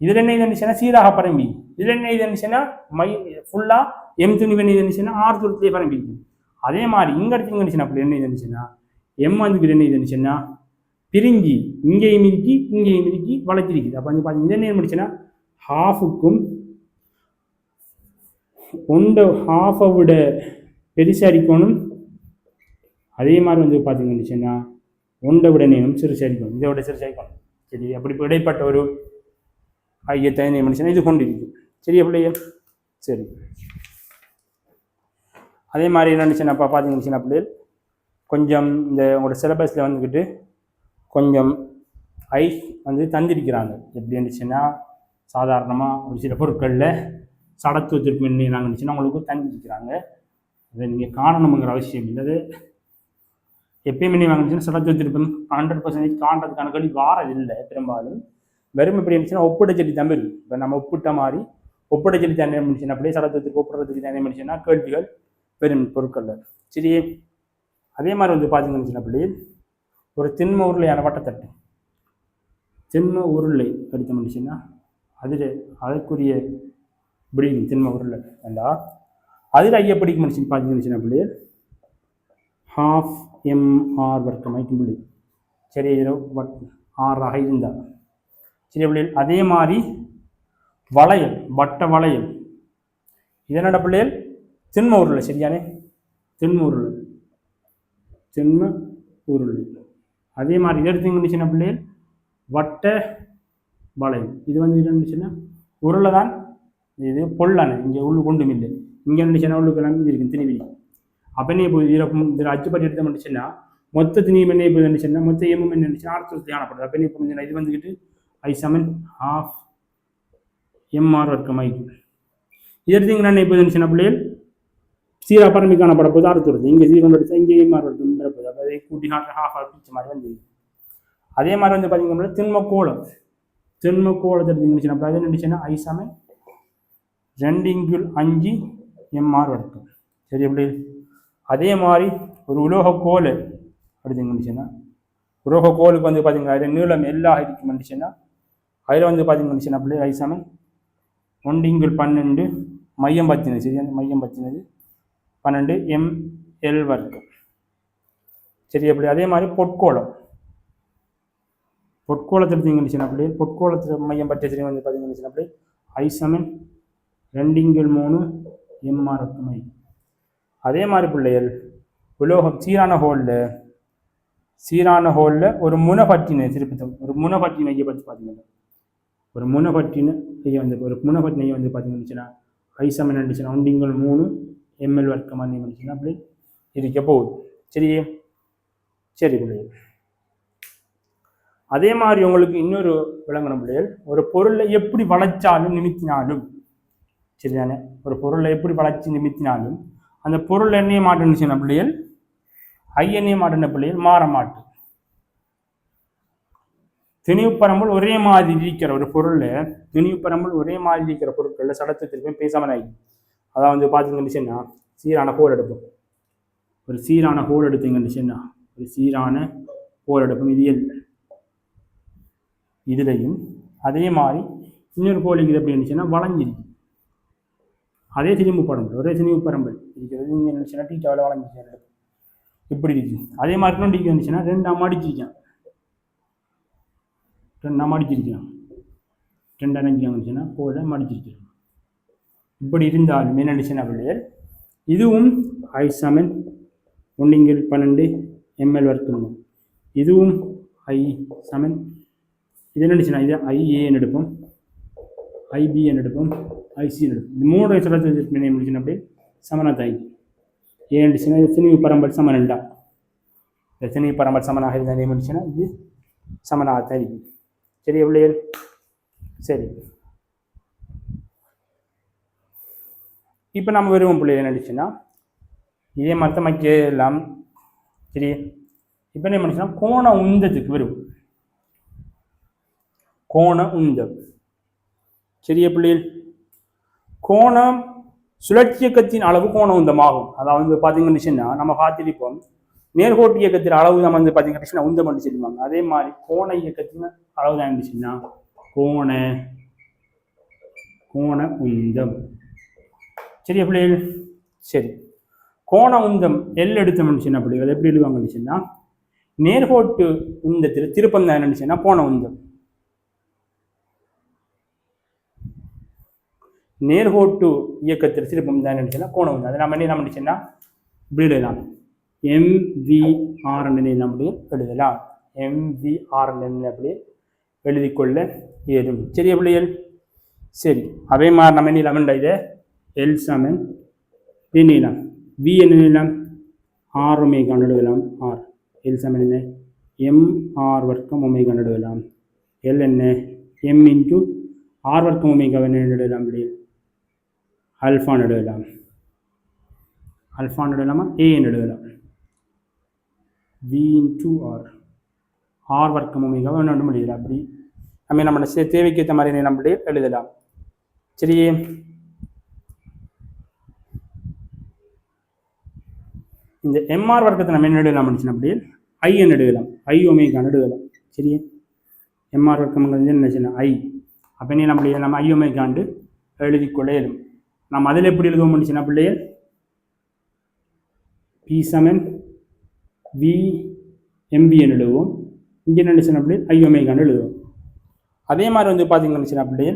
இதில் என்ன இருந்துச்சுன்னா சீராக பரம்பி இதில் என்ன இருந்துச்சுன்னா ஃபுல்லாக எம் துணி பண்ணி இருந்துச்சுன்னா ஆறு தூரத்துலேயே பரம்பிக்கு அதே மாதிரி இங்கே இடத்துல இருந்துச்சுன்னா அப்படி என்ன இருந்துச்சுன்னா எம் வந்து என்ன இருந்துச்சுன்னா பிரிஞ்சு இங்கேயும் மிதிக்கி வளர்த்திருக்குது அப்போ வந்து பார்த்தீங்கன்னா இது என்ன இருந்துச்சுன்னா ஹாஃபுக்கும் ஹாஃபை விட பெருசாக இருக்கணும் அதே மாதிரி வந்து பார்த்தீங்கன்னு சொன்னால் ஒன்றை விட நேரம் சிறுசாரிக்கணும் இதை விட சிறுசாரிக்கணும் சரி அப்படி இடைப்பட்ட ஒரு ஐயத்தை மனுஷனா இது கொண்டு இருக்கு சரியா பிள்ளைகள்? சரி. அதே மாதிரி என்னச்சுன்னாப்பா பார்த்தீங்கன்னா பிள்ளைகள் கொஞ்சம் இந்த உங்களோட சிலபஸில் வந்துக்கிட்டு கொஞ்சம் ஐஸ் வந்து தந்திருக்கிறாங்க. எப்படி இருந்துச்சுன்னா சாதாரணமாக ஒரு சில பொருட்களில் சடத்துவத்திற்கு நாங்கள் இருந்துச்சுன்னா உங்களுக்கு தந்திருக்கிறாங்க. அதை நீங்கள் காணணுங்கிற அவசியம் இல்லை. எப்பயுமே நீங்கள் வாங்கிச்சுன்னா சடத்துவத்திற்கு 100% காண்றதுக்கான கல்வி வாரதில்லை. பெரும்பாலும் வெறும் எப்படி இருந்துச்சுன்னா ஒப்பிடச்செடி தமிழ் இப்போ நம்ம ஒப்பிட்ட மாதிரி ஒப்பிடச்செடி தண்ணீர் முடிச்சுன்னா அப்படியே சடத்துவத்திற்கு ஒப்பிடுறதுக்கு தண்ணீர் முடிச்சுன்னா கேள்விகள் வெறும் பொருட்கள். சரி, அதே மாதிரி வந்து பார்த்தீங்கன்னு பிள்ளை ஒரு திண்ம உருளையான வட்டத்தட்டு திண்ம உருளை படித்த முடிச்சுன்னா அதில் அதற்குரிய பிடிக்கும் திண்ம உருளை வேண்டா அதில் ஐயா பிடிக்க முடிச்சுன்னு பார்த்தீங்கன்னு பிள்ளை 12 mr வர்க்கம் ஐக்கும் பிள்ளை. சரி, 6 இருந்தால் சரி பிள்ளை. அதே மாதிரி வளையல் வட்ட வளையல் இது என்னடா பிள்ளைகள் திண்ம உருளை. சரியானே, திண்ம உருளை திண்ம உருளை. அதே மாதிரி இது எடுத்துக்கிச்சுன்னா பிள்ளைகள் வட்ட வளையம் இது வந்து இருந்துச்சுன்னா உருளை தான். இது பொல்லான இங்கே உள்ளு கொண்டும் இல்லை. இங்கே இருந்துச்சுன்னா உள்ளுக்கெல்லாம் இருக்கும் திணிவி. அப்போ என்ன இப்போ இதில் அச்சுப்பட்டி எடுத்த முடிச்சுன்னா மொத்த திணியும் என்ன இப்போ இருந்துச்சுன்னா மொத்த எம்மும் என்ன இருந்துச்சுன்னா ஆர்த்தத்தில் காணப்படுது. அப்போ என்ன புரிஞ்சுன்னா இது வந்துக்கிட்டு I = 12 mr வர்க்கம் ஐ. இது எடுத்தீங்கன்னா இப்போ இருந்துச்சுன்னா பிள்ளைகள் சீரா பரம்பி காணப்பட போது அறுத்து வருது. இங்கே 0 எடுத்தால் இங்கே mr வர்க்கம் வரப்போகுது. அப்போ அதை கூட்டி ஹாஃப் பிடிச்ச மாதிரி வந்து. அதே மாதிரி வந்து பார்த்தீங்கன்னா திண்ம கோளம் எடுத்துக்கிச்சுன்னா அப்போ அது இருந்துச்சுன்னா I = 2/5 mr வர்க்கம். சரி எப்படி? அதே மாதிரி ஒரு உலோக கோல் எடுத்துக்கிச்சுன்னா உலோக கோலுக்கு வந்து பார்த்தீங்கன்னா அதில் நீளம் எல்லா இருக்கும் இருந்துச்சுன்னா அதில் வந்து பார்த்தீங்கன்னா அப்படி I = 1/12 மையம் பற்றினது. சரி, அந்த மையம் பற்றினது 12 ml வர்க்கம். சரி அப்படி? அதே மாதிரி பொற்கோளத்தை எடுத்தீங்கன்னு அப்படி பொற்கோளத்தில் மையம் பற்றிய சரி வந்து பார்த்தீங்கன்னு அப்படி I = 2/3 mr வர்க்கம் ஐ. அதே மாதிரி பிள்ளைகள் உலோகம் சீரான ஹோலில் ஒரு முனைப்பற்றினை திருப்பத்தம் ஒரு முனைப்பற்றினையை பற்றி பார்த்தீங்கன்னா ஒரு முனைப்பற்றினையை வந்து பார்த்தீங்கன்னா I = 1/3 ml வர்க்கம் இருந்துச்சுன்னா அப்படி இருக்க போகுது. சரியே, சரி பிள்ளைகள். அதே மாதிரி உங்களுக்கு இன்னொரு விளங்கணும் பிள்ளைகள், ஒரு பொருளை எப்படி வளைச்சாலும் நிமித்தினாலும் சரிதானே, ஒரு பொருளை எப்படி வளைச்சி நிமித்தினாலும் அந்த பொருள் எண்ணெயை மாட்டேன்னு பிள்ளைகள் ஐஎண்ணெயை மாட்டின பிள்ளைகள் மாற மாட்டு. திணிவுப்பரம்பல் ஒரே மாதிரி இருக்கிற ஒரு பொருளை திணிவுப்பரம்பல் ஒரே மாதிரி இருக்கிற பொருட்களில் சடத்துவத்திற்கு பேசாமல் ஆகி அதான் வந்து பார்த்தீங்கன்னு சீரான ஹோல் எடுப்போம். ஒரு சீரான ஹோல் எடுத்தீங்கன்னு ஒரு சீரான ஹோல் எடுப்போம். இது இதுலையும் அதே மாதிரி இன்னொரு கோழிக்கு எப்படி இருந்துச்சுன்னா வளைஞ்சிருக்கு. அதே திணிவு பரம்பல் ஒரே திணிவு பரம்பல் இருக்கிறது. இங்கே இருந்துச்சுன்னா டீச்சாவில் வளைஞ்சிச்சு இப்படி இருக்கு. அதே மாதிரி இன்னும் டீக்கு வந்துச்சுன்னா 2 மடிச்சிருக்கேன் 2 மடிச்சிருக்கேன் 2 அணைஞ்சிச்சுன்னா கோலை மடிச்சிருக்கேன். இப்படி இருந்தாலும் என்ன இருந்துச்சுன்னா பிள்ளைகள் இதுவும் I = 1/12 ml வர்க்கம். இதுவும் I = இது என்ன இருந்துச்சுன்னா இது IA எடுப்போம் IB எடுப்போம் IC எடுப்போம். இது 3 சடத்துவத்திற்கு என்ன முடிச்சுன்னா அப்படியே சமனாதாய் ஏன்னுச்சுன்னா இது திணிவு பரம்பல் சமனண்டா. இந்த திணிவு பரம்பல் சமனாக இருந்தால் முடிச்சுன்னா இது சமனாக தரிக்கும். சரி பிள்ளைகள்? சரி, இப்போ நம்ம வருவோம் பிள்ளைகள் நினச்சுன்னா இதே மாதிரி மக்க எல்லாம் சரி. இப்போ என்ன பண்ணிச்சுன்னா கோண உந்தத்துக்கு வரும். கோண உந்தம் சரியா பிள்ளைகள்? கோணம் சுழற்சி இயக்கத்தின் அளவு கோண உந்தமாகும். அதாவது பார்த்தீங்கன்னு நம்ம பார்த்துருப்போம் நேர்கோட்டு இயக்கத்தின் அளவு நம்ம வந்து பார்த்தீங்கன்னா உந்தம் பண்ணி சொல்லுவாங்க. அதே மாதிரி கோண இயக்கத்தின் அளவு தான் இருந்துச்சுன்னா கோண உந்தம். சரியா பிள்ளைகள்? சரி, கோண உந்தம் எல் எடுத்தோம்னுச்சுன்னா பிள்ளைகள் எப்படி எழுதுவாங்கன்னுச்சுன்னா நேர்கோட்டு உந்தத்தில் திருப்பம் தான் என்னச்சுன்னா கோண உந்தம். நேர்கோட்டு இயக்கத்தில் திருப்பம் தான் நினைச்சுன்னா கோண உந்தம். அதை நம்ம என்ன பண்ணிச்சுன்னா இப்படி எழுதலாம் MVR அப்படி எழுதலாம். MVR அப்படி எழுதிக்கொள்ள இயலும். சரியா பிள்ளைகள்? சரி அதே மாதிரி நம்ம என்ன நிலைமண்டா இது எல் சமன் இது நீளம் வி என்ன நீளம் ஆர் ஒமேகா நடுவலாம் ஆர் எல் சமன் என்ன எம் ஆர் வர்க்கம் ஒமேகா நடுவலாம் எல் என்ன எம் இன்ட்டு ஆர் வர்க்கம் ஒமேகா என்ன நடுவலாம் அப்படி அல்ஃபா நடுவலாம் அல்ஃபா நடுவலாமா ஏ நடுவலாம் வி இன்ட்டு ஆர் வர்க்கம் ஒமேகா என்ன முடியல அப்படி நம்ம நம்ம தேவைக்கு ஏற்ற மாதிரி நம்மளே எழுதலாம் சரி இந்த எம்ஆர் வர்க்கத்தை நம்ம என்ன எழுதலாம் அப்படின்னா அப்படியே ஐ என்ன எழுதலாம் ஐ ஒமேகா எழுதலாம் சரி எம்ஆர் வர்க்கம்ங்கிறது என்ன ஐ அப்போ என்ன நம்ம ஐ ஒமேகாண்டு எழுதிக்கொள்ள இயலும் நம்ம அதில் எப்படி எழுதுவோம் அப்படின்னா பிள்ளையே பி சமன் வி எம்பிஎன் எழுதுவோம் இங்கே என்ன அப்படியே ஐ ஒமேகாண்டு எழுதுவோம் அதே மாதிரி வந்து பார்த்தீங்கன்னு அப்படியே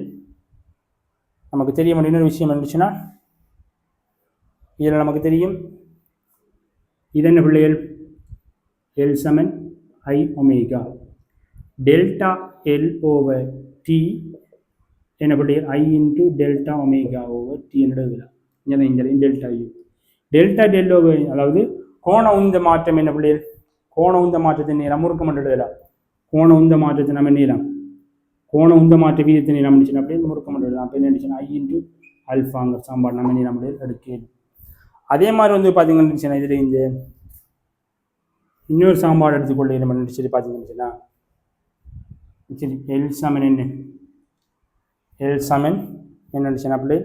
நமக்கு தெரிய வேண்டிய இன்னொரு விஷயம் இருந்துச்சுன்னா இதில் நமக்கு தெரியும் இது என்ன பிள்ளைகள் எல் சமன் I omega delta L over T என்ன பிள்ளைகள் I into delta omega over T என்று எழுதலாம் இங்கே delta U delta del over அதாவது கோண உந்த மாற்றம் என்ன பிள்ளைகள் கோண உந்த மாற்றத்தை நேரம் முறுக்கம் என்று எழுதலாம் கோண உந்த மாற்றத்தை நம்ம நேரம் கோண உந்த மாற்ற வீதத்தை நீளம் முடிச்சுன்னா அப்படியே முறுக்கம் எழுதலாம் அப்போ என்ன இருந்துச்சுன்னா ஐ இன்ட்டு அல்ஃபாங்கிற சாம்பார் நம்ம நீளம் எடுக்கணும் அதே மாதிரி வந்து பார்த்தீங்கன்னு இதில் இந்த இன்னொரு சாம்பாடு எடுத்துக்கொள்ள நம்ம சரி பார்த்தீங்கன்னு சரி எல் சமன் என்ன எல் சமன் என்ன அப்படியே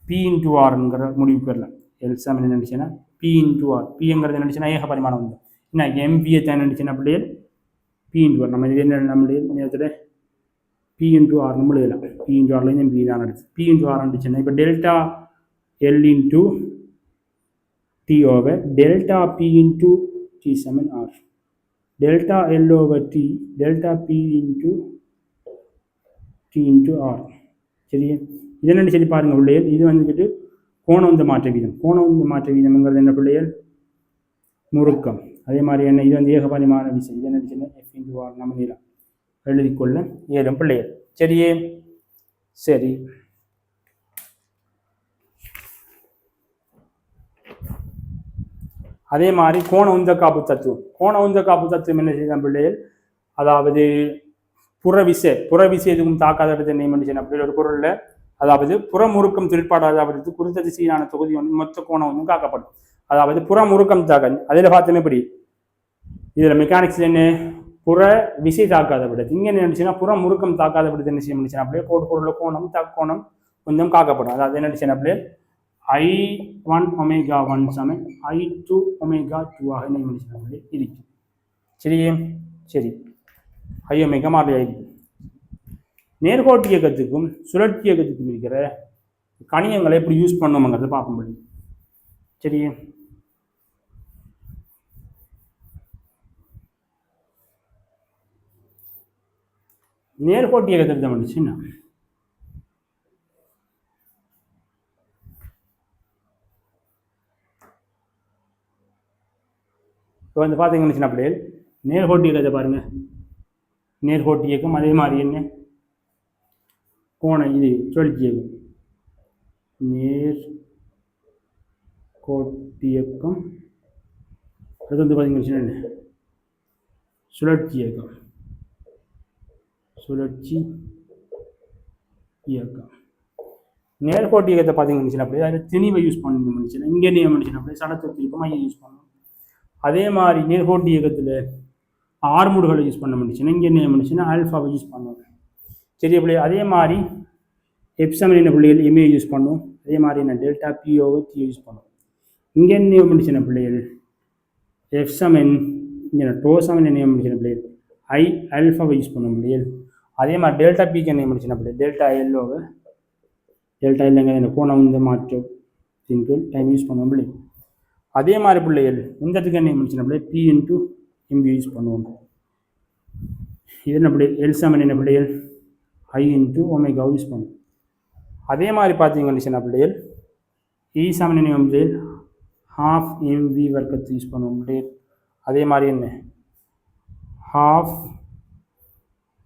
பி இன்ட்டு ஆர்ங்கிற முடிவுக்கு வரலாம் எல் சமன் என்ன பி இன்ட்டு ஆர் பிங்கிறது என்ன ஏக பரிமாணம் வந்து என்ன எம்பியை தான் என்ன அப்படியே பி இன்ட்டு ஆர் நம்ம இது என்ன நம்மளுடைய நேரத்தில் பி இன்ட்டு ஆர் நம்ம எழுதலாம் பி இன்ட்டு ஆர்லேயும் பி தான் நடக்குது பி இன்ட்டு ஆர் இருந்துச்சுன்னா இப்போ delta L into T over delta P into T சமன் R delta L over T delta P into T into R சரியா இது என்னென்னு சொல்லி பாருங்கள் பிள்ளைகள் இது வந்துட்டு கோண உந்த மாற்ற வீதம் கோண உந்த மாற்ற வீதம்ங்கிறது என்ன பிள்ளைகள் முறுக்கம் அதே மாதிரி என்ன இது வந்து ஏகபரிமாண விசை இது என்ன எஃப் இன்டு ஆர் நம்ம நீளம் எழுதிக்கொள்ள ஏழும் பிள்ளைகள் சரியே சரி அதே மாதிரி கோண உந்த காப்பு தத்துவம் என்ன செய்யலாம் பிள்ளைகள் அதாவது புறவிசை எதுவும் தாக்காத இடத்தை நியமனிச்சு அப்படி ஒரு பொருளில் அதாவது புறமுறுக்கம் தொழிற்பாடாவது குறித்த திசையிலான தொகுதி வந்து மொத்த கோணம் வந்து காக்கப்படும் அதாவது புறமுறுக்கம் தாக்க அதில் பார்த்தோமே இப்படி இதில் மெக்கானிக்ஸ் என்ன புற விசை தாக்காத விடுது இங்கே என்ன நினைச்சுன்னா புறம் முறுக்கம் தாக்காத விடுது என்ன செய்ய முடிச்சுன்னா அப்படியே பொருள் கோணம் கோணம் கொஞ்சம் காக்கப்படும் அதாவது என்ன நினைச்சேன் அப்படியே I1 ஒமேகா 1 சமன் I2 ஒமேகா 2 ஆக என்ன முடிச்சுன்னா அப்படியே இருக்கு சரியே சரி ஐ ஒமேகா மாறி ஆயிருக்கு நேர்கோட்டு இயக்கத்துக்கும் சுழற்சி இயக்கத்துக்கும் இருக்கிற கணியங்களை எப்படி யூஸ் பண்ணுவோங்கிறத பார்க்க முடியும் சரியே நேர்கோட்டு இயக்கத்தை வந்துச்சுன்னா இப்போ வந்து பார்த்தீங்கன்னு அப்படியே நேர்கோட்டு இயக்கத்தை பாருங்க நேர்கோட்டு இயக்கம் அதே மாதிரி என்ன கோணம் இது சுழற்சி இயக்கம் நேர்கோட்டு இயக்கம் அது வந்து பார்த்தீங்கன்னு என்ன சுழற்சி இயக்கம் நேர்கோட்டு இயக்கத்தை பார்த்தீங்கன்னு அப்படியே அதில் திணிவை யூஸ் பண்ணணும் இங்கே நியமனிச்சுன்னா அப்படியே சடத்தை திருப்பமாக யூஸ் பண்ணணும் அதே மாதிரி நேர்கோட்டு இயக்கத்தில் ஆர்முடுகளை யூஸ் பண்ண முடிச்சுன்னா இங்கே நியமனிச்சுன்னா ஆல்ஃபாவை யூஸ் பண்ணுவோம் சரி பிள்ளை அதே மாதிரி எப்சமன் என்ன பிள்ளைகள் எம்ஏ யூஸ் பண்ணுவோம் அதே மாதிரி என்ன டெல்டா பிஓவை டி யூஸ் பண்ணுவோம் இங்கே நியமனிச்சுன்னா பிள்ளைகள் எஃப்சமன் இங்கே டோசமன் நியமனிச்சுன்னா பிள்ளைகள் ஐ ஆல்ஃபாவை யூஸ் பண்ண பிள்ளைகள் அதே மாதிரி டெல்டா பிக்கு என்ன முடிச்சுன்னா அப்படி டெல்டா எல்லோவை டெல்டா இல்லைங்க என்ன கோணம் இந்த மாற்றத்தின் டைம் யூஸ் பண்ணுவோம் பிள்ளை அதே மாதிரி பிள்ளைகள் இந்தத்துக்கு என்ன முடிச்சுன்னா பிள்ளை பி இன்ட்டு எம்பி யூஸ் பண்ணுவோம் இது என்ன பிள்ளை எல் சமன் என்ன பிள்ளைகள் ஐ இன்ட்டு ஒமேகா யூஸ் பண்ணுவோம் அதே மாதிரி பார்த்தீங்கன்னு பிள்ளைகள் இ சமன் என்ன பிள்ளைகள் ஹாஃப் எம்வி வர்க்கத்தை யூஸ் பண்ணுவோம் பிள்ளைகள் அதே மாதிரி என்ன ஹாஃப்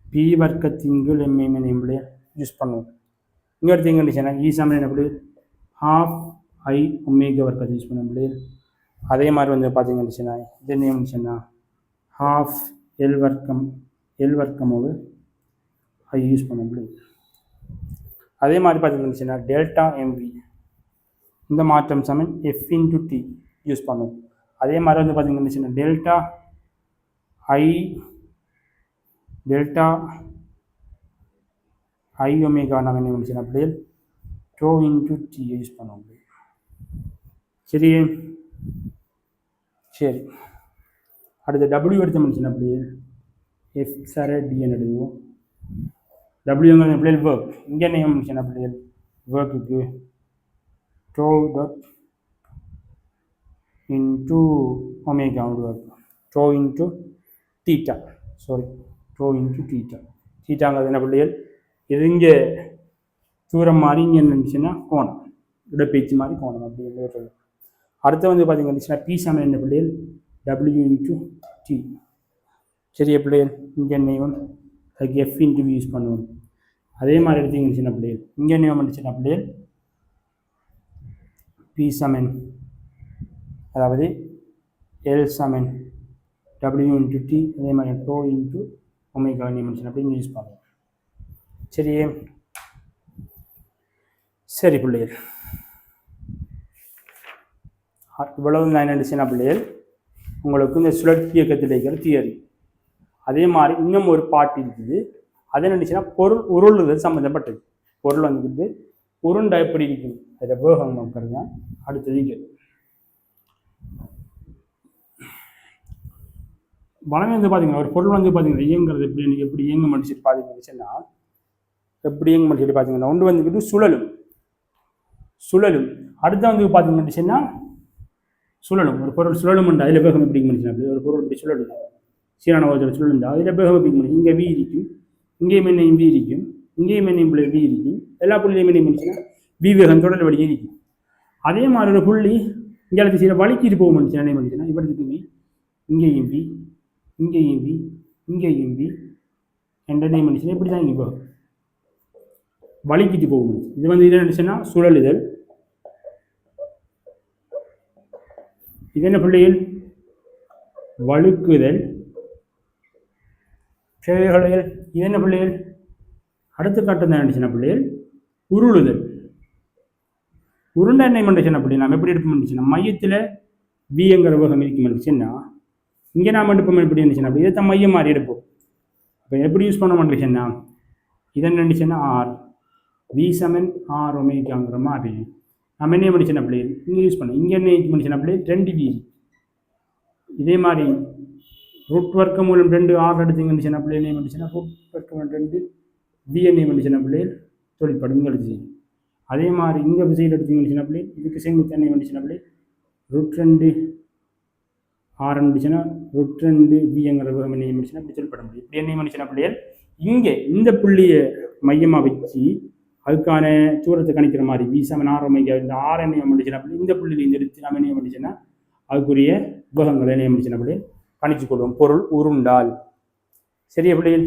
பி வர்க்கத்தின் கீழ் எம்ஏ பிள்ளைகள் யூஸ் பண்ணுவோம். இங்கே எடுத்தீங்கன்னு சொன்னால் ஈ சமன் என்ன பிள்ளைகள் ஹாஃப் ஐ ஒமேகா வர்க்கத்தை யூஸ் பண்ண பிள்ளைகள். அதே மாதிரி வந்து பார்த்தீங்கன்னு சொன்னால் இது என்ன சொன்னால் ஹாஃப் எல் வர்க்கம் ஓவர் ஐ யூஸ் பண்ண பிள்ளைகள். அதே மாதிரி பார்த்தீங்கன்னு சொன்னால் டெல்டா எம்வி இந்த மாற்றம் சமன் எஃப் இன்டு டி யூஸ் பண்ணுவோம். அதே மாதிரி வந்து பார்த்தீங்கன்னு சொன்னால் டெல்டா ஐ ஒமேகா நம்ம என்ன பண்ணிச்சுன்னா அப்படியே டோ இன்டு டி யூஸ் பண்ணுவோம். சரி சரி அடுத்து டபிள்யூ எடுத்த முடிச்சுன்னா அப்படியே எஃப் சார் டிஎன் எழுதுவோம். டபிள்யூங்கிற பிள்ளைகள் ஒர்க் இங்கே என்ன முடிச்சுன்னா பிள்ளைகள் ஒர்க்குக்கு tau dot into omega work tau into theta tau into தீட்டாங்கிறது என்ன பிள்ளைகள் இது இங்கே தூரம் மாதிரி இங்கே என்ன இருந்துச்சுன்னா கோணம் இடப்பேச்சு மாதிரி கோணம் அப்படி சொல்லுவோம். அடுத்து வந்து பார்த்தீங்கன்னா பி சமன் என்ன பிள்ளைகள் டபிள்யூ இன்டு டி. சரியா பிள்ளைகள் இங்கே என்னையும் அதுக்கு எஃப் இன்டு வி யூஸ் பண்ணுவோம். அதே மாதிரி எடுத்தீங்கன்னு சின்ன பிள்ளைகள் இங்கே என்ன வந்துச்சுன்னா பிள்ளைகள் பி சமன் அதாவது எல் சமன் டபிள்யூ இன்டு டி அதே மாதிரி டோ இன்டு ஒமேகா நியமனிச்சு அப்படின்னு யூஸ் பண்ணுவோம். சரியே சரி பிள்ளைகள் இவ்வளவு நான் என்ன பிள்ளைகள் உங்களுக்கு இந்த சுழற்சி இயக்கத்தில் இருக்கிற தியரி. அதே மாதிரி இன்னும் ஒரு பாட்டு இருக்குது. அது என்னச்சுன்னா பொருள் உருளுதல் சம்மந்தப்பட்டது. பொருள் வந்துக்கிட்டு உருண்டை எப்படி இருக்குது அதை வேகம் நோக்கிறது தான் அடுத்தது இருக்குது. வளமே வந்து பார்த்தீங்கன்னா ஒரு பொருள் வந்து பார்த்தீங்கன்னா இயங்குறது எப்படி இயங்க மனுஷன் பார்த்தீங்கன்னா எப்படி இயங்க மனுஷன் பார்த்தீங்கன்னா ஒன்று வந்துக்கிட்டு சுழலும் அடுத்த வந்து பார்த்தீங்கன்னா சுழலும் ஒரு பொருள் சுழலும் உண்டு அதில் வேகம் எப்படி மனுஷன் அப்படி ஒரு பொருள் இப்படி சுழலும் சீரான ஓரத்தில் சுழலுந்தா அதில் வேகம் எப்படி முடியும் இங்கே வீ இருக்கும் இங்கேயும் என்னையும் வீ இருக்கும் இங்கேயும் என்னையும் பிள்ளை வீ இருக்கும் எல்லா புள்ளியும் என்னையும் மனுஷனா வீ வேகம் தொடர் வழி இருக்கும். அதே மாதிரி ஒரு புள்ளி இங்கே சில வலிக்கிட்டு போக மனுஷன் என்ன மனுஷனா இப்படி வீ இங்கேயும் வீ இங்கேயும் வீ இங்கேயும் வீ என்ற மனுஷன் எப்படி தான் இங்கே போகும் வலிக்கிட்டு போக முடியும். இது வந்து என்ன நினைச்சுன்னா சுழலுதல். இது என்ன பிள்ளைகள் வழுக்குதல். இது என்ன பிள்ளைகள் அடுத்த கட்டம் தான் நினைச்சுன்னா பிள்ளைகள் உருளுதல். உருண்டை என்ன பண்ணுச்சுன்னா அப்படி நாம் எப்படி எடுப்போம் இருந்துச்சுன்னா மையத்தில் விங்கிற வேகம் இருக்கும் இருந்துச்சுன்னா இங்கே நாம் எடுப்போம் எப்படி இருந்துச்சுன்னா அப்படி இதை மையம் மாதிரி எடுப்போம். இப்போ எப்படி யூஸ் பண்ண மாட்டேங்குச்சுன்னா இதை நினைச்சுன்னா ஆர் வி சமன் ஆர் ஒமேகாங்கிற மாதிரி நம்ம என்ன பண்ணிச்சுன்னா பிள்ளைகள் இங்கே யூஸ் பண்ணோம். இங்கே என்ன பண்ணிச்சுன்னா பிள்ளைகள் 2 வி இதே மாதிரி ரூட் வர்க்கம் மூலம் 2 ஆர் எடுத்துங்கன்னு பிள்ளைகள் என்ன பண்ணிச்சுன்னா ரூட் வர்க்கம் 2 வி என்ன பண்ணிச்சுன்னா பிள்ளைகள் தொழிற்படும் இங்கே எடுத்து. அதே மாதிரி இங்கே விசையில் எடுத்தீங்கன்னு பிள்ளைகள் இதுக்கு செங்குத்து என்ன பண்ணிச்சுன்னா பிள்ளைகள் ரூட் 2 ஆர் இருந்துச்சுன்னா ரூட் 2 விங்கிற வேகம் என்ன பண்ணிச்சுன்னா இப்படி தொழிற்பட முடியும். இப்படி என்ன பண்ணிச்சுன்னா பிள்ளைகள் இங்கே இந்த புள்ளியை மையமாக வச்சு அதுக்கான தூரத்தை கணிக்கிற மாதிரி வி சமன் ஆர் ஒமேகா இந்த ஆர் என்ன பண்ணிச்சுன்னா இந்த புள்ளியில் இந்த எடுத்து நம்ம என்ன பண்ணிச்சுன்னா அதுக்குரிய உபகங்களை என்ன பண்ணிச்சுன்னா அப்படி கணிச்சு கொள்வோம் பொருள் உருண்டால். சரியா பிள்ளைகள்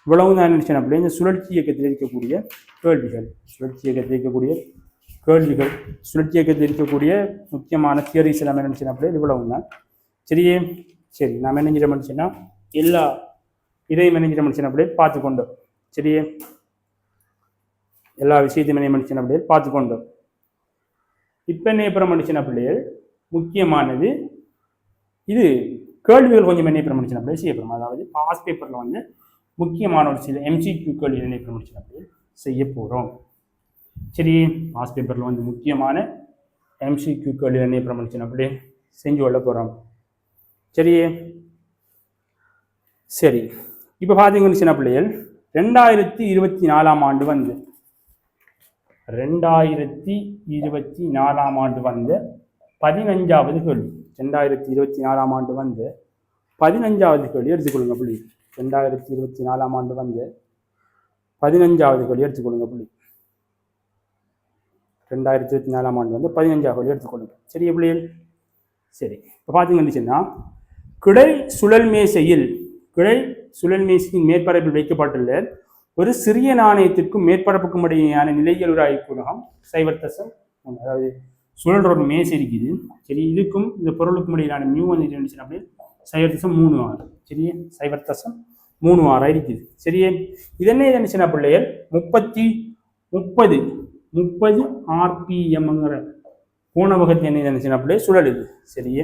இவ்வளவு தான் நினைச்சேன் அப்படி இந்த சுழற்சி இயக்கத்தில் இருக்கக்கூடிய கேள்விகள் சுழற்சி இயக்கத்தில் இருக்கக்கூடிய முக்கியமான தியரிஸ் எல்லாம் என்ன நினைச்சேன் அப்படியே இவ்வளவு தான். சரியே சரி நாம் என்ன செய்ய முடிச்சுன்னா எல்லா இதையும் என்ன செய்ய முடிச்சுன்னா அப்படியே பார்த்து கொண்டோம். சரியே எல்லா விஷயத்தையும் என்ன பண்ணிச்சுன்னா அப்படியே பார்த்து கொண்டோம். இப்போ என்ன அப்புறம் பண்ணிச்சுன்னா பிள்ளைகள் முக்கியமானது இது கேள்விகள் கொஞ்சம் என்ன அப்புறம் பண்ணிச்சுன்னா அப்படியே செய்யப்படும். அதாவது பாஸ் பேப்பரில் வந்து முக்கியமான ஒரு சில எம்சிக்யூ கேள்வி என்ன அப்புறம் பண்ணிச்சுன்னா அப்படியே செய்ய போகிறோம். சரி பாஸ் பேப்பரில் வந்து முக்கியமான எம்சிக்யூ கேள்வி என்ன அப்புறம் பண்ணிச்சுன்னா அப்படியே செஞ்சு கொள்ள போகிறோம். சரியே சரி இப்போ பார்த்தீங்கன்னு சின்ன பிள்ளைகள் 2024 ஆண்டு வந்து 2024 ஆண்டு வந்த 15வது கேள்வி 2024 ஆண்டு வந்து 15வது கேள்வி எடுத்துக்கொள்ளுங்க புள்ளி. 2024 ஆண்டு வந்து 15வது கேள்வி எடுத்துக்கொள்ளுங்க புள்ளி. 2024 ஆண்டு வந்து 15வது கேள்வி எடுத்துக்கொள்ளுங்க. சரியா பிள்ளைகள் சரி இப்போ பார்த்தீங்கன்னு கிடை சுழல் மேசையின் மேற்பரப்பில் வைக்கப்பட்டுள்ள ஒரு சிறிய நாணயத்திற்கும் மேற்பரப்புக்கும் இடையேயான நிலையியல் உராய்வு குணகம் 0.3. அதாவது சுழல்ற ஒரு மேசை இருக்குது. சரி, இதுக்கும் இந்த பொருளுக்கும் இடையிலான மியூ வந்து இருந்துச்சு அப்படியே 0.36. சரி, 0.36 இருக்குது. சரியே, இது என்ன இருந்துச்சுன்னா பிள்ளைகள் 30 ஆர்பிஎம்ங்கிற கோணவகத்தை என்ன இருந்துச்சுன்னா பிள்ளைய சுழலுது. சரியே,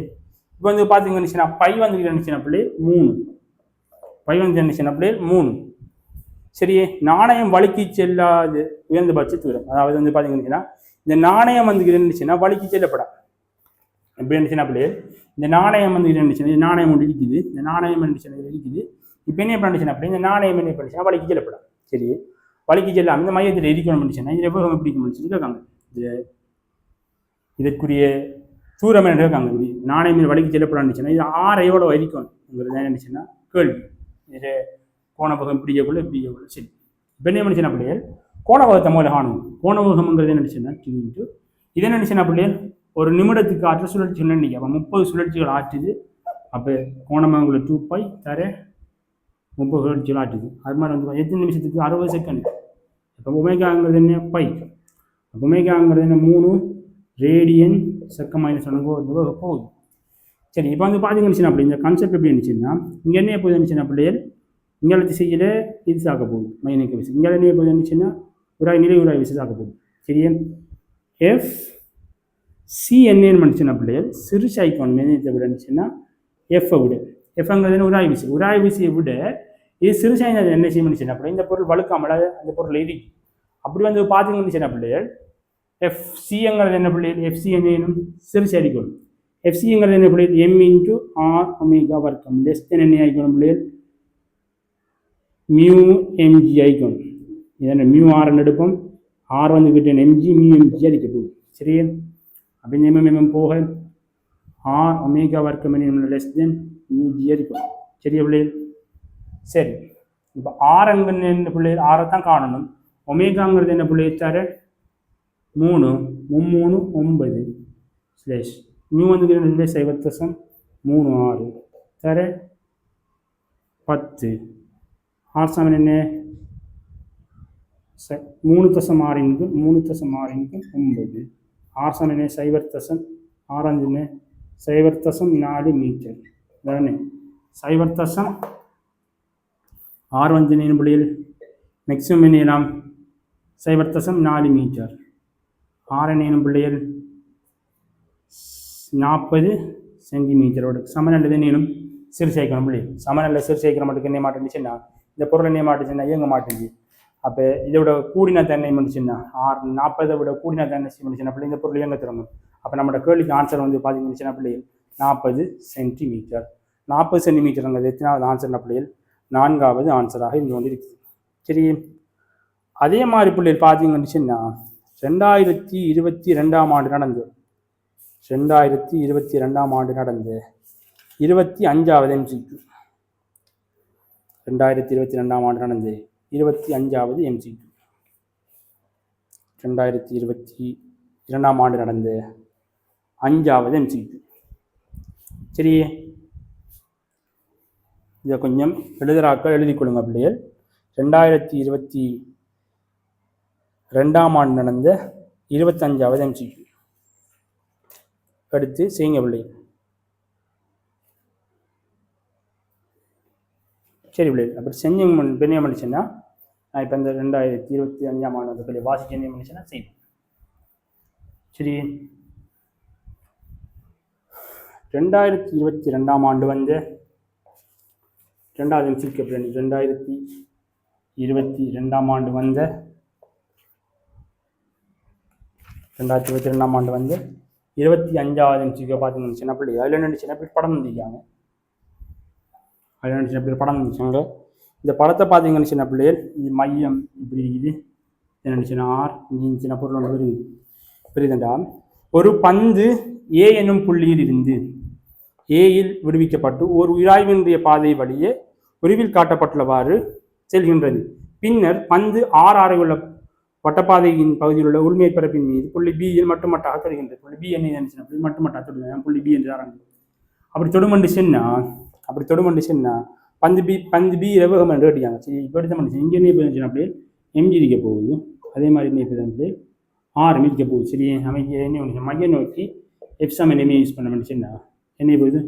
இப்போ வந்து பார்த்தீங்கன்னா பை வந்து இருந்துச்சுன்னா பிள்ளை 3, பை வந்து இருந்துச்சுன்னா பிள்ளை 3. சரியே, நாணயம் வழுக்கி செல்லாது உயர்ந்தபட்ச தூரம். அதாவது வந்து பார்த்தீங்கன்னா இந்த நாணயம் வந்து இருந்துச்சுன்னா வழுக்கி செல்லப்படாது. எப்படி இருந்துச்சுன்னா பிள்ளைகள், இந்த நாணயம் வந்து இருந்துச்சுன்னா இந்த நாணயம் ஒன்று இருக்குது, இந்த நாணயம் இருந்துச்சுன்னா இருக்குது. இப்போ என்ன பண்ணிச்சுன்னா அப்படி இந்த நாணயம் என்ன பண்ணிச்சுன்னா வழுக்கி செல்லப்படாது. சரி, வழுக்கி செல்ல அந்த மையத்தில் எரிக்கணும் பண்ணிச்சுன்னா இதில் எவ்வளோ எப்படி முடிச்சுட்டு இருக்காங்க. இதற்குரிய தூரம் என்ன இருக்காங்க. நாணயம் வழுக்கி செல்லப்படாதுச்சுன்னா இது 6 எவ்வளோ எரிக்கணுங்கிறது இருந்துச்சுன்னா கேள்வி. இது கோணவகம் இப்படியக்குள்ள இப்படியக்குள்ள. சரி, இப்போ என்ன பண்ணிச்சுன்னா பிள்ளைகள் கோணவகத்தை மூலம் காணும். கோணவகம்ங்கிறது என்ன நினச்சுன்னா T இது என்ன நினச்சுன்னா பிள்ளைகள் ஒரு நிமிடத்துக்கு ஆற்ற சுழற்சி நினைக்க. அப்போ 30 சுழற்சிகள் ஆற்றுது. அப்போ கோணவகங்களை 2π தர 30 சுழற்சிகள் ஆற்றுது. அது மாதிரி வந்து எத்தனை நிமிஷத்துக்கு 60 செகண்ட். இப்போ ஒமேகாங்கிறது என்ன π. ஒமேகாங்கிறது என்ன 3 ரேடியன் (-1 போகுது. சரி, இப்போ வந்து பார்த்தீங்கன்னு அப்படி இந்த கான்செப்ட் எப்படி இருந்துச்சுன்னா இங்கே என்ன எப்போது இருந்துச்சுன்னா பிள்ளைகள் இங்கே திசையில் இது சாக்க போகுது மைனிக்க விசை. இங்கே என்ன எப்போது இருந்துச்சுன்னா நிலை உராய் விசை சாக்க போகுது. சரியா, சி என்னன்னு பண்ணிச்சுன்னா பிள்ளைகள் சிறு சைக்கோன் மெனியத்தை விட இருந்துச்சுன்னா எஃப்ஐ விட. எஃப்ங்கிறது உராய் விசை. உராய் விசையை விட இது சிறு சாய்ந்த என்ன செய்ய பண்ணிச்சுன்னா பிள்ளை இந்த பொருள் வழுக்காமல் அந்த பொருள் எரி. அப்படி வந்து பார்த்தீங்கன்னு பிள்ளைகள் எஃப்சிங்கிறது என்ன பிள்ளைகள் எஃப்சி என்னும் சிறு சாய்க்கோன். எஃப்சிங்கிறது என்ன பிள்ளைகள் m × r ஒமேகா வர்க்கம் (என்ன ஆகிக்கணும் பிள்ளைகள் மியூ mg ஆகிக்கணும். இதென்ன மியூ ஆர்ன்னு எடுப்போம். ஆர் வந்து கிட்ட எம்ஜி மியூ எம்ஜி அடிக்க போகுது. சரியா, அப்படி எம்எம் போக ஆர் ஒமேகா வர்க்கம் மியூஜி அடிக்கணும். சரியா பிள்ளைகள். சரி, இப்போ ஆர்ங்கிறது என்ன பிள்ளைகள் ஆரை தான் காணணும். ஒமேகாங்கிறது என்ன பிள்ளைகள் தர 3 3 9 ஸ்லேஷ் மியூ வந்து 0.36 தர 10. ஆர் சமன் என்ன 3.6 × 9. ஆர் சமன் என்ன 0.6 0.4 மீட்டர். அதானே 0.6 பிள்ளைகள் மேக்ஸிமம் என்ன 0.4 மீட்டர். ஆர் என்ன பிள்ளைகள் 40 சென்டிமீட்டரோடு சமநல்லது என்னும் சிறு சேர்க்கணும் பிள்ளைகள். சமநல்ல சிறு சேர்க்கிற மட்டுக்கு என்ன மாட்டேன்னுச்சுன்னா இந்த பொருள் என்ன மாட்டுச்சுன்னா இயங்க மாட்டேங்குது. அப்போ இதோட கூடின தன்மை பண்ணிச்சுன்னா 40 விட கூடின தன்மை பண்ணிச்சுன்னா பிள்ளை இந்த பொருள் இயங்க திறமும். அப்போ நம்மளோட கேள்விக்கு ஆன்சர் வந்து பார்த்தீங்கன்னா பிள்ளைகள் 40 சென்டிமீட்டர். 40 சென்டிமீட்டருங்கிறது எத்தனாவது ஆன்சர்னா பிள்ளைகள் 4வது ஆன்சராக இங்கே வந்து இருக்குது. சரி, அதே மாதிரி பிள்ளைகள் பார்த்தீங்கன்னா 2022ஆம் ஆண்டு நடந்து 2022ஆம் ஆண்டு நடந்து 25வது MCQ. 2022ஆம் ஆண்டு நடந்து 25வது MCQ. 2022ஆம் ஆண்டு நடந்து 5வது MCQ. சரி, இதை கொஞ்சம் எழுதுறாக்கள் எழுதி கொள்ளுங்க பிள்ளைகள். 2022ஆம் ஆண்டு நடந்த 25வது MCQ அடுத்து செய்யுங்க பிள்ளைகள். சரி பிள்ளைகள், அப்படி செஞ்சு என்ன பண்ணிச்சுன்னா நான் இப்போ இந்த 2025ஆம் ஆண்டு பிள்ளை வாசிக்க என்ன பண்ணிச்சுன்னா செய்யும். சரி, 2022ஆம் ஆண்டு வந்து 2வது MCQ. 2022ஆம் ஆண்டு வந்து 2022ஆம் ஆண்டு வந்து 25வது MCQ பார்த்தீங்கன்னு சின்ன பிள்ளை அதில் என்ன சின்ன பிள்ளை படம் வந்துருக்காங்க. அதில் என்ன சின்ன பிள்ளை படம் வந்துச்சாங்க. இந்த படத்தை பார்த்தீங்கன்னு சின்ன பிள்ளைகள் இது மையம் இப்படி இருக்குது. என்ன சின்ன ஆர் சின்ன பொருள் ஒன்று வருது புரியுதுண்டா. ஒரு பந்து ஏ என்னும் புள்ளியில் இருந்து ஏயில் விடுவிக்கப்பட்டு ஒரு உராய்வினுடைய பாதை வழியே உருவில் காட்டப்பட்டுள்ளவாறு செல்கின்றது. பின்னர் பந்து ஆறு உள்ள வட்டப்பாதையின் பகுதியில் உள்ள உள்மேற்பரப்பின் மீது புள்ளி பியில் மட்டுமட்டாக தருகின்றது. புள்ளி பி என்ன மட்டுமட்டாக தொடுங்க புள்ளி பி என்று ஆரம்பிக்கும். அப்படி தொடுமண்டு சொன்னா பந்து பி வேகம் என்று கேட்டிருக்காங்க. சரி, இப்போ எடுத்த மனுஷன் இங்கே என்ன போயிருந்துச்சுன்னா அப்படியே எம்ஜி இருக்க போகுது. அதே மாதிரி என்ன இப்போ வந்து ஆர் மிதிக்க போகுது. சரி, அமைக்க என்ன மைய நோக்கி எஃப் சமன் என்ன யூஸ் பண்ண முடிச்சுன்னா என்ன போகுது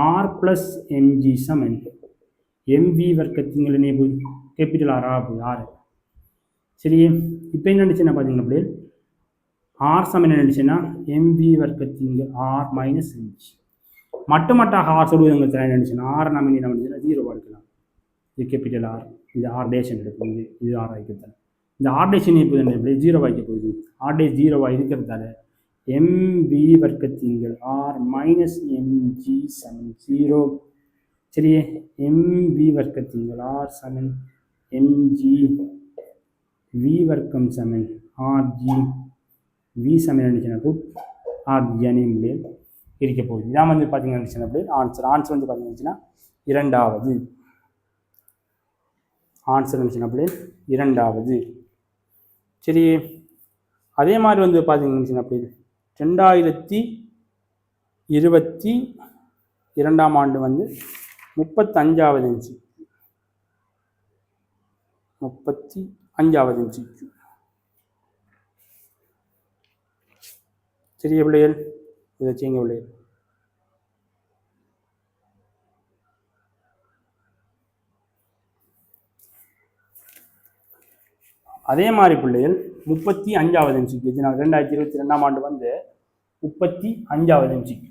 ஆர் ப்ளஸ் எம்ஜி சமன் எம்வி வர்க்கத்திங்கள் என்ன போகுது கேபிட்டல் ஆராக போகுது ஆறு. சரி, இப்போ என்ன நினச்சுன்னா பார்த்தீங்கன்னா அப்படியே ஆர் சமன் என்ன நினச்சுன்னா எம்வி வர்க்கத்திங்கள் ஆர் மைனஸ் எம்ஜி மட்டுமட்டாக ஆர் சொல்லுவதுங்க என்ன நினச்சுன்னா ஆர் நம்ம என்ன நினச்சுன்னா 0 எடுக்கலாம். இது கேபிட்டல் ஆர், இது ஆர் டேஷன் எடுக்கும், இது ஆர் ஆகிக்கிறதால இந்த ஆர் டேஷன் இப்போ எப்படி 0 ஆகிக்க போகுது. ஆர் டேஷ் 0 இருக்கிறதால எம்பி வர்க்கத்திங்கள் ஆர் மைனஸ் எம்ஜி சமன் 0. சரி, எம்பி வர்க்கத்திங்கள் ஆர் சமன் எம்ஜி வி வர்க்கம் சமன் ஆர்ஜி வி சமன் நினச்சுன்னா ஆர்ஜி அணியும்பே இருக்க போகுது. இதான் வந்து பார்த்தீங்கன்னா அப்படி ஆன்சர் வந்து பார்த்தீங்கன்னா இரண்டாவது ஆன்சர் இருந்துச்சுன்னா அப்படி இரண்டாவது. சரி, அதே மாதிரி வந்து பார்த்தீங்கன்னா அப்படி 2022 ஆண்டு வந்து 35வது இன்ச்சு 35வது இன்ச்சு. சரி பிள்ளைகள், இதை செய்யுங்க பிள்ளைகள். அதே மாதிரி பிள்ளைகள் 35வது இன்ச்சுக்கு 2022 ஆண்டு வந்து 35வது இன்ச்சுக்கு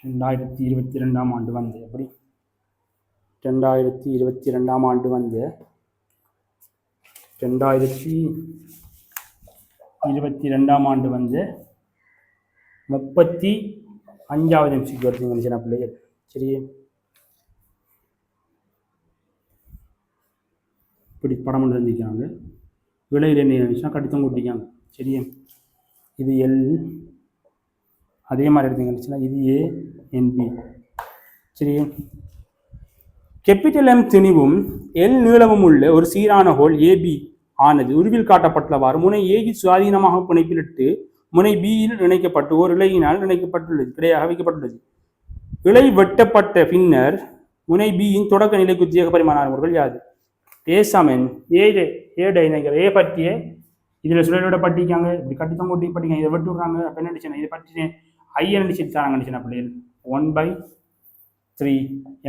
2022 ஆண்டு வந்து எப்படி 2022 ஆண்டு வந்து 2022 ஆண்டு வந்து 35வது இன்ச்சுக்கு வருதுங்க பிள்ளைகள். சரி, இப்படி படம் கொண்டு வந்துருக்காங்க. விலையில் என்ன இருந்துச்சுன்னா கடித்தம் கொட்டிக்காங்க. சரி, இது எல், அதே மாதிரி எடுத்துக்கிச்சுன்னா இது ஏ என்பி. சரி, கேபிட்டல் எம் திணிவும் எல் நீளமும் உள்ள ஒரு சீரான ஹோல் ஏபி ஆனது உருவில் காட்டப்பட்டவாறு முனை ஏயில் சுயாதீனமாக பிணைப்பிலிட்டு முனை பியில் இணைக்கப்பட்டு ஒரு இலையினால் இணைக்கப்பட்டுள்ளது, கிடையாக வைக்கப்பட்டுள்ளது. இலை வெட்டப்பட்ட பின்னர் முனை பியின் தொடக்க நிலைக்கு உத்தியோக பரிமாண அளவுகள் யாது? ஏ சமன் ஏ டைனகர் ஏ பற்றிய இதில் சுழலோட பட்டிக்காங்க, இப்படி கட்டித்தம் கூட்டி பட்டிக்காங்க, இதை வெட்டு விடுறாங்க. அப்போ என்ன அடிச்சுன்னா இதை பற்றி ஐ அடிச்சு தாங்க அடிச்சுன்னா பிள்ளைகள் 1/3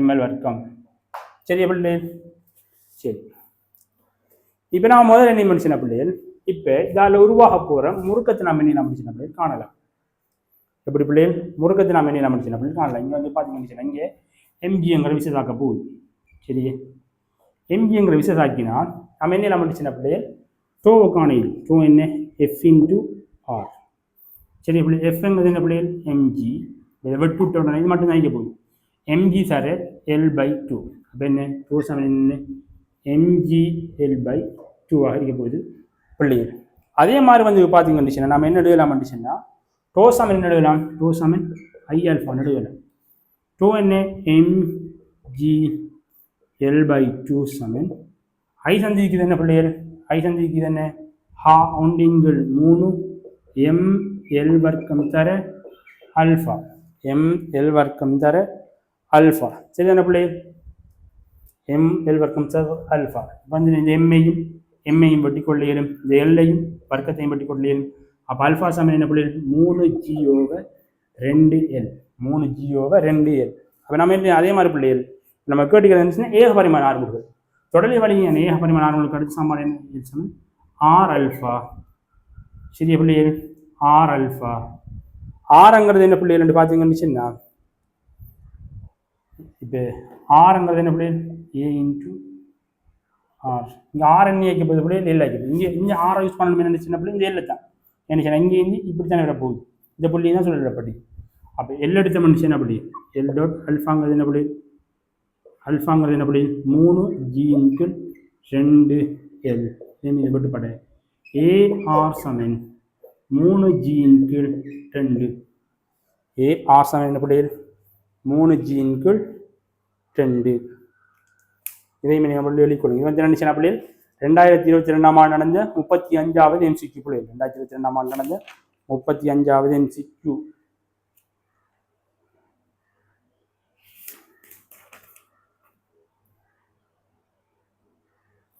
ml வர்க்கம். சரி பிள்ளை, சரி, இப்போ நான் முதல்ல என்ன மனுஷன பிள்ளைகள் இப்போ இதால் உருவாக போகிற முறுக்கத்தை நாம் என்ன மனுஷன பிள்ளைகள் காணலாம். எப்படி பிள்ளைகள் முறுக்கத்தை நாம் என்ன மனுஷன பிள்ளைகள் காணலாம். இங்கே வந்து பார்த்தீங்கன்னா இங்கே எம்ஜிங்கிற விசேஷாக்க போகுது. சரி, எம்ஜிங்கிற விசேஷாக்கினா நம்ம என்ன மனுஷன பிள்ளைகள் டோ காணையில் டோ என்ன எஃப் இன்டு ஆர். சரி பிள்ளை, எஃப்ங்கிறது என்ன பிள்ளைகள் எம்ஜி, இதை வெட்டு விட்ட உடனே இது மட்டும் தான் இங்கே போகுது. MG sir L/2. அப்போ என்ன டோ சமன் என்ன எம்ஜி L/2 இருக்க போகுது பிள்ளைகள். அதே மாதிரி வந்து பார்த்தீங்கன்னா நம்ம என்ன எழுதலாம் வந்துச்சுன்னா டோ சமன் என்ன எழுதலாம், டோ சமன் ஐ ஆல்ஃபா எழுதலாம். டோ என்ன எம்ஜி L/2 சமன் ஐ சந்திக்குது என்ன பிள்ளைகள், ஐ சந்திக்குது என்ன ஹா ஒன்றிங்கள் 3 ml வர்க்கம் தர அல்ஃபா, ml வர்க்கம் தர அல்ஃபா. சரி என்ன பிள்ளைகள், ml வர்க்கம் தர அல்ஃபா. வந்து இந்த எம்மையும் வெட்டி கொள்ள இயலும், இந்த எல்லையும் வர்க்கத்தையும் வெட்டி கொள்ள இயலும். அப்போ அல்ஃபா சமன் என்ன பிள்ளைகள் 3G/2L 3G/2L. அப்போ நம்ம என்ன அதே மாதிரி பிள்ளைகள் நம்ம கேட்டுக்கிறது இருந்துச்சுன்னா ஏக பரிமாண ஆர்முகள் தொடர்பு வழியான ஏக பரிமாண ஆர்முகளுக்கு அடுத்த சமன்பாடு என்ன சமன் ஆர் அல்ஃபா. சரி பிள்ளைகள், ஆர் அல்ஃபா. ஆறுங்கிறது என்ன பிள்ளைகள் பார்த்தீங்கன்னா இப்போ ஆறுங்கிறது என்ன பிள்ளைகள் ஏ இன்ட்டு ஆர். இங்கே ஆர் என்ன வைக்கப்போது பிள்ளைகள் எல் ஆக்கிது. இங்கே ஆரை யூஸ் பண்ணணும் என்ன சின்ன பிள்ளை இந்த எல்லை தான் என்ன இங்கே இப்படி தானே விட போகுது, இந்த புள்ளி தான் சொல்லிடப்படி. அப்போ எல் எடுத்த மனுஷன் அப்படி எல் டாட் அல்ஃபாங்கிறது என்ன பிள்ளை, அல்ஃபாங்கிறது என்ன பிள்ளை 3G/2L இது வெட்டுப்பட ஏஆர் சமன் 3G/2. ஏஆர் சமன் என்ன பிள்ளைகள் 3G/2. இதையும் நீங்கள் பிள்ளை எழுதிக்கொள்ளுங்க. இது வந்து என்ன சின்ன பிள்ளைகள் 2022 ஆண்டு நடந்த 35வது MCQ பிள்ளைகள். 2022 ஆண்டு நடந்த 35வது MCQ.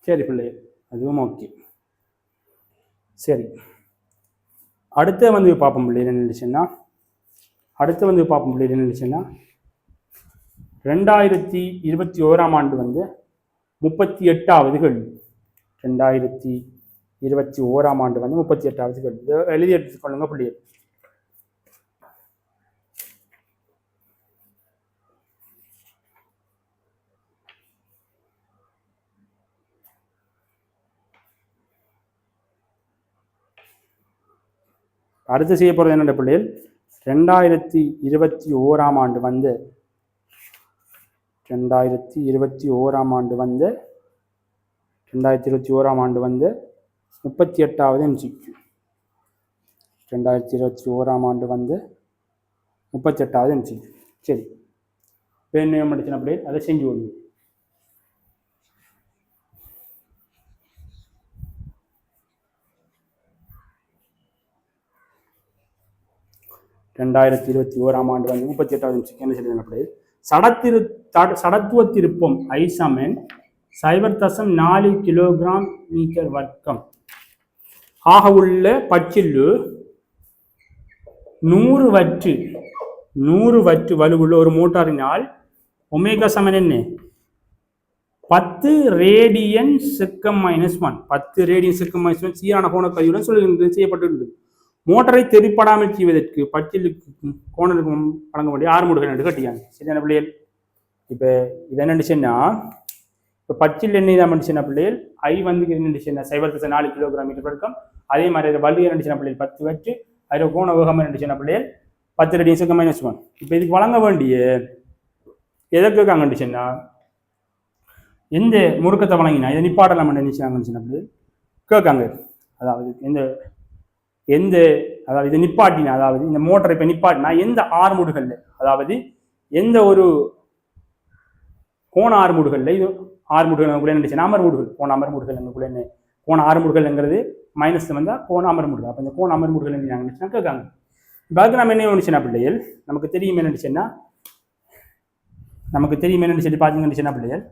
சரி பிள்ளைகள், அதுவும் ஓகே. சரி, அடுத்து வந்து பார்ப்போம் பிள்ளைகள் என்ன இருந்துச்சுன்னா, அடுத்து வந்து பார்ப்போம் பிள்ளைகள் என்ன இருந்துச்சுன்னா 2021 ஆண்டு வந்து 38வது கேள்வி. 2021 ஆண்டு வந்து 38வது கேள்வி. இதை எழுதி எடுத்துக்கொள்ளுங்க பிள்ளைகள். அடுத்து செய்ய போகிறது என்னென்ன பிள்ளைகள், 2021 ஆண்டு வந்து 2021 ஆண்டு வந்து 38வது MCQ. 2021 ஆண்டு வந்து 38வது MCQ. சரி, என்ன படிச்சுன்னா அப்படியே அதை செஞ்சு கொள்ளுங்க. ஆண்டு வந்து 38வது MCQ என்ன சொல்லுங்க அப்படியே, சடத்துவ திருப்பம் I சமன் 0.4 கிலோகிராம் மீட்டர் வர்க்கம் ஆக உள்ள பச்சில்லு 100 வற்று வலுவுள்ள ஒரு மோட்டாரினால் ஒமேகா சமன் என்ன 10 ரேடியன் செக்கம் -1 10 ரேடியன் செக்கம் -1 சீரான கோணக்கதியுடன் செய்யப்பட்டுள்ளது. மோட்டரை தெரிப்படாமல் செய்வதற்கு பச்சிலுக்கு கோணருக்கு வழங்க வேண்டிய 6 மூடுகள் என்று கட்டியாங்க. சரியான பிள்ளைகள், இப்போ இது என்னச்சுன்னா, இப்போ பச்சில் எண்ணெய் தான் பண்ணிச்சுன்னா பிள்ளைகள் I வந்து என்னச்சுன்னா 0.4 கிலோகிராம் மீட்டர் வர்க்கம். அதே மாதிரி அதை வலு என்னச்சுன்னா பிள்ளைகள் 10 வற்று, அதில் கோண வேகம் என்னச்சுன்னா பிள்ளைகள் 10 ரேடியன் செக்கம் -1. இப்போ இதுக்கு வழங்க வேண்டிய எதற்கு கேட்காங்கச்சுன்னா, எந்த முறுக்கத்தை வழங்கினா இதை நிப்பாட்டலாம் நினைச்சாங்கன்னு பிள்ளைகள் கேட்காங்க. அதாவது அதாவது இதை நிப்பாட்டினா, அதாவது இந்த மோட்டரை இப்போ நிப்பாட்டினா எந்த 6 மூடுகள்ல, அதாவது எந்த ஒரு கோண 6 மூடுகள்ல, இது 6 மூடுகள் என்ன அமர் மூடுகள், கோண அமர் மூடுகள் எங்களுக்குள்ள என்ன கோண 6 மூடுகள்ங்கிறது மைனஸ் வந்தால் கோண அமர் மூடுகள். அப்போ இந்த கோண அமர் மூடுகள் என்ன நினைச்சுன்னா கேட்காங்க. இப்போ அதுக்கு நம்ம என்ன நினைச்சுன்னா பிள்ளைகள், நமக்கு தெரியும் என்ன நினைச்சுன்னா பார்த்தீங்கன்னு பிள்ளைகள்,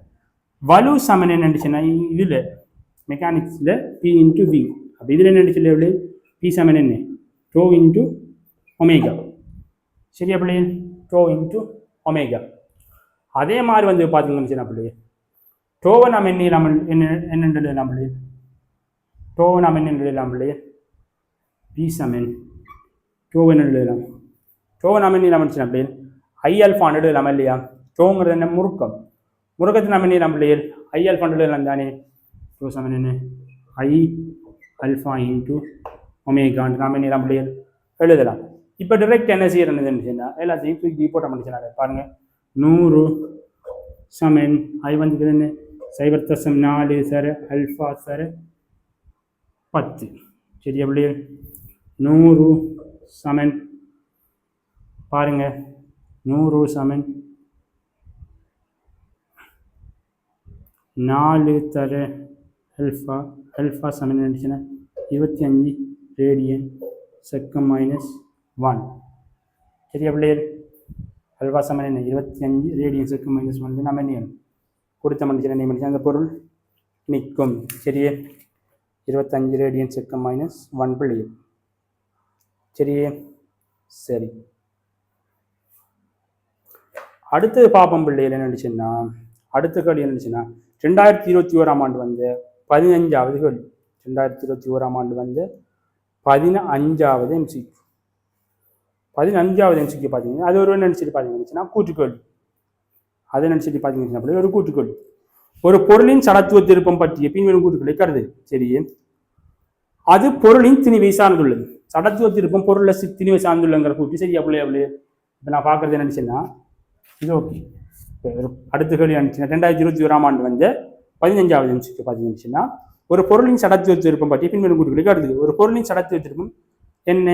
வலு சமன் என்ன நினைச்சுன்னா இதில் மெக்கானிக்ஸில் P × V. அப்போ இதில் என்ன நினைச்சு P சமன் என்ன டோ இன்ட்டு ஒமேகா. சரியா பிள்ளைகள், டோ இன்ட்டு ஒமேகா. அதே மாதிரி வந்து பார்த்தீங்கன்னு பிள்ளைகள், டோவை நாம் என்னென்று எழுதலாம் பிள்ளைகள், டோவை நாம் என்னென்று எழுதலாம் பிள்ளைகள், P சமன் டோவை என்ன எழுதலாம், டோவை நாம் என்ன பிள்ளைகள் I ஆல்ஃபா எழுதலாம் இல்லையா. டோங்கிறது என்ன முறுக்கம், முறுக்கத்தை நாம் என்ன பிள்ளைகள் I ஆல்ஃபா எழுதலாம் தானே. டோ சமன் என்ன I ஆல்ஃபா இன்ட்டு ஒமேகான்னு நாம் என்ன பிள்ளைகள் எழுதலாம். இப்போ டிரெக்ட் என்ன செய்யறதுன்னு எல்லாத்தையும் தூக்கி போட்ட பண்ணிச்சுனாங்க பாருங்க. 100 சமன் I வந்து என்ன 0.4 சார் அல்ஃபா சார் 10. சரியா பிள்ளைகள், 100 சமன் பாருங்க 100 சமன் 4 தர அல்ஃபா, அல்ஃபா சமன் நினைச்சுன்னா 25 ரேடியன் செக்கம் -1. சரியா பிள்ளைகள், அல்வா சமன் என்ன 25 ரேடியன் செக்கம் -1 நம்ம என்ன கொடுத்த மனுஷன் அந்த பொருள் நிற்கும். சரியே, 25 ரேடியன் செக்கம் -1 பிள்ளைகள். சரியே, சரி, அடுத்தது பாப்பம் பிள்ளைகள் என்ன நினைச்சுன்னா, அடுத்த கேள்வி என்ன நினைச்சுன்னா 2021 ஆண்டு வந்து 15வது கேள்வி. 2021 ஆண்டு வந்து 15வது MCQ. 15வது MCQ பார்த்தீங்கன்னா அது ஒரு நினைச்சிட்டு பார்த்தீங்கன்னா கூற்றுக்கேள்வி. அதை நினைச்சிட்டு பார்த்தீங்கன்னா ஒரு கூற்றுக்கேள்வி. ஒரு பொருளின் சடத்துவ திருப்பம் பற்றிய பின்வரும் கூற்றுக்களை கருது. சரியே, அது பொருளின் திணிவை சார்ந்துள்ளது. சடத்துவ திருப்பம் பொருளை திணிவை சார்ந்துள்ளங்கிற கூற்று சரியா பிள்ளையா பிள்ளைய. இப்போ நான் பார்க்கறது என்னச்சுன்னா இது ஓகே. அடுத்த கேள்வி நினைச்சுன்னா 2021 ஆண்டு வந்து 15வது MCQ பார்த்தீங்கன்னா ஒரு பொருளின் சடத்துவ திருப்பம் பற்றிய பின்வரும் கூற்றுக்களை கருது. ஒரு பொருளின் சடத்துவ திருப்பம் என்ன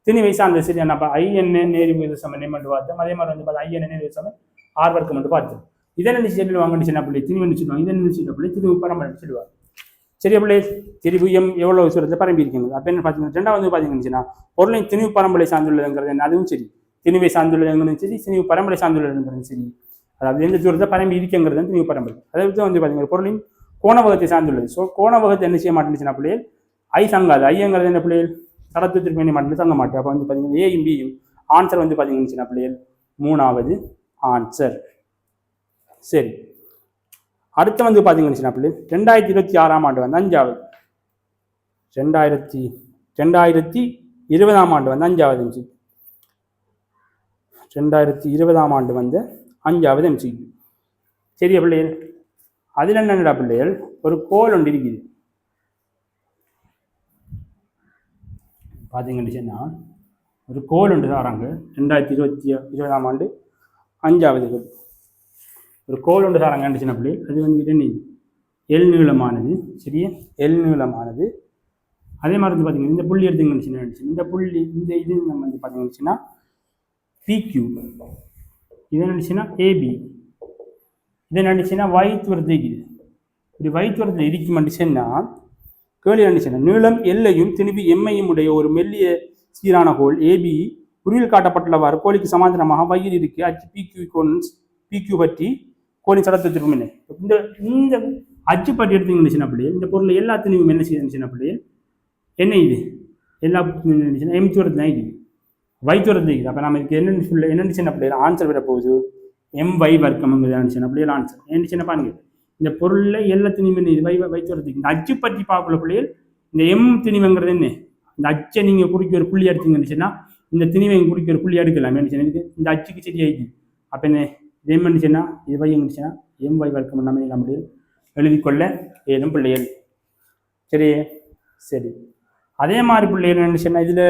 திணிவை சார்ந்த. சரி, நம்ம I என்ன நேரி விகித சமன் மட்டும் பார்த்தோம். அதே மாதிரி வந்து I என்ன நேரி சமன் R வர்க்கம் மட்டும் பார்த்தோம். இதை நினைச்சு சொல்லுவாங்கன்னு சின்ன பிள்ளை திணிவு நினைச்சுடுவாங்க. இதை நினைச்சு பிள்ளை திணிவு பரம்பரை சொல்லுவாங்க. சரியா பிள்ளை, திரிவு எவ்வளவு சொல்றது பரம்பி இருக்கீங்க. அப்போ என்ன பார்த்தீங்கன்னா 2வது பார்த்தீங்கன்னா பொருளின் திணிவு பரம்பரை சார்ந்துள்ளதுங்கிறது என்ன, அதுவும் சரி. திணிவை சார்ந்துள்ளதுங்கிறது சரி, திணிவு பரம்பரை சார்ந்துள்ளதுங்கிறது சரி. அதாவது எந்த தூரத்தை பரம்பி இருக்குங்கிறது திணிவு பரம்பரை. அதை வந்து பார்த்தீங்கன்னா பொருளின் கோணவகத்தை சார்ந்துள்ளது. ஸோ கோணவகத்தை என்ன செய்ய மாட்டேன்னுச்சுன்னா பிள்ளைகள் ஐ தங்காது. ஐங்கிறது என்ன பிள்ளைகள் சடத்துவத்திற்கு வேண்டிய மட்டும் தங்க மாட்டேன். அப்போ வந்து பார்த்தீங்கன்னா ஏயும் பியும் ஆன்சர் வந்து பார்த்தீங்கன்னா பிள்ளைகள் 3வது ஆன்சர். சரி, அடுத்து வந்து பார்த்தீங்கன்னா பிள்ளைகள் 2026ஆம் ஆண்டு வந்து 5வது, 2020ஆம் ஆண்டு வந்து 5வது எம்சி, 2020ஆம் ஆண்டு வந்து 5வது எம்சி. சரியா பிள்ளைகள்? அதில் என்னடா பிள்ளைகள் ஒரு கோல் ஒன்று இருக்குது. பார்த்தீங்கன்னு சொன்னால் ஒரு கோல் ஒன்று தாராங்க. 2020ஆம் ஆண்டு 5வது ஒரு கோல் ஒன்று தாராங்க சின்ன பிள்ளை. அது வந்து எல் நீளமானது. சரியா, எல் நீளமானது. அதே மாதிரி வந்து பார்த்தீங்கன்னா இந்த புள்ளி எடுத்துங்கன்னு சின்ன இந்த புள்ளி இந்த இது நம்ம வந்து பார்த்தீங்கன்னா பிக்யூ, இது நினச்சுன்னா ஏபி, இதை நினச்சுன்னா வைத்துவரத்து இருக்குது. இப்படி வைத்துவரத்தில் இருக்குமெண்டுச்சுன்னா கேள்வி நினைச்சுன்னா நீளம் எல்லையும் திணிவு எம்மையும் உடைய ஒரு மெல்லிய சீரான கோல் ஏபி உருவில் காட்டப்பட்டுள்ளவாறு கோழிக்கு சமாந்தரமாக வயிறு இருக்கு. அச்சு பிக்யூ பற்றி கோழின் சடத்திற்கும் இல்லை. இந்த அச்சு பற்றி எடுத்தீங்கன்னு சின்ன பிள்ளைகள் இந்த பொருள் எல்லா திணிவும் என்ன செய்யுதுன்னு சின்ன பிள்ளைகள் என்ன இது எல்லா எம் தூரத்தில் தான் இருக்குது, வை தூரத்தில் இருக்குது. அப்போ நம்ம இதுக்கு என்னென்னு சின்ன பிள்ளைகள் ஆன்சர் விட போகுது MY வர்க்கம்ங்கிறது சின்ன பிள்ளைகள் ஆன்சர். என்ன சின்ன பாருங்க இந்த பொருளில் எல்லா திணிவும் என்ன இது வை தூரத்துக்கு. இந்த அச்சு பற்றி பார்க்கல பிள்ளைகள் இந்த எம் திணிவுங்கிறது என்ன, இந்த அச்சை நீங்கள் குறிக்க ஒரு புள்ளி எடுத்தீங்கன்னு இந்த திணிவை குறிக்க ஒரு புள்ளி எடுக்கலாம். என்ன இந்த அச்சுக்கு சரியாயிடுச்சு. அப்போ என்ன இது எம் இருந்துச்சுன்னா இது வை இருந்துச்சுன்னா MY வர்க்கம் நம்ம என்ன முடியும் எழுதிக்கொள்ள ஏதும் பிள்ளைகள். சரி சரி, அதே மாதிரி பிள்ளைகள் என்னச்சுன்னா இதில்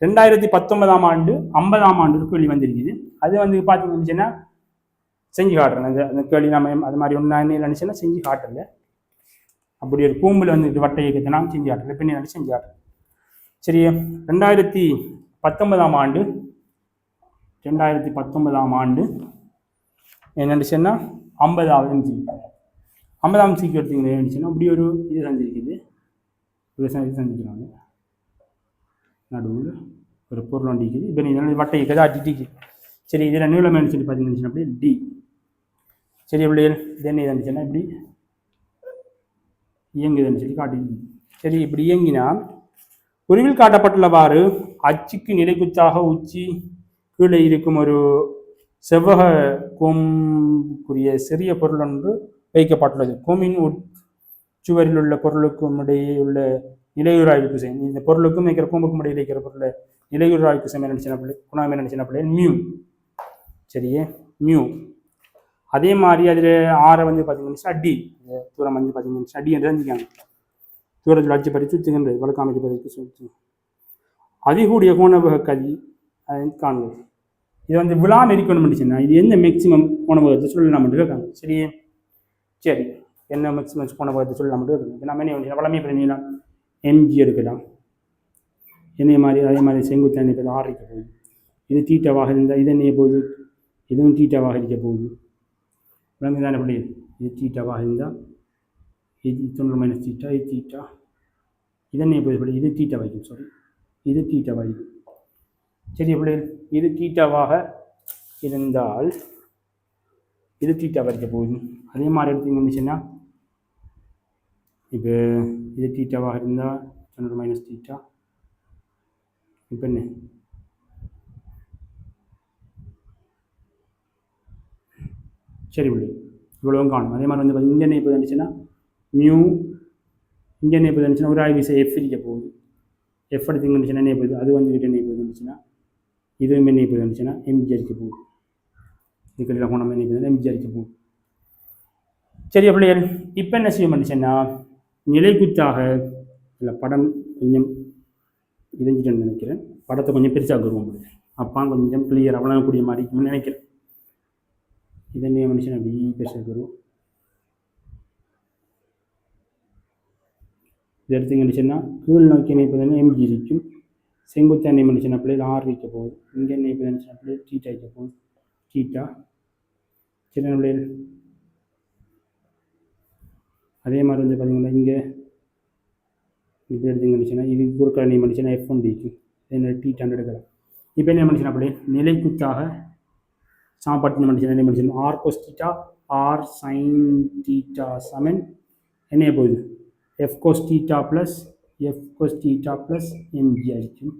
2019ஆம் ஆண்டு 50ஆம் ஆண்டு ஒரு கேள்வி வந்திருக்குது. அது வந்து பார்த்தீங்கன்னா செஞ்சு காட்டுறேன். அந்த கேள்வி நம்ம அது மாதிரி ஒன்று நினச்சுன்னா செஞ்சு காட்டல. அப்படி ஒரு கூம்பில் வந்து வட்டை இயக்கத்தை நான் செஞ்சு காட்டுறேன். பின்னாடி செஞ்சு காட்டுறேன். சரி, 2019ஆம் ஆண்டு என்னச்சுன்னா 50வது சீக்கு எடுத்தீங்கன்னா என்னச்சுன்னா அப்படி ஒரு இது செஞ்சிருக்குது. இது செஞ்சுக்கிறாங்க நடுவில் ஒரு பொருள் வண்டிக்குது. இப்போ நீங்கள் வட்டை இயக்கதை அடிட்டிக்கு. சரி, இதில் நீளம் என்ன சொல்லி பார்த்தீங்கன்னா அப்படி டி. சரி பிள்ளைகள், இது என்ன இருந்துச்சுன்னா இப்படி இயங்குதுன்னு சொல்லி காட்டிக்கு. சரி, இப்படி இயங்கினா உருவில் காட்டப்பட்டுள்ளவாறு அச்சுக்கு நிலைக்குத்தாக உச்சி கீழே இருக்கும் ஒரு செவ்வக கோம்புக்குரிய சிறிய பொருள் ஒன்று வைக்கப்பட்டுள்ளது. கோமின் உச்சுவரில் உள்ள பொருளுக்கும் இடையே உள்ள நிலையுறாய்வுக்கு செய்யும். இந்த பொருளுக்கும் வைக்கிற கோம்புக்கும் இடையே வைக்கிற பொருளை நிலையுறாய்வுக்கு செய்ய நினைச்சின பிள்ளை குணாம நினைச்சின பிள்ளை மியூ. சரியே, மியூ. அதே மாதிரி அதில் ஆறை வந்து பார்த்தீங்கன்னா அடி தூரம் வந்து பார்த்தீங்கன்னா அடி என்று தெரிஞ்சுக்காங்க. தூரத்தில் அச்சு பறித்து சுற்றுகின்றது வழக்காமைச்சு பறித்து சுற்று அதிகூடிய கோணவக கதி அதை காண்கிறது. இது வந்து விழாம இருக்கணும் பண்ணிச்சுன்னா இது எந்த மேக்சிமம் கோணவகத்தை சொல்லலாம் கேட்காங்க. சரியே, சரி, என்ன மேக்சிமம் கோணவகத்தை சொல்லலாம் கேட்குறோம். நம்ம என்ன வளமே பண்ணிடலாம், எம்ஜி எடுக்கலாம். அதே மாதிரி செங்குத்து என்ன இப்போ ஆர் இருக்க போகுது. இது தீட்டாவாக இருந்தால் இது என்ன போகுது, இதுவும் தீட்டாவாக இருக்க போகுது. விளங்கு தானே பிள்ளை, இது தீட்டாவாக இருந்தால் இது 90 - தீட்டா, இது தீட்டா, இதென்ன போகுது பிள்ளை, இது தீட்டா வைக்கும். சாரி, இது தீட்டா வைக்கும். சரி பிள்ளை, இது தீட்டாவாக இருந்தால் இது தீட்டா வரைக்க போகுது. அதே மாதிரி எடுத்தீங்கன்னு இப்போ இது தீட்டாவாக இருந்தால் 90 - தீட்டா. இப்போ என்ன சரி பிள்ளை, இவ்வளவும் காணும். அதே மாதிரி வந்து இங்கே என்ன இப்போ இருந்துச்சுன்னா மியூ, இங்கே என்ன இப்போ இருந்துச்சுன்னா ஒரு ஆய்வு எஃப் இருக்க போகுது. எஃப் எடுத்தீங்கன்னு என்ன போகுது, அது வந்துக்கிட்டு என்ன இப்போ இருந்துச்சுன்னா இதுவும் என்ன இப்போ இருந்துச்சுன்னா எம்ஜி அடிக்க போகுது. இதுக்கெல்லாம் கோணம் என்ன இப்போ எம்ஜி அடிக்க போகுது. சரி பிள்ளைகள், இப்போ என்ன செய்ய மாட்டேச்சுன்னா நிலைக்குத்தாக இல்லை படம் கொஞ்சம் இதைஞ்சிட்டேன்னு நினைக்கிறேன். படத்தை கொஞ்சம் பெருசாக வருவோம் அப்பா கொஞ்சம் கிளியர் அவ்வளோக்கூடிய மாதிரி இருக்குன்னு நினைக்கிறேன். இதே மனுஷன் அப்படி பெருசாக வரும். இது எடுத்துங்கன்னு கீழ் நோக்கி என்ன எம்ஜி இருக்கும். செங்குத்து எண்ணெய் மனுஷன் பிள்ளைகள் ஆர் வைக்க போகுது. இங்கே எண்ணெய் மனுஷன் பிள்ளைகள் தீட்டா வைக்க போகுது. தீட்டா சின்ன பிள்ளைகள். அதே மாதிரி வந்து பார்த்தீங்கன்னா இங்கே இது எடுத்துங்கன்னு இது குறுக்க எண்ணெய் மனுஷனா F1 இருக்கும். என்ன தீட்டான்னு எடுக்கலாம். இப்போ என்ன மனுஷன் அப்படியே நிலைக்குத்தாக சாப்பாட்டு மனுஷன் என்ன மனுஷன் R cos theta R sine theta சமன் என்ன போகுது F cos theta plus mg ஆയിരിக்கும்.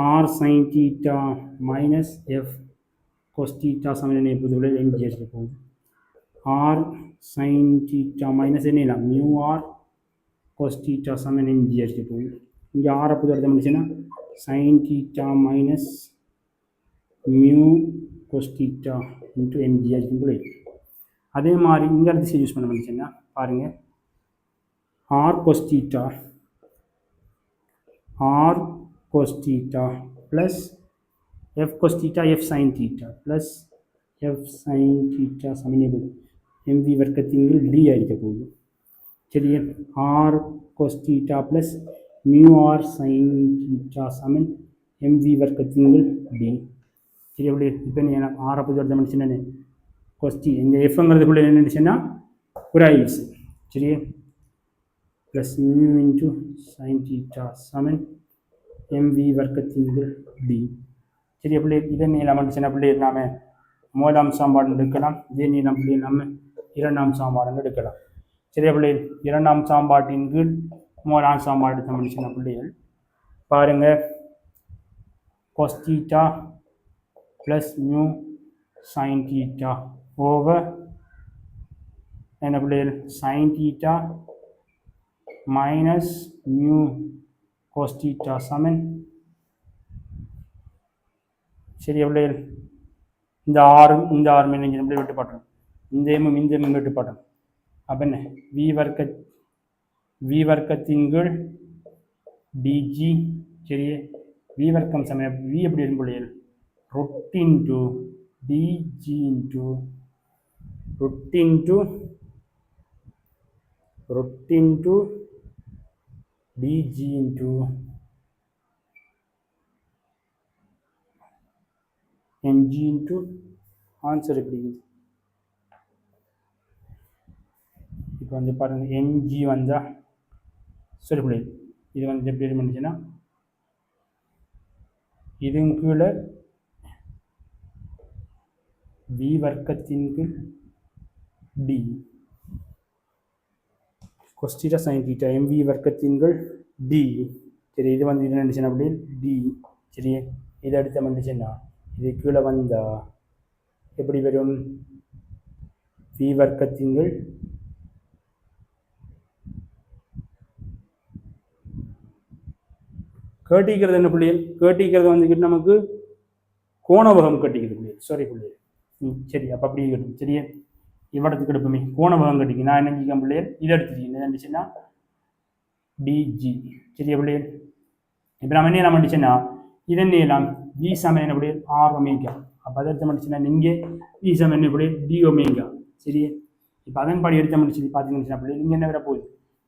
R sine theta minus F cos theta சமன் என்ன போகுது mg ஆയിരിக்க போகுது. ஆர் சைன் தீட்டா மைனஸ் என்ன மியூ ஆர் கோஸ் தீட்டா சமன் mg ஆയിരിக்க போகுது. இங்கே ஆரை புது எடுத்த முடிச்சுன்னா sine theta minus mu cos theta into mg ஆയിരിக்கும் போல. அதே மாதிரி இங்கே அடுத்து யூஸ் பண்ண முடிச்சுன்னா பாருங்கள் r cos theta plus f cos theta f sin theta plus f sin theta சமநிலை mv வர்க்கத்தின் d ஆகிக்க போகுது. சரி r cos theta plus mu r sin theta சமன் mv வர்க்கத்தின் d. சரி எப்படி இப்போ நீ ஆரை பற்றி எடுத்த மனுஷன் கொஸ்டி இந்த எஃப்ங்கிறதுக்குள்ள என்னச்சுன்னா குராயில்ஸ். சரி plus mu into sine theta சமன் எம்வி வர்க்கத்தின் டி. சரி எப்படி இதே நீளம் வந்துச்சுன்னா அப்படி நாம மூலாம் சாம்பாடு எடுக்கலாம். இதே நீளம் அப்படி நம்ம இரண்டாம் சாம்பாடு எடுக்கலாம். சரி அப்படி இரண்டாம் சாம்பாட்டின் கீழ் மூலாம் சாம்பாடு எடுத்த மனுஷன் பிள்ளைகள் பாருங்க cos theta plus mu sin theta over என்ன பிள்ளைகள் sin theta minus mu cos theta சமன் சரி பிள்ளைகள் இந்த ஆறும் என்ன வெட்டுப்பாட்டணும் இந்த எம்மும் வெட்டுப்பாட்டணும். அப்போ என்ன வி வர்க்கத்தின் கீழ் டிஜி. சரி வி வர்க்கம் சமயம் வி எப்படி இருக்கும் பிள்ளைகள் root into dg into dg into mg into answer எப்படி இப்போ வந்து பாருங்க mg வந்தா சரி பிள்ளை இது வந்து எப்படி பண்ணிச்சுன்னா இதன் கீழே v வர்க்கத்தின் கீழ் d cos theta sin theta mv வர்க்கத்தின் கீழ் d. சரி இது வந்து என்ன நினைச்சுன்னா அப்படி d. சரி இதை அடுத்த பண்ணிச்சுன்னா இது கீழே வந்தா எப்படி வரும் v வர்க்கத்தின் கீழ் கேட்டிக்கிறது என்ன பிள்ளைகள் கேட்டிக்கிறது வந்துக்கிட்டு நமக்கு கோணவகம் கட்டிக்கிறது பிள்ளைகள். சாரி பிள்ளைகள் சரி அப்போ அப்படி கட்டும். சரியே இவ்வளத்துக்கு எடுப்போமே கோணவகம் கட்டிக்கு நான் என்ன கேட்க பிள்ளைகள் இதை எடுத்துருக்கேன் என்ன இருந்துச்சுன்னா டிஜி. சரியா பிள்ளைகள் இப்போ நம்ம என்ன பண்ணிச்சுன்னா இதன் நீளம் வி சமன் என்ன பிள்ளைகள் ஆர் ஒமேகா. அப்போ அதை எடுத்த முடிச்சுன்னா இங்கே வி சமன் என்ன பிள்ளைகள் டி ஒமேகா. சரியே இப்போ அதன்படி எடுத்த முடிச்சு பார்த்தீங்கன்னா பிள்ளைகள் இங்கே என்ன வர போகுது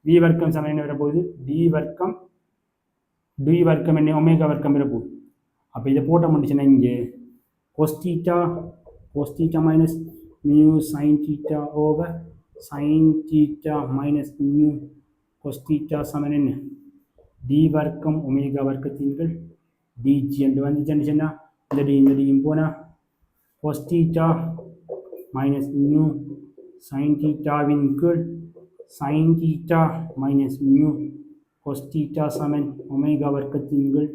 வி வர்க்கம் சமன் என்ன வர போகுது டி வர்க்கம் என்ன ஒமேகா வர்க்கம் வர போகுது. அப்போ இதை போட்ட முடிச்சுன்னா இங்கே cos theta minus mu sin theta over sin theta minus mu cos theta சமன் என்ன d வர்க்கம் ஒமேகா வர்க்கத்தின் கீழ் dg என்று வந்துச்சுன்னா இந்த டியும் போனா cos theta minus mu sin theta win கீழ் sin theta minus mu cos theta சமன் ஒமேகா வர்க்கத்தின் கீழ்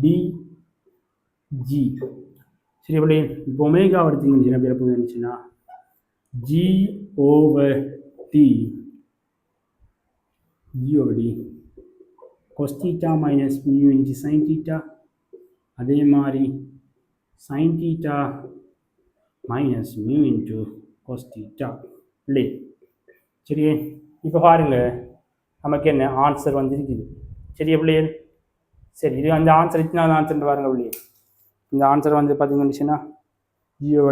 dg. சரி எப்படி இப்போ ஒமேகா வர்க்கத்தின் என்ன பேர் போகுதுன்னா g over d cos theta minus mu into sin theta. அதே மாதிரி sin theta minus mu into cos theta இல்லை. சரி இப்போ பாருங்க நமக்கு என்ன ஆன்சர் வந்துருக்குது. சரி பிள்ளைகள் சரி இது அந்த ஆன்சர் இத்தனாவது ஆன்சர் பாருங்க பிள்ளைகள் இந்த ஆன்சர் வந்து பார்த்தீங்கன்னா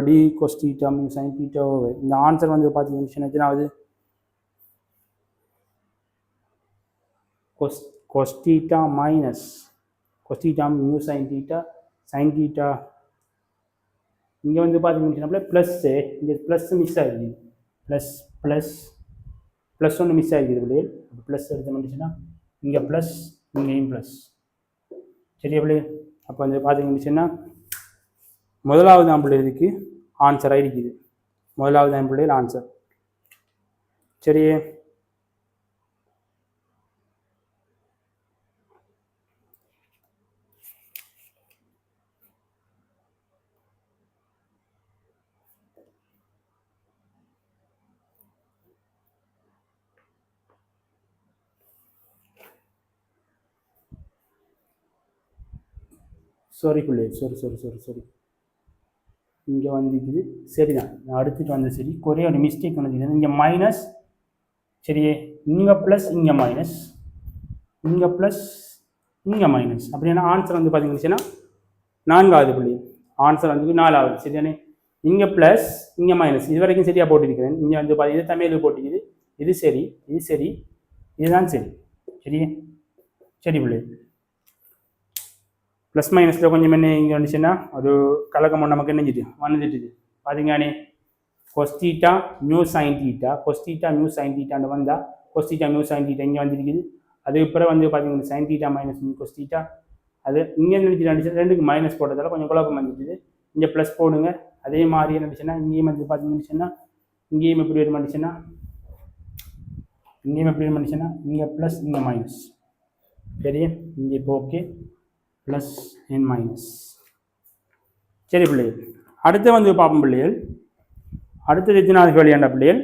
t cos theta mu sin theta இந்த ஆன்சர் வந்து பார்த்தீங்கன்னா எத்தனாவது cos theta minus cos theta mu sin theta இங்கே வந்து பார்த்தீங்கன்னா ப்ளஸ்ஸு இங்கே ப்ளஸ் மிஸ் ஆகிடுது ப்ளஸ் ஒன்று மிஸ் ஆகிடுது பிள்ளைகள். ப்ளஸ் எடுத்த முடிச்சுன்னா இங்கே ப்ளஸ் இங்கேயும் ப்ளஸ். சரியா பிள்ளைகள் அப்போ வந்து பார்த்தீங்கன்னா முதலாவது ஆம்பிள்ளைக்கு ஆன்சராக இருக்குது முதலாவது ஆம்பிள்ளையில் ஆன்சர். சரி சாரி பிள்ளைகள், சாரி இங்கே வந்துக்குது. சரிதான், நான் அடுத்துட்டு வந்த சரி ஒரே ஒரு மிஸ்டேக் வந்துக்குது. இங்கே மைனஸ், சரியே, இங்கே ப்ளஸ், இங்கே மைனஸ், இங்கே ப்ளஸ், இங்கே மைனஸ். அப்படின்னா ஆன்சர் வந்து பார்த்தீங்கன்னா 4வது புள்ளி. ஆன்சர் வந்து 4வது. சரிதானே? இங்கே ப்ளஸ், இங்கே மைனஸ், இது வரைக்கும் சரியாக போட்டிருக்கிறேன். இங்கே வந்து இது தமிழில் போட்டிருக்குது. இது சரி, இது சரி, இதுதான் சரி. சரியே, சரி பிள்ளை. ப்ளஸ் மைனஸில் கொஞ்சம் என்ன இங்கே வந்துச்சுன்னா ஒரு கலக்கம் நமக்கு என்னஞ்சிட்டு வந்துட்டுது. பார்த்தீங்கன்னே cos theta mu sine theta, cos theta mu sine தீட்டான்னு வந்தால் கொஸ்டீட்டா நியூ சைன் தீட்டா இங்கே வந்துருக்குது. அதுக்கப்புறம் வந்து பார்த்தீங்கன்னா சைன் தீட்டா மைனஸ் கொஸ்டீட்டா, அது இங்கே நினச்சிட்டு ரெண்டுக்கு மைனஸ் போட்டதால் கொஞ்சம் குழப்பம் வந்துட்டுது. இங்கே ப்ளஸ் போடுங்க. அதே மாதிரி என்னச்சுன்னா இங்கேயும் வந்து பார்த்தீங்கன்னா இங்கேயும் எப்படி ஒரு மனுச்சுன்னா இங்கேயும் எப்படி மனுச்சுன்னா இங்கே ப்ளஸ், இங்கே மைனஸ். சரியா? இங்கே இப்போ ஓகே, ப்ளஸ் அண்ட் மைனஸ். சரி பிள்ளைகள், அடுத்து வந்து பார்ப்போம் பிள்ளைகள். அடுத்தது எத்தனாவது கேள்வியாண்டா பிள்ளைகள்?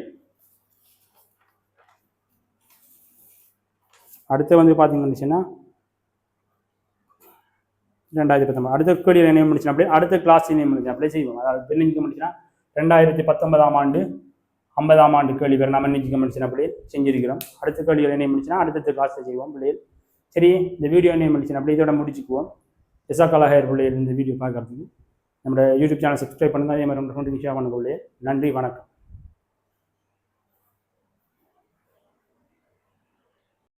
அடுத்து வந்து பார்த்தீங்கன்னா 2019 அடுத்த கேள்வி என்ன முடிச்சுன்னா அப்படியே அடுத்த கிளாஸ் என்ன முடிச்சு அப்படியே செய்வோம். அதாவது பெண்ணிக்கு முடிச்சுன்னா 2019ஆம் ஆண்டு 50ஆம் ஆண்டு கேள்விகள் நம்ம இன்னைக்கு முடிச்சுன்னா அப்படியே செஞ்சிருக்கிறோம். அடுத்த கேள்விகள் என்ன முடிச்சுன்னா அடுத்த கிளாஸில் செய்வோம் பிள்ளைகள். சரி, இந்த வீடியோ என்ன முடிச்சுன்னா அப்படியே இதோட முடிச்சுக்குவோம். ஜஸாக்கல்லாஹ் ஹைர் பிள்ளைகள். இந்த வீடியோ பார்க்கறதுக்கு நம்மளோட யூடியூப் சேனல் சப்ஸ்கிரைப் பண்ணுங்கள். அதே மாதிரி உங்கள் ஃப்ரெண்டுக்கு ஷேர் பண்ணுங்க பிள்ளைகள். நன்றி, வணக்கம்.